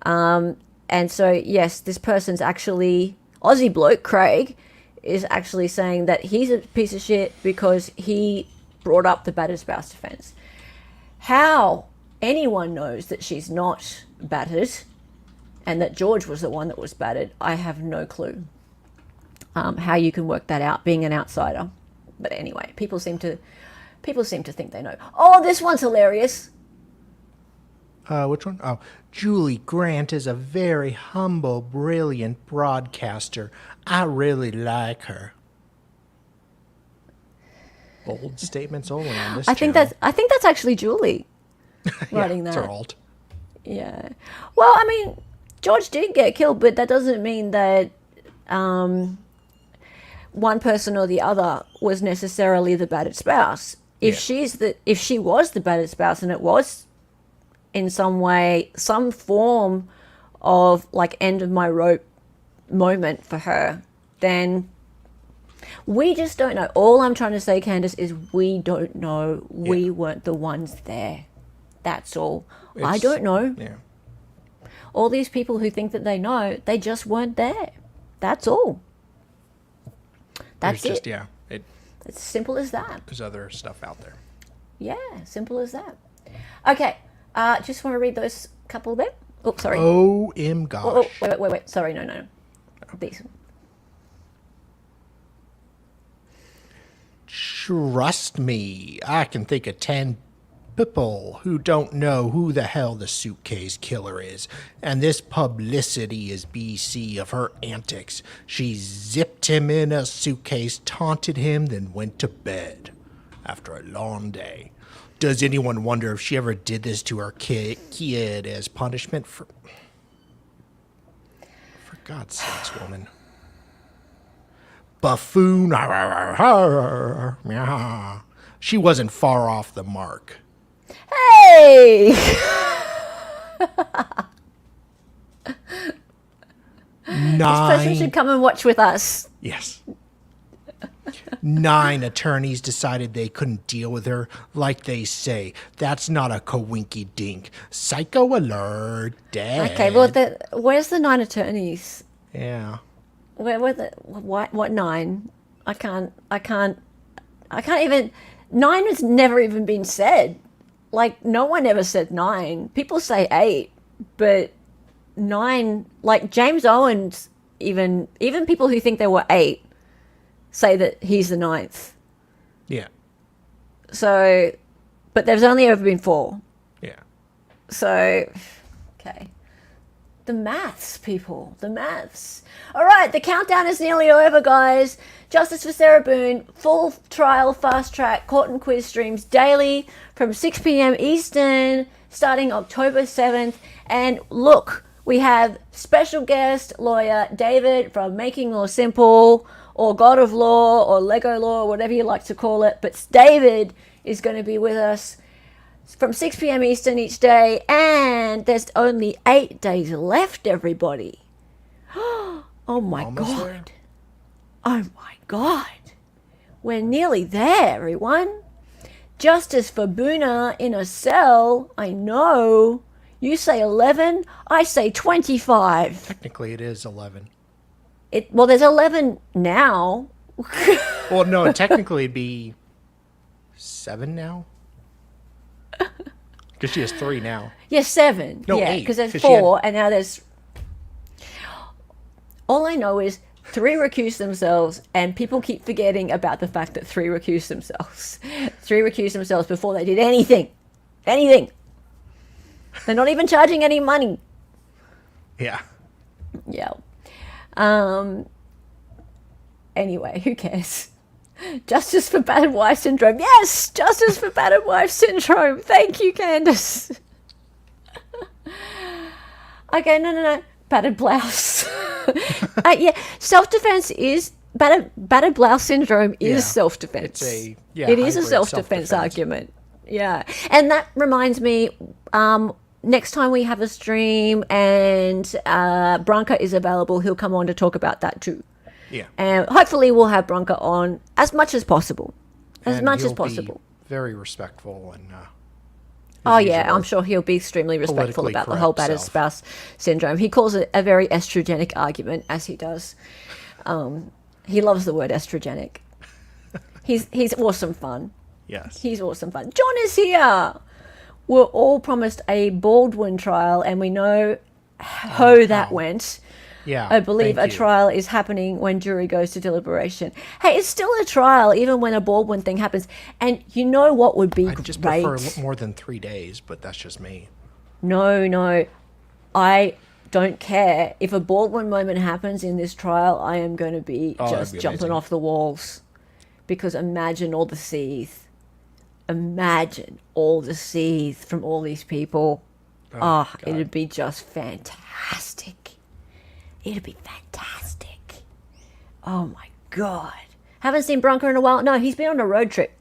And so, yes, this person's actually, Aussie bloke, Craig, is actually saying that he's a piece of shit because he brought up the battered spouse defense. How anyone knows that she's not battered and that George was the one that was battered, I have no clue how you can work that out, being an outsider. But anyway, people seem to think they know. Oh, this one's hilarious. Which one? Oh, Julie Grant is a very humble, brilliant broadcaster. I really like her. Bold statements only on this channel. I think that's actually Julie writing It's that. her alt. Yeah. Well, I mean, George did get killed, but that doesn't mean that one person or the other was necessarily the battered spouse. If she was the battered spouse and it was in some way, some form of like end of my rope moment for her, then we just don't know. All I'm trying to say, Candace, is we don't know. We weren't the ones there. That's all. I don't know. Yeah. All these people who think that they know, they just weren't there. That's all. That's There's it. just, It's simple as that. There's other stuff out there. Yeah, simple as that. Okay, just want to read those couple there. Oh, sorry. Oh, gosh. Wait. Sorry, no. These. Trust me, I can think of 10 people who don't know who the hell the suitcase killer is. And this publicity is BC of her antics. She zipped him in a suitcase, taunted him, then went to bed after a long day. Does anyone wonder if she ever did this to her kid as punishment for... For God's sakes, woman. Buffoon. She wasn't far off the mark. Hey! This person should come and watch with us. Yes. 9 attorneys decided they couldn't deal with her. Like they say, that's not a coinky dink. Psycho alert. Dead. Okay, well, where's the 9 attorneys? Yeah. What 9? I can't even. 9 has never even been said. Like, no one ever said 9. People say 8, but 9, like James Owens, even people who think there were 8 say that he's the 9th. Yeah. So, but there's only ever been 4. Yeah. So, okay. The maths, people. The maths. All right, the countdown is nearly over, guys. Justice for Sarah Boone, full trial, fast track, court and quiz streams daily from 6 p.m. Eastern, starting October 7th. And look, we have special guest lawyer David from Making Law Simple, or God of Law, or Lego Law, whatever you like to call it. But David is going to be with us from 6 p.m. Eastern each day, and there's only 8 days left, everybody. Oh my God. Oh my God. We're nearly there, everyone. Justice for Boona in a cell. I know. You say 11, I say 25. Technically, it is 11. Well, there's 11 now. Well, no, technically it'd be 7 now. Because she has 3 now. Yeah, 7. No, yeah, 8. because there's 'cause 4, and now there's... All I know is 3 recused themselves, and people keep forgetting about the fact that 3 recused themselves. 3 recused themselves before they did anything. Anything. They're not even charging any money. Yeah. Yeah. Anyway, who cares? Justice for battered wife syndrome. Yes, justice for battered wife syndrome. Thank you, Candace. Okay, no. Battered blouse. Yeah, self-defense is battered blouse syndrome is self-defense. It is a self-defense argument. Yeah, and that reminds me. Next time we have a stream and Branka is available, he'll come on to talk about that too. Yeah. And hopefully we'll have Branka on as much as possible. As And much as he'll possible. Be very respectful and. Oh yeah, I'm sure he'll be extremely respectful about the whole battered spouse syndrome. He calls it a very estrogenic argument, as he does. He loves the word estrogenic. He's awesome fun. Yes. He's awesome fun. John is here. We're all promised a Baldwin trial, and we know how that went. Yeah, I believe thank a you. trial is happening when jury goes to deliberation. Hey, it's still a trial, even when a Baldwin thing happens. And you know what would be I just great? prefer more than 3 days, but that's just me. No. I don't care. If a Baldwin moment happens in this trial, I am going to be just be jumping amazing. off the walls. Because imagine all the seethe. Imagine all the seethe from all these people. Oh, it'd be just fantastic. It'd be fantastic. Oh my God. Haven't seen Bronco in a while. No, he's been on a road trip.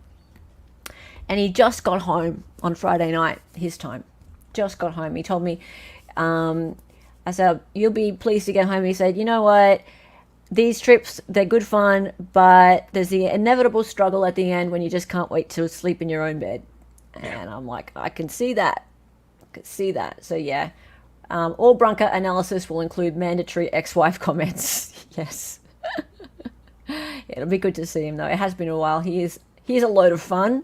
And he just got home on Friday night, his time. Just got home. He told me, I said, you'll be pleased to get home. He said, you know what? These trips, they're good fun, but there's the inevitable struggle at the end when you just can't wait to sleep in your own bed. And I'm like, I can see that. So yeah. All Branca analysis will include mandatory ex-wife comments. Yes. It'll be good to see him though. It has been a while. He's a load of fun.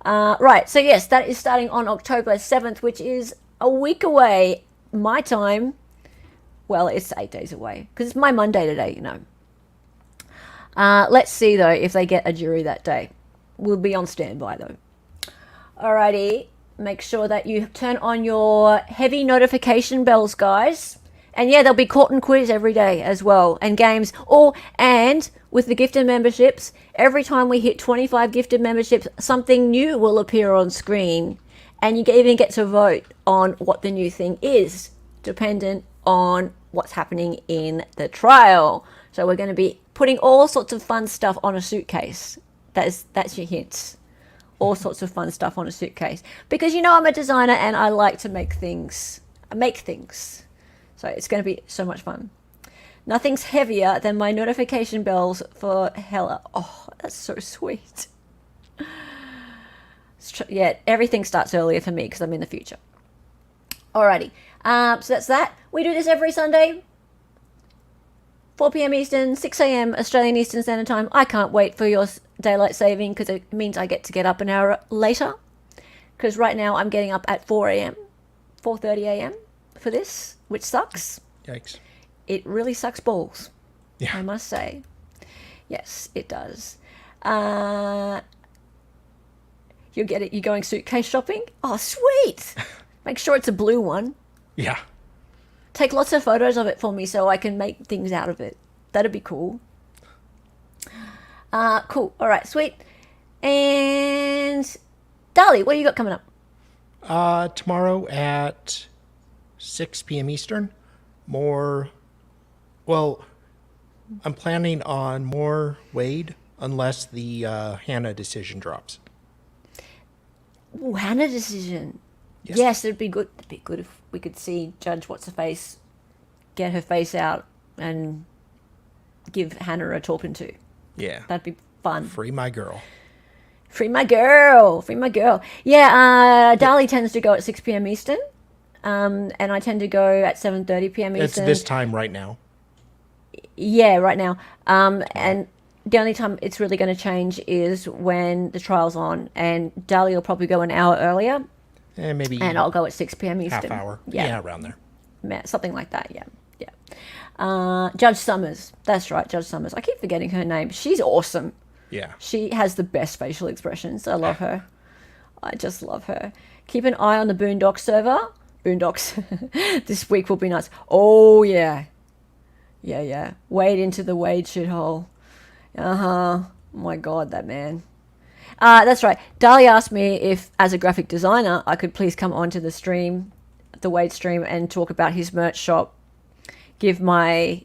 Right. So yes, that is starting on October 7th, which is a week away. My time. Well, it's 8 days away because it's my Monday today, you know. Let's see though if they get a jury that day. We'll be on standby though. Alrighty. Make sure that you turn on your heavy notification bells, guys. And yeah, there'll be court and quiz every day as well, and games. And with the gifted memberships, every time we hit 25 gifted memberships, something new will appear on screen. And you even get to vote on what the new thing is, dependent on what's happening in the trial. So we're going to be putting all sorts of fun stuff on a suitcase. That's your hints. All sorts of fun stuff on a suitcase. Because you know I'm a designer and I like to make things. So it's going to be so much fun. Nothing's heavier than my notification bells for Hella. Oh, that's so sweet. Yeah, everything starts earlier for me because I'm in the future. Alrighty. So that's that. We do this every Sunday. 4 p.m. Eastern, 6 a.m. Australian Eastern Standard Time. I can't wait for your daylight saving because it means I get to get up an hour later. Because right now I'm getting up at 4 a.m., 4:30 a.m. for this, which sucks. Yikes. It really sucks balls. Yeah. I must say. Yes, it does. You'll get it. You're going suitcase shopping? Oh, sweet. Make sure it's a blue one. Yeah. Take lots of photos of it for me so I can make things out of it. That'd be cool. Cool. All right, sweet. And Dali, what do you got coming up? Tomorrow at 6 p.m. Eastern. I'm planning on more Wade unless the Hannah decision drops. Ooh, Hannah decision. Yes, it'd be good. It'd be good if we could see Judge What's-Her-Face get her face out and give Hannah a talking to. Yeah. That'd be fun. Free my girl. Free my girl. Free my girl. Yeah, Dali tends to go at 6 p.m. Eastern. And I tend to go at 7:30 p.m. Eastern. It's this time right now. Yeah, right now. And the only time it's really going to change is when the trial's on. And Dali will probably go an hour earlier. Maybe. And I'll go at 6 p.m. Eastern. Half hour. Yeah, around there. Something like that, yeah. Judge Summers. That's right, Judge Summers. I keep forgetting her name. She's awesome. Yeah. She has the best facial expressions. I love her. I just love her. Keep an eye on the Boondocks server. Boondocks. This week will be nuts. Oh, yeah. Yeah. Wade into the Wade shithole. Oh my God, that man. That's right. Dali asked me if, as a graphic designer, I could please come onto the stream, the Wade stream, and talk about his merch shop. Give my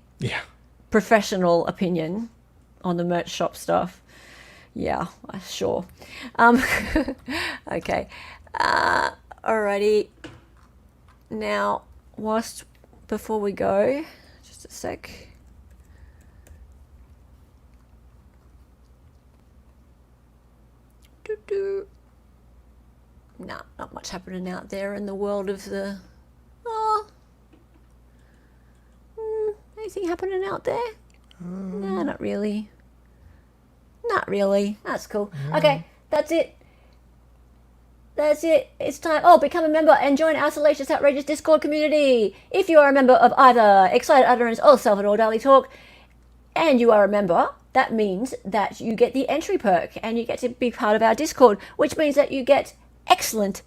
professional opinion on the merch shop stuff. Yeah, sure. Okay. Alrighty. Now, before we go, just a sec. Nah, not much happening out there in the world of the... anything happening out there? No, not really. Not really. That's cool. Okay, that's it. That's it. It's time. Oh, become a member and join our salacious, outrageous Discord community. If you are a member of either Excited Utterance or Salvador Dali Talk, and you are a member, that means that you get the entry perk and you get to be part of our Discord, which means that you get excellent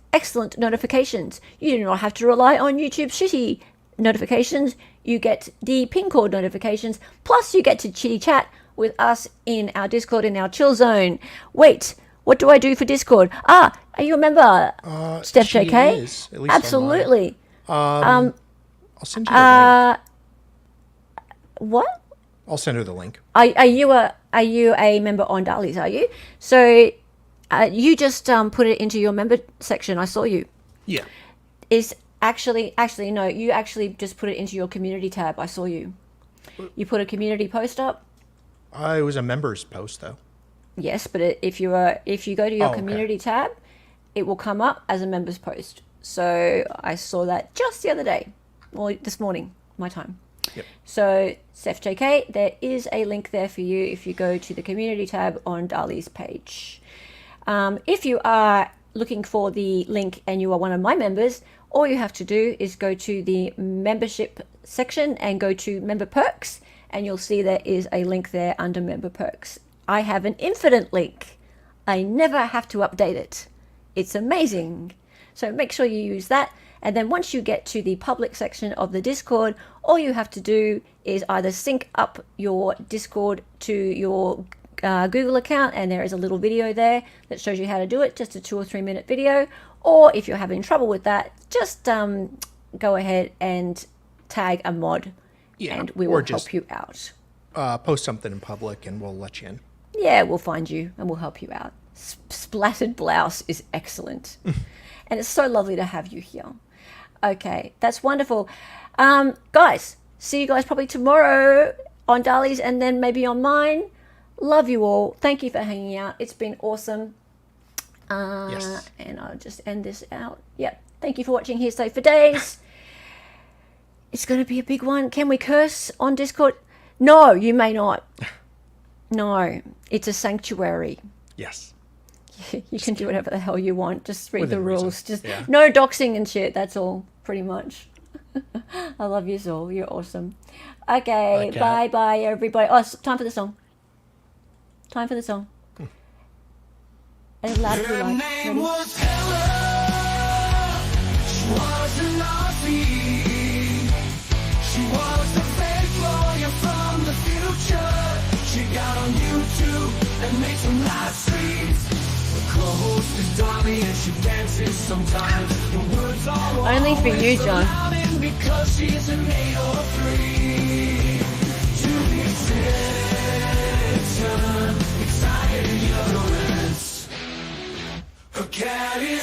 notifications. You do not have to rely on YouTube's shitty notifications. You get the pin code notifications, plus you get to chitty chat with us in our Discord, in our chill zone. Wait, what do I do for Discord? Are you a member, Steph she JK? is, at least absolutely. I'll send you the link. What? I'll send her the link. Are you a member on Dali's? Are you? So you just put it into your member section. I saw you. Yeah. Is actually no. You actually just put it into your community tab. I saw you. You put a community post up. It was a members post though. Yes, but if you go to your community tab, it will come up as a members post. So I saw that just the other day, or this morning, my time. Yep. So Seth JK, there is a link there for you if you go to the community tab on Dali's page. If you are looking for the link and you are one of my members, all you have to do is go to the membership section and go to member perks, and you'll see there is a link there under member perks. I have an infinite link. I never have to update it. It's amazing. So make sure you use that. And then once you get to the public section of the Discord, all you have to do is either sync up your Discord to your Google account, and there is a little video there that shows you how to do it, just a 2 or 3 minute video. Or if you're having trouble with that, just go ahead and tag a mod, and we will help you out. Post something in public and we'll let you in. Yeah, we'll find you and we'll help you out. Splattered blouse is excellent. And it's so lovely to have you here. Okay, that's wonderful. Guys, see you guys probably tomorrow on Dali's and then maybe on mine. Love you all. Thank you for hanging out. It's been awesome. Yes. And I'll just end this out. Yep. Thank you for watching Hearsay for Days. It's going to be a big one. Can we curse on Discord? No, you may not. No, it's a sanctuary. Yes. You can do whatever the hell you want. Just read the rules. Just yeah. No doxing and shit. That's all, pretty much. I love you all. You're awesome. Okay, bye everybody. Oh, it's time for the song. Time for the song. And loud as you like. Ready? She was an Aussie. She was the fake lawyer from the future. She got on YouTube and made some live streams. The co-host is Dolly and she dances sometimes. The words are only for you, John. Because she's an 803. To the excited utterance. Okay. Daddy,